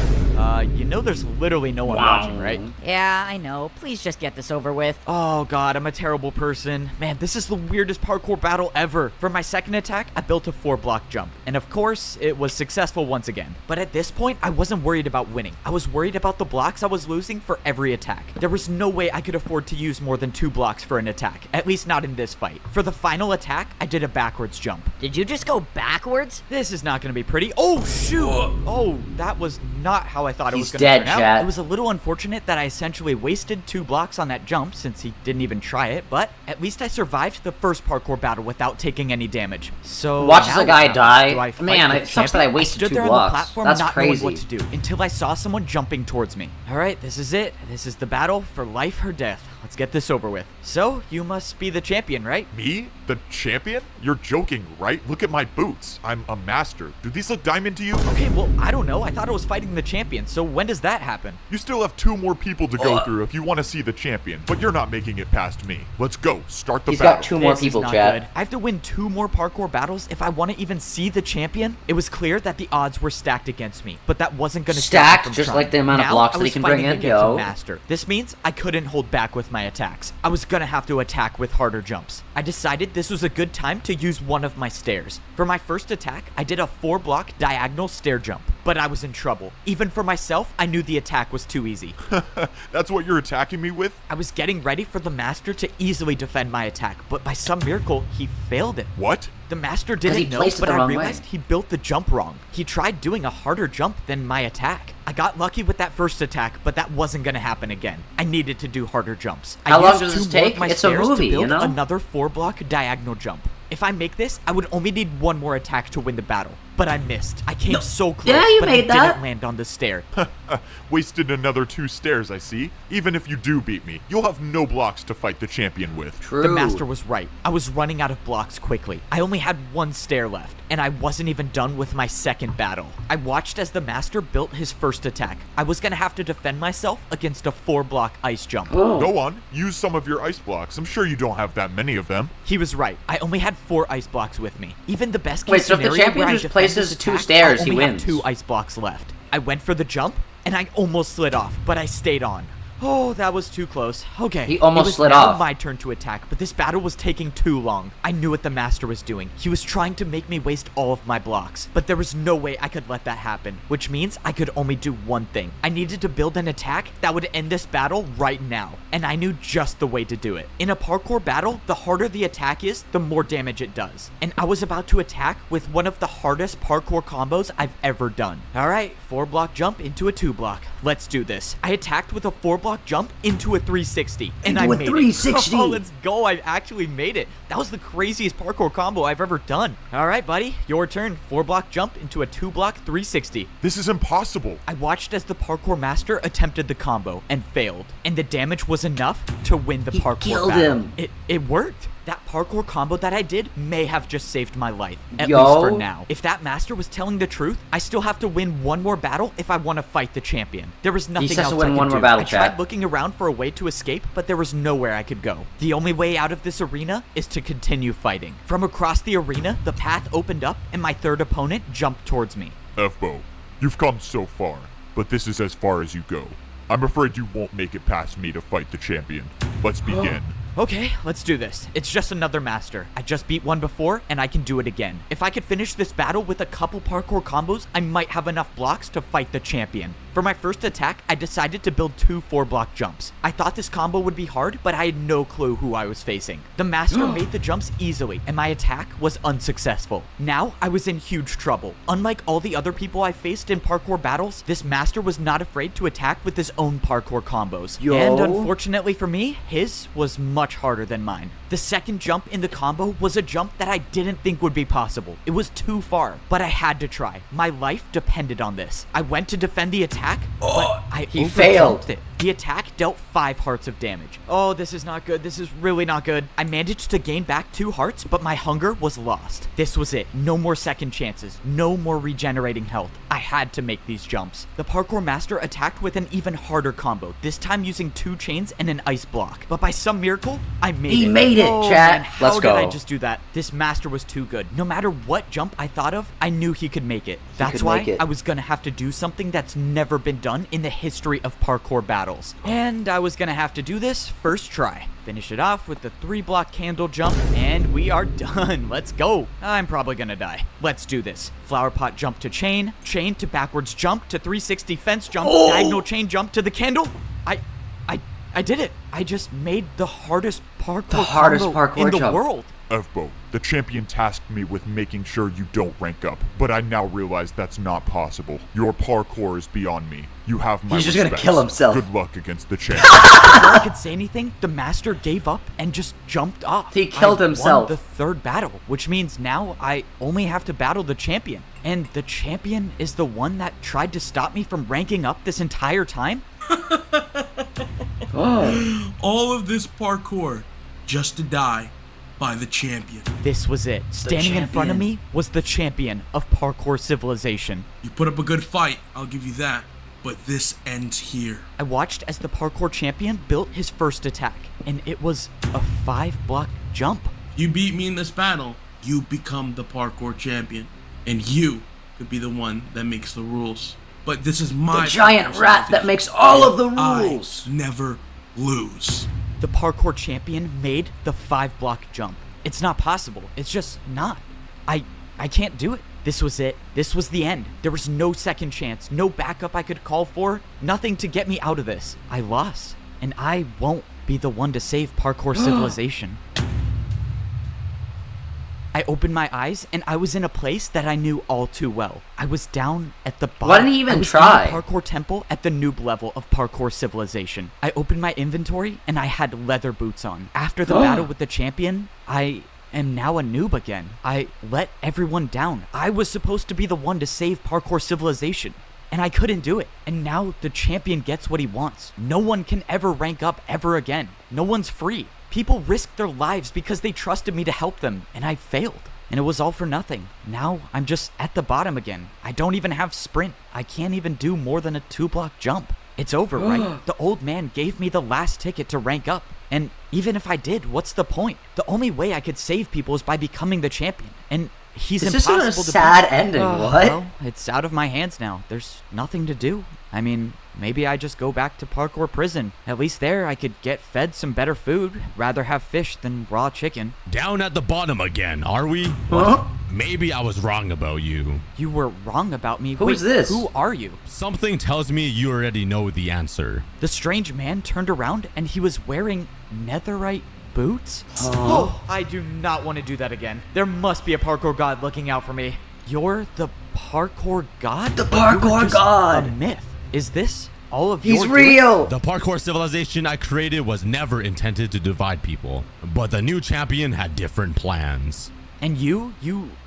You know there's literally no one watching, right? Yeah, I know. Please just get this over with. Oh god, I'm a terrible person. Man, this is the weirdest parkour battle ever. For my second attack, I built a 4-block jump. And of course, it was successful once again. But at this point, I wasn't worried about winning. I was worried about the blocks I was losing for every attack. There was no way I could afford to use more than 2 blocks for an attack. At least not in this fight. For the final attack, I did a backwards jump. Did you just go backwards? This is not going to be pretty. Oh, shoot! Oh, that was not how I thought it was He's going to dead, turn out. chat. It was a little unfortunate that I essentially wasted 2 blocks on that jump since he didn't even try it, but at least I survived the first parkour battle without taking any damage. So Watch now a guy what happens? Do die. I fight Man, the it sucks that I champion? wasted stood 2 there blocks. on the platform That's not crazy. knowing what to do until I saw someone jumping towards me. All right, this is it. This is the battle for life or death. Let's get this over with. So, you must be the champion, right? Me? The champion? You're joking, right? Look at my boots. I'm a master. Do these look diamond to you? Okay, well, I don't know. I thought I was fighting the champion, so when does that happen? You still have 2 more people to go through if you want to see the champion, but you're not making it past me. Let's go. Start the He's battle. got 2 more This is people, not chat. good. I have to win 2 more parkour battles if I want to even see the champion. It was clear that the odds were stacked against me, but that wasn't going to Stacked, just like the amount of blocks that he can bring in, yo. Master. This means I couldn't hold back with my attacks. I was gonna have to attack with harder jumps. I decided this was a good time to use one of my stairs. For my first attack, I did a 4-block diagonal stair jump, but I was in trouble. Even for myself, I knew the attack was too easy. That's what you're attacking me with? I was getting ready for the master to easily defend my attack, but by some miracle, he failed it. What? The master 'Cause he didn't know, placed it but the I wrong way. realized he built the jump wrong. He tried doing a harder jump than my attack. I got lucky with that first attack, but that wasn't going to happen again. I needed to do harder jumps. How I long used does 2 this more of take? my It's a stairs movie, to build you know? another 4-block diagonal jump. If I make this, I would only need 1 more attack to win the battle. but I missed. I came so close, Yeah, you but made I that. didn't land on the stair. Wasted another 2 stairs, I see. Even if you do beat me, you'll have no blocks to fight the champion with. True. The master was right. I was running out of blocks quickly. I only had 1 stair left, and I wasn't even done with my second battle. I watched as the master built his first attack. I was gonna have to defend myself against a 4-block ice jump. Go on, use some of your ice blocks. I'm sure you don't have that many of them. He was right. I only had 4 ice blocks with me. Even the best case Wait, so if the scenario champion where I just defend places this 2 attack, stairs, I he only have wins. 2 ice blocks left. I went for the jump, and I almost slid off, but I stayed on. Oh, that was too close. Okay. He almost it was slid now off. my turn to attack, but this battle was taking too long. I knew what the master was doing. He was trying to make me waste all of my blocks, but there was no way I could let that happen, which means I could only do one thing. I needed to build an attack that would end this battle right now, and I knew just the way to do it. In a parkour battle, the harder the attack is, the more damage it does. And I was about to attack with one of the hardest parkour combos I've ever done. All right, 4-block jump into a 2-block. Let's do this. I attacked with a 4-block jump into a 360, and I Into a made 360. it. Oh, let's go. I actually made it. That was the craziest parkour combo I've ever done. All right, buddy, your turn. 4-block jump into a 2-block 360. This is impossible. I watched as the parkour master attempted the combo and failed, and the damage was enough to win the He parkour killed battle. him. It worked. That parkour combo that I did may have just saved my life, at Yo. least for now. If that master was telling the truth, I still have to win one more battle if I want to fight the champion. There was nothing says else to I win could one more do. battle, I tried chat. looking around for a way to escape, but there was nowhere I could go. The only way out of this arena is to continue fighting. From across the arena, the path opened up and my third opponent jumped towards me. F-Bo, you've come so far, but this is as far as you go. I'm afraid you won't make it past me to fight the champion. Let's begin. Okay, let's do this. It's just another master. I just beat one before, and I can do it again. If I could finish this battle with a couple parkour combos, I might have enough blocks to fight the champion. For my first attack, I decided to build 2 4-block jumps. I thought this combo would be hard, but I had no clue who I was facing. The master made the jumps easily, and my attack was unsuccessful. Now, I was in huge trouble. Unlike all the other people I faced in parkour battles, this master was not afraid to attack with his own parkour combos. Yo. And unfortunately for me, his was much harder than mine. The second jump in the combo was a jump that I didn't think would be possible. It was too far, but I had to try. My life depended on this. I went to defend the attack, but he failed. overjumped it. The attack dealt 5 hearts of damage. Oh, this is not good. This is really not good. I managed to gain back 2 hearts, but my hunger was lost. This was it. No more second chances. No more regenerating health. I had to make these jumps. The parkour master attacked with an even harder combo, this time using 2 chains and an ice block. But by some miracle, I made it. He made it, Oh, chat. man, how Let's did go. I just do that? This master was too good. No matter what jump I thought of, I knew he could make it. That's could why make it. I was gonna have to do something that's never been done in the history of parkour battles. And I was gonna have to do this first try. Finish it off with the 3-block candle jump, and we are done. Let's go. I'm probably gonna die. Let's do this. Flower pot jump to chain to backwards jump to 360 fence jump, diagonal chain jump to the candle. I did it. I just made the hardest parkour combo parkour in the jump. world. F-Bo, the champion tasked me with making sure you don't rank up, but I now realize that's not possible. Your parkour is beyond me. You have my He's just gonna respects. kill himself. Good luck against the champion. Before I could say anything, the master gave up and just jumped off. He killed I himself. Won the third battle, which means now I only have to battle the champion. And the champion is the one that tried to stop me from ranking up this entire time? All of this parkour just to die by the champion. This was it. Standing in front of me was the champion of parkour civilization. You put up a good fight, I'll give you that. But this ends here. I watched as the parkour champion built his first attack, and it was a 5-block jump. You beat me in this battle, you become the parkour champion. And you could be the one that makes the rules. But this is my The giant parkour rat that civilization. makes all of the I rules. never lose. The parkour champion made the 5-block jump. It's not possible. It's just not. I can't do it. This was it. This was the end. There was no second chance, no backup I could call for, nothing to get me out of this. I lost, and I won't be the one to save parkour civilization. I opened my eyes, and I was in a place that I knew all too well. I was down at the bottom. Why didn't he even I was try? in the parkour temple at the noob level of parkour civilization. I opened my inventory, and I had leather boots on. After the battle with the champion, I am now a noob again. I let everyone down. I was supposed to be the one to save parkour civilization, and I couldn't do it. And now the champion gets what he wants. No one can ever rank up ever again. No one's free. People risked their lives because they trusted me to help them, and I failed. And it was all for nothing. Now I'm just at the bottom again. I don't even have sprint. I can't even do more than a 2-block jump. It's over, right? The old man gave me the last ticket to rank up. And even if I did, what's the point? The only way I could save people is by becoming the champion. And he's impossible to beat. This is a sad ending, what? Well, it's out of my hands now. There's nothing to do. I mean, maybe I just go back to parkour prison. At least there I could get fed some better food. Rather have fish than raw chicken. Down at the bottom again, are we? Huh? Maybe I was wrong about you. You were wrong about me. Who is this? Who are you? Something tells me you already know the answer. The strange man turned around and he was wearing netherite boots? Oh, I do not want to do that again. There must be a parkour god looking out for me. You're the parkour god? The parkour god! A myth. Is this all of He's your real! The parkour civilization I created was never intended to divide people, but the new champion had different plans. And you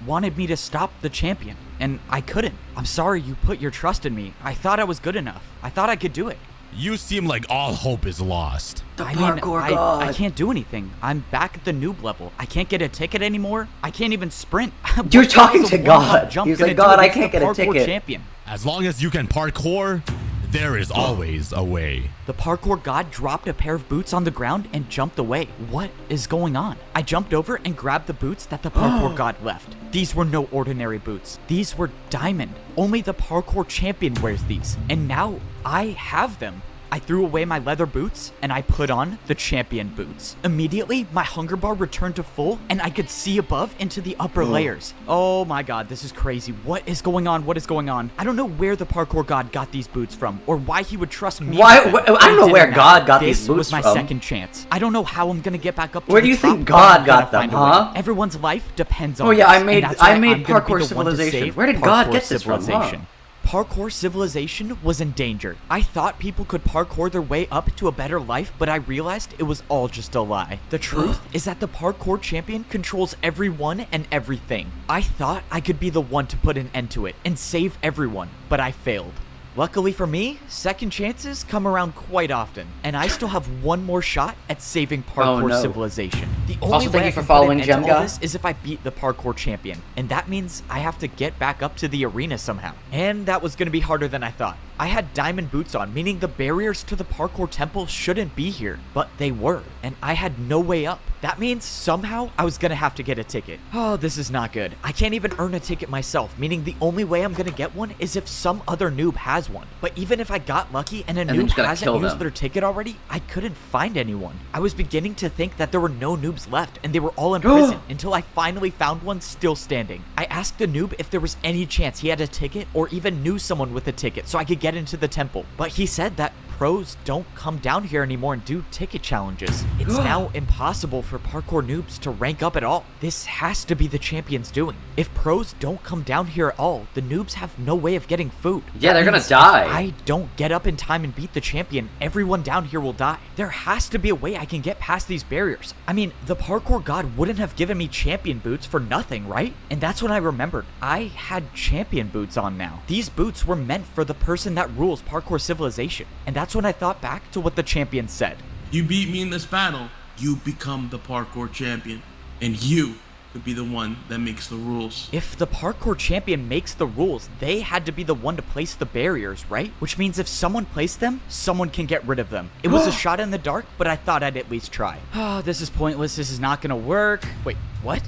wanted me to stop the champion, and I couldn't. I'm sorry you put your trust in me. I thought I was good enough. I thought I could do it. You seem like all hope is lost. I can't do anything. I'm back at the noob level. I can't get a ticket anymore. I can't even sprint. You're talking to God. He's like, God, I can't get a ticket. Champion. As long as you can parkour, there is always a way. The parkour god dropped a pair of boots on the ground and jumped away. What is going on? I jumped over and grabbed the boots that the parkour god left. These were no ordinary boots. These were diamond. Only the parkour champion wears these. And now I have them. I threw away my leather boots and I put on the champion boots. Immediately, my hunger bar returned to full and I could see above into the upper layers. Oh my god, this is crazy. What is going on? What is going on? I don't know where the parkour god got these boots from or why he would trust me. I don't know where God got these boots from. This was my second chance. I don't know how I'm gonna get back up to Where do you think God got them, huh? Everyone's life depends on Oh yeah, this, I made parkour civilization. Where did God get this from? Huh? Parkour civilization was in danger. I thought people could parkour their way up to a better life, but I realized it was all just a lie. The truth is that the parkour champion controls everyone and everything. I thought I could be the one to put an end to it and save everyone, but I failed. Luckily for me, second chances come around quite often, and I still have one more shot at saving parkour civilization. The only way I can put an end to all this is if I beat the parkour champion, and that means I have to get back up to the arena somehow. And that was going to be harder than I thought. I had diamond boots on, meaning the barriers to the parkour temple shouldn't be here, but they were, and I had no way up. That means somehow I was gonna have to get a ticket. Oh, this is not good. I can't even earn a ticket myself, meaning the only way I'm gonna get one is if some other noob has one. But even if I got lucky and a noob hasn't used their ticket already, I couldn't find anyone. I was beginning to think that there were no noobs left and they were all in prison until I finally found one still standing. I asked the noob if there was any chance he had a ticket or even knew someone with a ticket so I could get into the temple. But he said that pros don't come down here anymore and do ticket challenges. It's now impossible for parkour noobs to rank up at all. This has to be the champion's doing. If pros don't come down here at all, the noobs have no way of getting food. Yeah, they're gonna die. If I don't get up in time and beat the champion, everyone down here will die. There has to be a way I can get past these barriers. I mean, the parkour god wouldn't have given me champion boots for nothing, right? And that's when I remembered. I had champion boots on now. These boots were meant for the person that rules parkour civilization. And that's when I thought back to what the champion said. You beat me in this battle, you become the parkour champion. And you could be the one that makes the rules. If the parkour champion makes the rules, they had to be the one to place the barriers, right? Which means if someone placed them, someone can get rid of them. It was a shot in the dark, but I thought I'd at least try. Oh, this is pointless. This is not gonna work. Wait, what?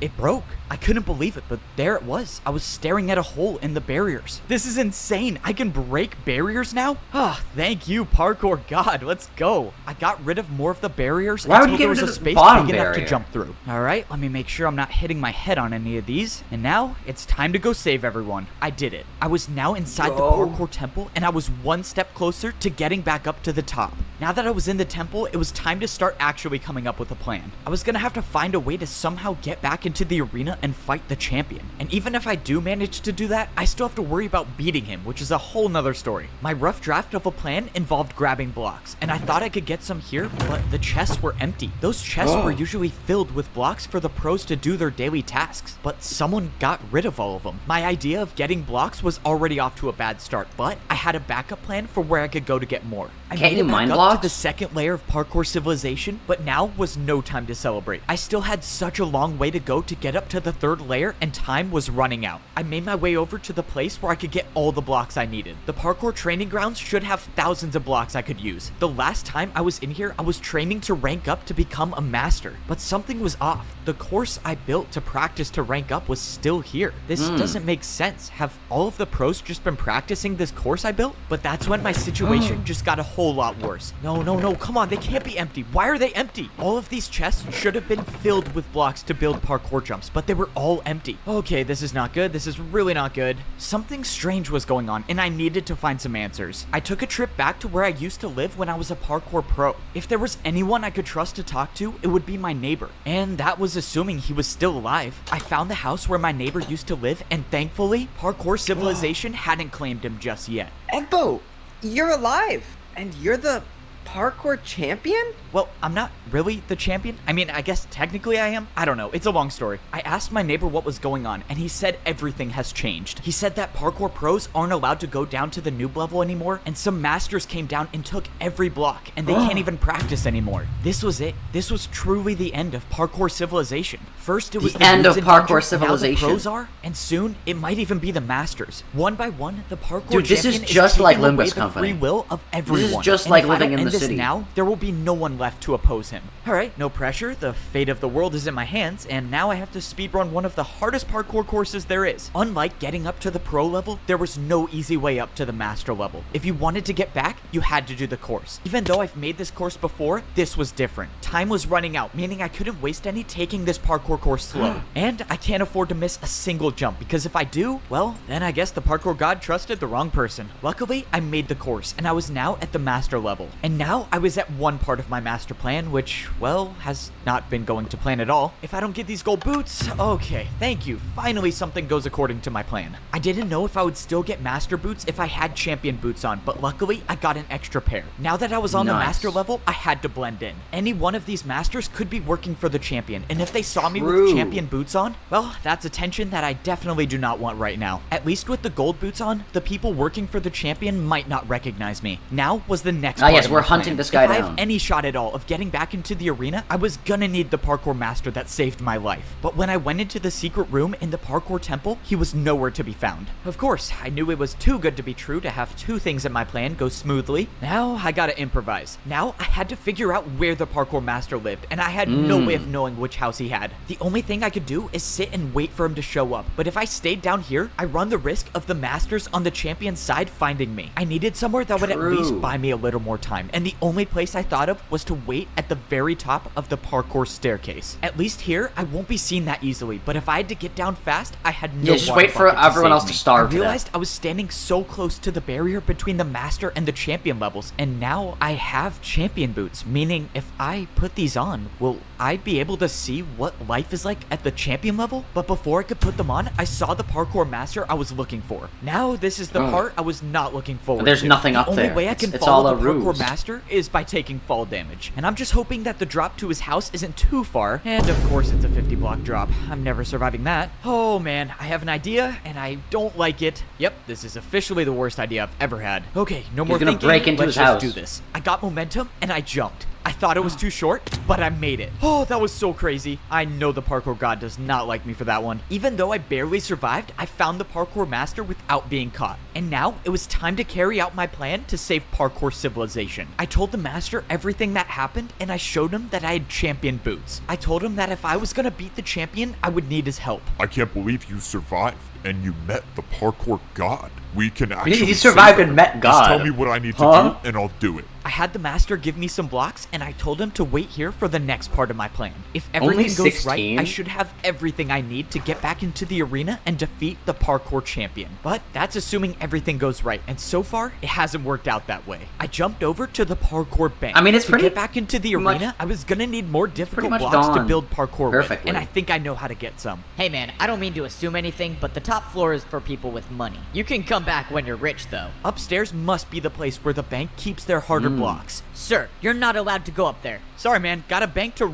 It broke. I couldn't believe it, but there it was. I was staring at a hole in the barriers. This is insane. I can break barriers now? Ah, thank you, parkour god. Let's go. I got rid of more of the barriers until there was a space big enough to jump through. All right, let me make sure I'm not hitting my head on any of these. And now it's time to go save everyone. I did it. I was now inside the parkour temple, and I was one step closer to getting back up to the top. Now that I was in the temple, it was time to start actually coming up with a plan. I was gonna have to find a way to somehow get back into the arena and fight the champion. And even if I do manage to do that, I still have to worry about beating him, which is a whole nother story. My rough draft of a plan involved grabbing blocks, and I thought I could get some here, but the chests were empty. Those chests were usually filled with blocks for the pros to do their daily tasks, but someone got rid of all of them. My idea of getting blocks was already off to a bad start, but I had a backup plan for where I could go to get more. I Can't made you it back mine up blocks? to the second layer of parkour civilization, but now was no time to celebrate. I still had such a long way to go to get up to the third layer, and time was running out. I made my way over to the place where I could get all the blocks I needed. The parkour training grounds should have thousands of blocks I could use. The last time I was in here, I was training to rank up to become a master, but something was off. The course I built to practice to rank up was still here. This doesn't make sense. Have all of the pros just been practicing this course I built? But that's when my situation just got a whole lot worse. No, come on, they can't be empty. Why are they empty? All of these chests should have been filled with blocks to build parkour jumps, but they were all empty. Okay, this is not good. This is really not good. Something strange was going on, and I needed to find some answers. I took a trip back to where I used to live when I was a parkour pro. If there was anyone I could trust to talk to, it would be my neighbor. And that was assuming he was still alive. I found the house where my neighbor used to live, and thankfully, parkour civilization hadn't claimed him just yet. Egbo, you're alive, and you're the parkour champion? Well, I'm not really the champion. I mean, I guess technically I am. I don't know. It's a long story. I asked my neighbor what was going on, and he said everything has changed. He said that parkour pros aren't allowed to go down to the noob level anymore, and some masters came down and took every block, and they can't even practice anymore. This was it. This was truly the end of parkour civilization. First, it was The end of noobs and parkour ninjas, now the civilization. pros are, and soon it might even be the masters. One by one, the parkour Dude, this is champion just like taking away Limbus the Company. free will of everyone. This is just And like if I living don't in end the this city. now, there will be no one left to oppose him. Alright, no pressure. The fate of the world is in my hands, and now I have to speedrun one of the hardest parkour courses there is. Unlike getting up to the pro level, there was no easy way up to the master level. If you wanted to get back, you had to do the course. Even though I've made this course before, this was different. Time was running out, meaning I couldn't waste any taking this parkour course slow. And I can't afford to miss a single jump, because if I do, well, then I guess the parkour god trusted the wrong person. Luckily, I made the course, and I was now at the master level. And now I was at one part of my master plan, which, well, has not been going to plan at all. If I don't get these gold boots, okay, thank you. Finally, something goes according to my plan. I didn't know if I would still get master boots if I had champion boots on, but luckily, I got an extra pair. Now that I was on the Nice. master level, I had to blend in. Any one of these masters could be working for the champion, and if they saw me True. with champion boots on, well, that's attention that I definitely do not want right now. At least with the gold boots on, the people working for the champion might not recognize me. Now was the next part yes, of we're my hunting plan. this guy If I down. have any shot at all of getting back into the arena, I was gonna need the parkour master that saved my life. But when I went into the secret room in the parkour temple, he was nowhere to be found. Of course, I knew it was too good to be true to have two things in my plan go smoothly. Now I gotta improvise. Now I had to figure out where the parkour master lived, and I had no way of knowing which house he had. The only thing I could do is sit and wait for him to show up. But if I stayed down here, I run the risk of the masters on the champion's side finding me. I needed somewhere that would at least True. buy me a little more time, and the only place I thought of was to wait at the very top of the parkour staircase. At least here, I won't be seen that easily, but if I had to get down fast, I had no Yeah, just water wait for bucket to everyone save else to me. starve I to death. realized I was standing so close to the barrier between the master and the champion levels, and now I have champion boots, meaning if I put these on, will I be able to see what life is like at the champion level? But before I could put them on, I saw the parkour master I was looking for. Now this is the part I was not looking forward There's to. nothing up The only there. way I It's- can it's follow all the a parkour ruse. master is by taking fall damage. And I'm just hoping that the drop to his house isn't too far. And of course it's a 50 block drop. I'm never surviving that. Oh man, I have an idea and I don't like it. Yep, this is officially the worst idea I've ever had. Okay, no more gonna thinking. break into Let's his just house. do this. I got momentum and I jumped. I thought it was too short, but I made it. Oh, that was so crazy. I know the parkour god does not like me for that one. Even though I barely survived, I found the parkour master without being caught. And now it was time to carry out my plan to save parkour civilization. I told the master everything that happened, and I showed him that I had champion boots. I told him that if I was gonna beat the champion, I would need his help. I can't believe you survived and you met the parkour god. We can actually He survived save and met Just God. tell me what I need to Huh? do and I'll do it. I had the master give me some blocks, and I told him to wait here for the next part of my plan. If Only everything goes 16? right, I should have everything I need to get back into the arena and defeat the parkour champion. But that's assuming everything goes right, and so far, it hasn't worked out that way. I jumped over to the parkour bank. I mean, it's to pretty get back into the much- arena, I was gonna need more difficult much blocks to gone build parkour perfectly. with, and I think I know how to get some. Hey man, I don't mean to assume anything, but the top floor is for people with money. You can come back when you're rich though. Upstairs must be the place where the bank keeps their harder blocks. Sir, you're not allowed to go up there. Sorry, man. Got a bank to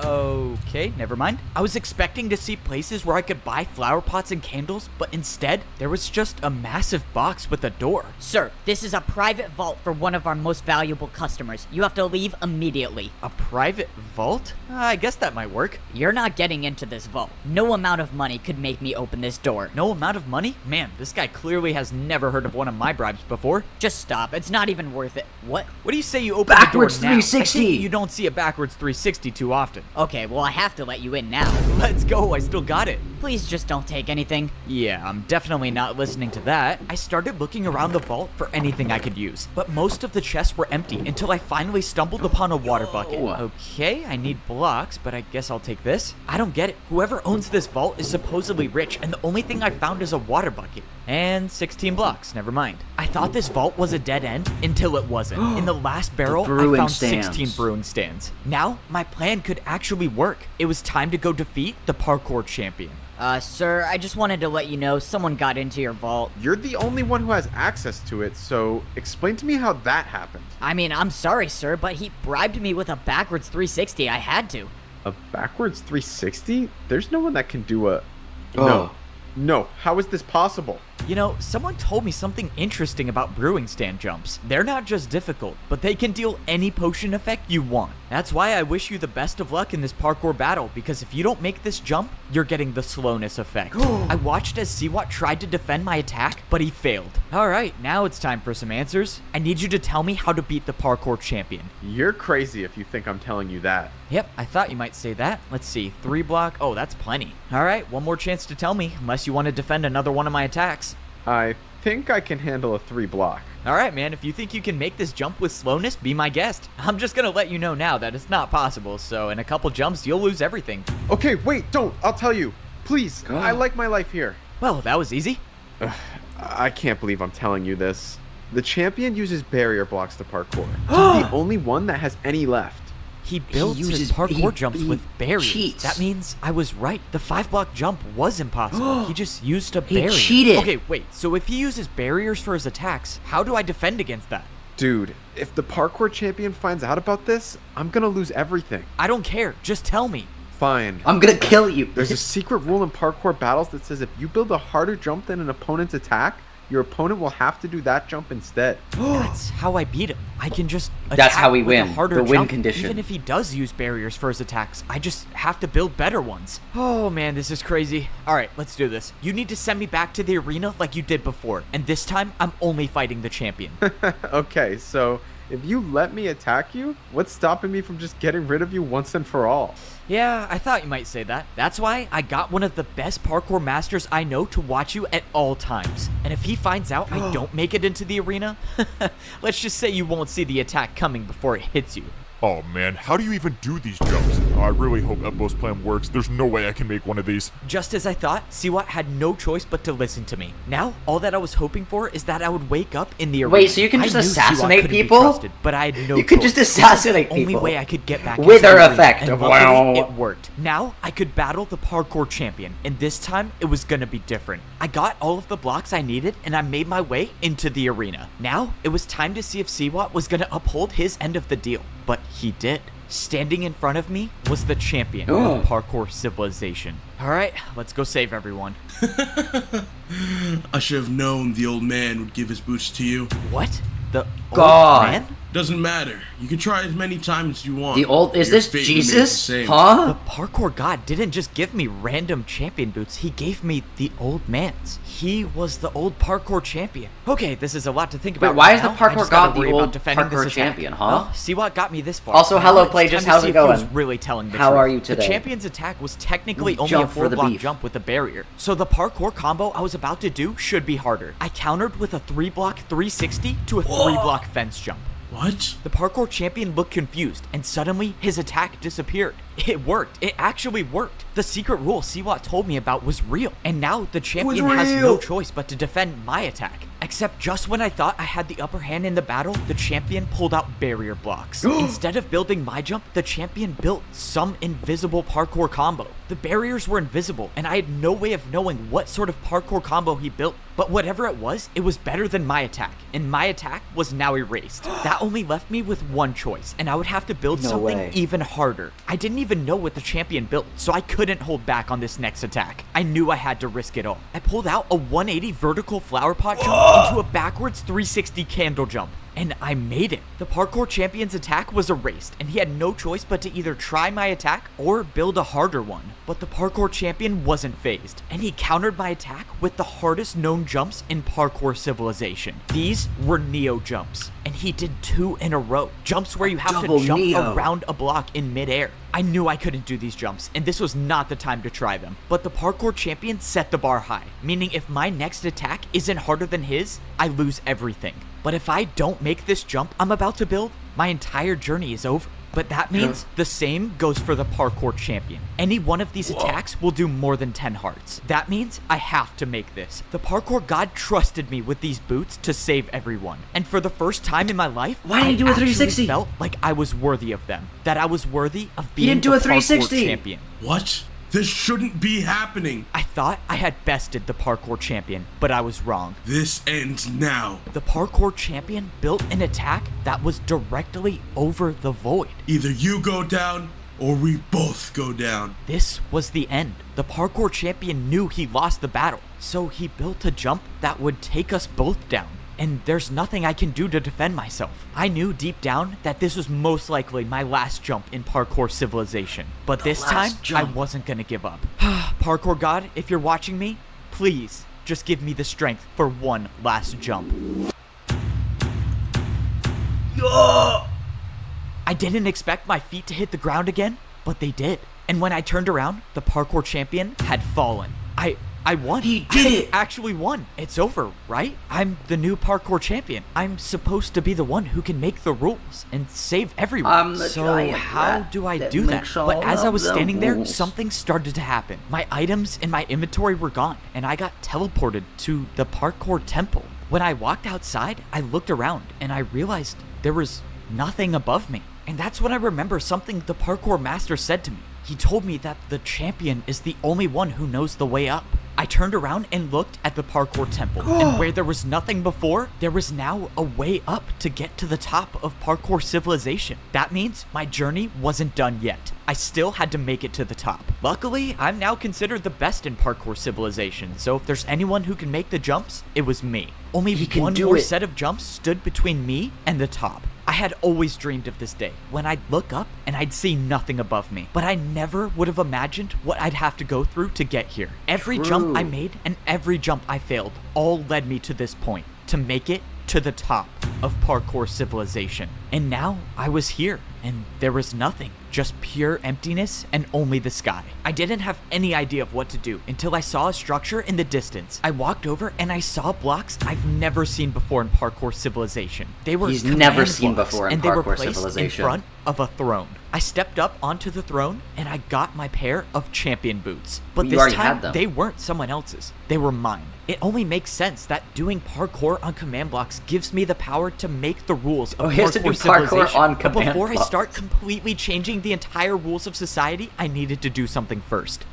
okay, never mind. I was expecting to see places where I could buy flower pots and candles, but instead, there was just a massive box with a door. Sir, this is a private vault for one of our most valuable customers. You have to leave immediately. A private vault? I guess that might work. You're not getting into this vault. No amount of money could make me open this door. No amount of money? Man, this guy clearly has never heard of one of my bribes before. Just stop. It's not even worth it. What? What do you say you open Backwards the door now? 360. I think you don't see a backwards 360 too often. Okay, well I have to let you in now. Let's go, I still got it. Please just don't take anything. Yeah, I'm definitely not listening to that. I started looking around the vault for anything I could use, but most of the chests were empty until I finally stumbled upon a water bucket. Okay, I need blocks, but I guess I'll take this. I don't get it. Whoever owns this vault is supposedly rich, and the only thing I found is a water bucket. And 16 blocks, never mind. I thought this vault was a dead end until it wasn't. In the last barrel, I brewing found stands. 16 brewing stands. Now, my plan could actually work. It was time to go defeat the parkour champion. Sir, I just wanted to let you know someone got into your vault. You're the only one who has access to it, so explain to me how that happened. I mean, I'm sorry, sir, but he bribed me with a backwards 360. I had to. A backwards 360? There's no one that can do a... Oh. No, how is this possible? You know, someone told me something interesting about brewing stand jumps. They're not just difficult, but they can deal any potion effect you want. That's why I wish you the best of luck in this parkour battle, because if you don't make this jump, you're getting the slowness effect. I watched as Siwat tried to defend my attack, but he failed. Alright, now it's time for some answers. I need you to tell me how to beat the parkour champion. You're crazy if you think I'm telling you that. Yep, I thought you might say that. Let's see, 3 block. Oh, that's plenty. Alright, one more chance to tell me, unless you want to defend another one of my attacks. I think I can handle a 3 block. Alright, man, if you think you can make this jump with slowness, be my guest. I'm just gonna let you know now that it's not possible, so in a couple jumps, you'll lose everything. Okay, wait, don't. I'll tell you. Please, I like my life here. Well, that was easy. I can't believe I'm telling you this. The champion uses barrier blocks to parkour. He's the only one that has any left. He builds his uses- parkour he- jumps he with barriers. cheats. That means I was right. The 5-block jump was impossible. He just used a barrier. cheated. Okay, wait. So if he uses barriers for his attacks, how do I defend against that? Dude, if the parkour champion finds out about this, I'm gonna lose everything. I don't care. Just tell me. Fine. I'm gonna kill you. There's a secret rule in parkour battles that says if you build a harder jump than an opponent's attack, your opponent will have to do that jump instead. That's how I beat him. I can just attack That's how we with a win. harder The win jump. condition. Even if he does use barriers for his attacks, I just have to build better ones. Oh man, this is crazy. All right, let's do this. You need to send me back to the arena like you did before, and this time I'm only fighting the champion. Okay, so if you let me attack you, what's stopping me from just getting rid of you once and for all? Yeah, I thought you might say that. That's why I got one of the best parkour masters I know to watch you at all times. And if he finds out I don't make it into the arena, let's just say you won't see the attack coming before it hits you. Oh man, how do you even do these jumps? I really hope Ebbo's plan works. There's no way I can make one of these. Just as I thought, Siwat had no choice but to listen to me. Now, all that I was hoping for is that I would wake up in the arena. Wait, so you can I just knew assassinate Siwat couldn't be people? trusted, but I had no You could choice. just assassinate This was the people. only way I could get back Wither into the arena, effect. and Wow. luckily, it worked. Now, I could battle the parkour champion, and this time, it was gonna be different. I got all of the blocks I needed, and I made my way into the arena. Now, it was time to see if Siwat was gonna uphold his end of the deal, but he did. Standing in front of me was the champion of parkour civilization. Alright, let's go save everyone. I should have known the old man would give his boots to you. What? The God. old man? Doesn't matter. You can try as many times as you want. The old is Your this fate remains the Jesus? same. Huh? The parkour god didn't just give me random champion boots, he gave me the old man's. He was the old parkour champion. Okay, this is a lot to think about. Wait, why right is the now. I parkour just gotta god the worry about old defending this parkour attack. champion, huh? Well, see what got me this far. Also, Now hello, it's Plagius, time to how's see it if he was going? really telling the How truth. are you today? The champion's attack was technically only a Jump for the 4-block beef. jump with a barrier, so the parkour combo I was about to do should be harder. I countered with a 3-block 360 to a 3-block fence jump. What? The parkour champion looked confused, and suddenly his attack disappeared. It worked. It actually worked. The secret rule Siwat told me about was real, and now the champion has no choice but to defend my attack. Except just when I thought I had the upper hand in the battle, the champion pulled out barrier blocks. Instead of building my jump, the champion built some invisible parkour combo. The barriers were invisible, and I had no way of knowing what sort of parkour combo he built. But whatever it was better than my attack, and my attack was now erased. That only left me with one choice, and I would have to build something even harder. I didn't even know what the champion built, so I couldn't hold back on this next attack. I knew I had to risk it all. I pulled out a 180 vertical flower pot jump into a backwards 360 candle jump. And I made it. The parkour champion's attack was erased, and he had no choice but to either try my attack or build a harder one. But the parkour champion wasn't phased, and he countered my attack with the hardest known jumps in parkour civilization. These were Neo jumps, and he did 2 in a row. Jumps where you have to jump around a block in midair. I knew I couldn't do these jumps, and this was not the time to try them. But the parkour champion set the bar high, meaning if my next attack isn't harder than his, I lose everything. But if I don't make this jump I'm about to build, my entire journey is over. But that means the same goes for the parkour champion. Any one of these attacks will do more than 10 hearts. That means I have to make this. The parkour god trusted me with these boots to save everyone. And for the first time in my life, Why did he do a 360? I felt like I was worthy of them. That I was worthy of being didn't do the a 360. parkour champion. What? This shouldn't be happening. I thought I had bested the parkour champion, but I was wrong. This ends now. The parkour champion built an attack that was directly over the void. Either you go down or we both go down. This was the end. The parkour champion knew he lost the battle, so he built a jump that would take us both down. And there's nothing I can do to defend myself. I knew deep down that this was most likely my last jump in parkour civilization. But this time, I wasn't gonna give up. Parkour god, if you're watching me, please just give me the strength for one last jump. I didn't expect my feet to hit the ground again, but they did. And when I turned around, the parkour champion had fallen. I won. He did it! I actually won. It's over, right? I'm the new parkour champion. I'm supposed to be the one who can make the rules and save everyone. So how do I do that? But as I was standing there, something started to happen. My items in my inventory were gone, and I got teleported to the parkour temple. When I walked outside, I looked around, and I realized there was nothing above me. And that's when I remember something the parkour master said to me. He told me that the champion is the only one who knows the way up. I turned around and looked at the parkour temple, and where there was nothing before, there was now a way up to get to the top of parkour civilization. That means my journey wasn't done yet. I still had to make it to the top. Luckily, I'm now considered the best in parkour civilization, so if there's anyone who can make the jumps, it was me. Only one more set of jumps stood between me and the top. I had always dreamed of this day, when I'd look up and I'd see nothing above me. But I never would have imagined what I'd have to go through to get here. Every jump I made and every jump I failed all led me to this point, to make it to the top of parkour civilization. And now I was here, and there was nothing, just pure emptiness and only the sky. I didn't have any idea of what to do until I saw a structure in the distance. I walked over and I saw blocks I've never seen before in parkour civilization. They were never seen before in and they were parkour placed civilization. in front of a throne. I stepped up onto the throne and I got my pair of champion boots. But You already this had time, them. they weren't someone else's. They were mine. It only makes sense that doing parkour on command blocks gives me the power to make the rules of he has to do parkour parkour civilization. on But command before I blocks. start completely changing the entire rules of society, I needed to do something first.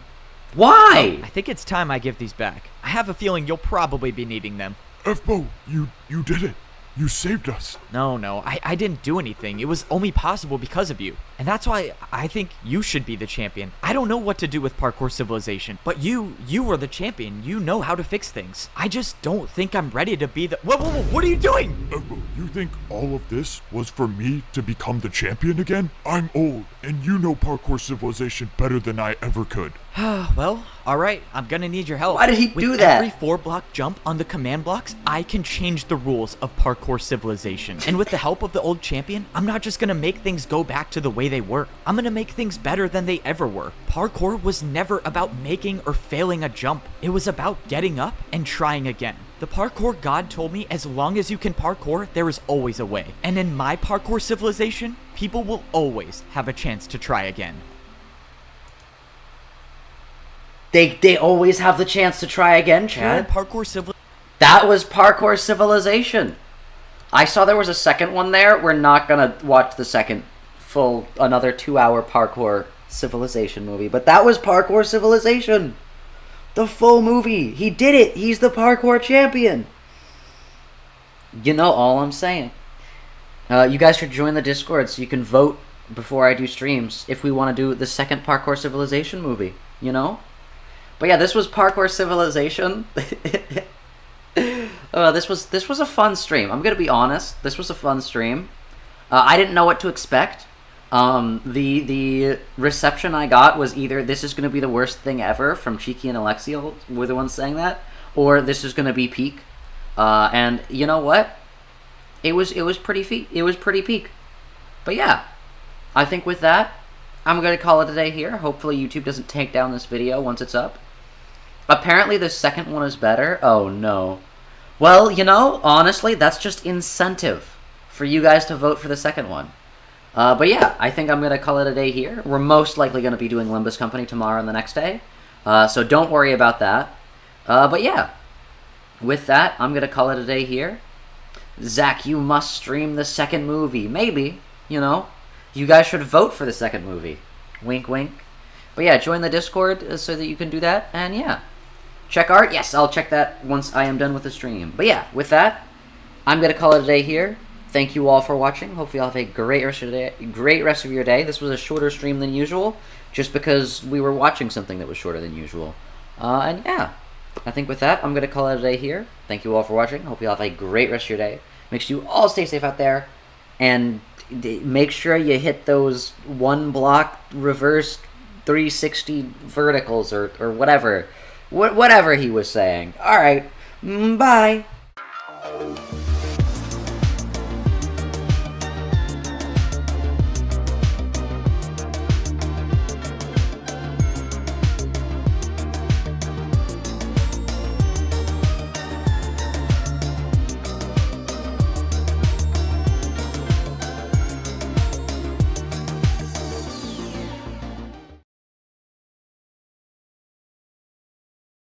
Why? I think it's time I give these back. I have a feeling you'll probably be needing them. F-Bo, you did it. You saved us. No, I didn't do anything. It was only possible because of you. And that's why I think you should be the champion. I don't know what to do with parkour civilization, but you are the champion. You know how to fix things. I just don't think I'm ready to be the— Whoa, what are you doing? F-Bo, you think all of this was for me to become the champion again? I'm old, and you know parkour civilization better than I ever could. Well, alright, I'm gonna need your help. Why did he With do that? every 4-block jump on the command blocks, I can change the rules of parkour civilization. And with the help of the old champion, I'm not just gonna make things go back to the way they were. I'm gonna make things better than they ever were. Parkour was never about making or failing a jump. It was about getting up and trying again. The parkour god told me as long as you can parkour, there is always a way. And in my parkour civilization, people will always have a chance to try again. They always have the chance to try again, Chad. Parkour civilization. That was Parkour Civilization. I saw there was a second one there. We're not gonna watch the second full, another 2-hour Parkour Civilization movie. But that was Parkour Civilization. The full movie. He did it. He's the parkour champion. You know all I'm saying. You guys should join the Discord so you can vote before I do streams if we want to do the second Parkour Civilization movie, you know? But yeah, this was Parkour Civilization. This was a fun stream. I'm gonna be honest. This was a fun stream. I didn't know what to expect. The reception I got was either this is gonna be the worst thing ever from Cheeky and Alexiel were the ones saying that, or this is gonna be peak. And you know what? It was pretty peak. But yeah, I think with that, I'm gonna call it a day here. Hopefully YouTube doesn't take down this video once it's up. Apparently the second one is better. Oh no. Well, you know, honestly, that's just incentive for you guys to vote for the second one. But yeah, I think I'm going to call it a day here. We're most likely going to be doing Limbus Company tomorrow and the next day. So don't worry about that. But yeah, with that, I'm going to call it a day here. Zach, you must stream the second movie. Maybe, you know. You guys should vote for the second movie. Wink, wink. But yeah, join the Discord so that you can do that. And yeah. Check art? Yes, I'll check that once I am done with the stream. But yeah, with that, I'm going to call it a day here. Thank you all for watching. Hopefully you'll have a great rest of your day. This was a shorter stream than usual, just because we were watching something that was shorter than usual. And yeah, I think with that, I'm going to call it a day here. Thank you all for watching. Hope you all have a great rest of your day. Make sure you all stay safe out there, and make sure you hit those 1 block reverse 360 verticals or whatever. Whatever he was saying. Alright, bye.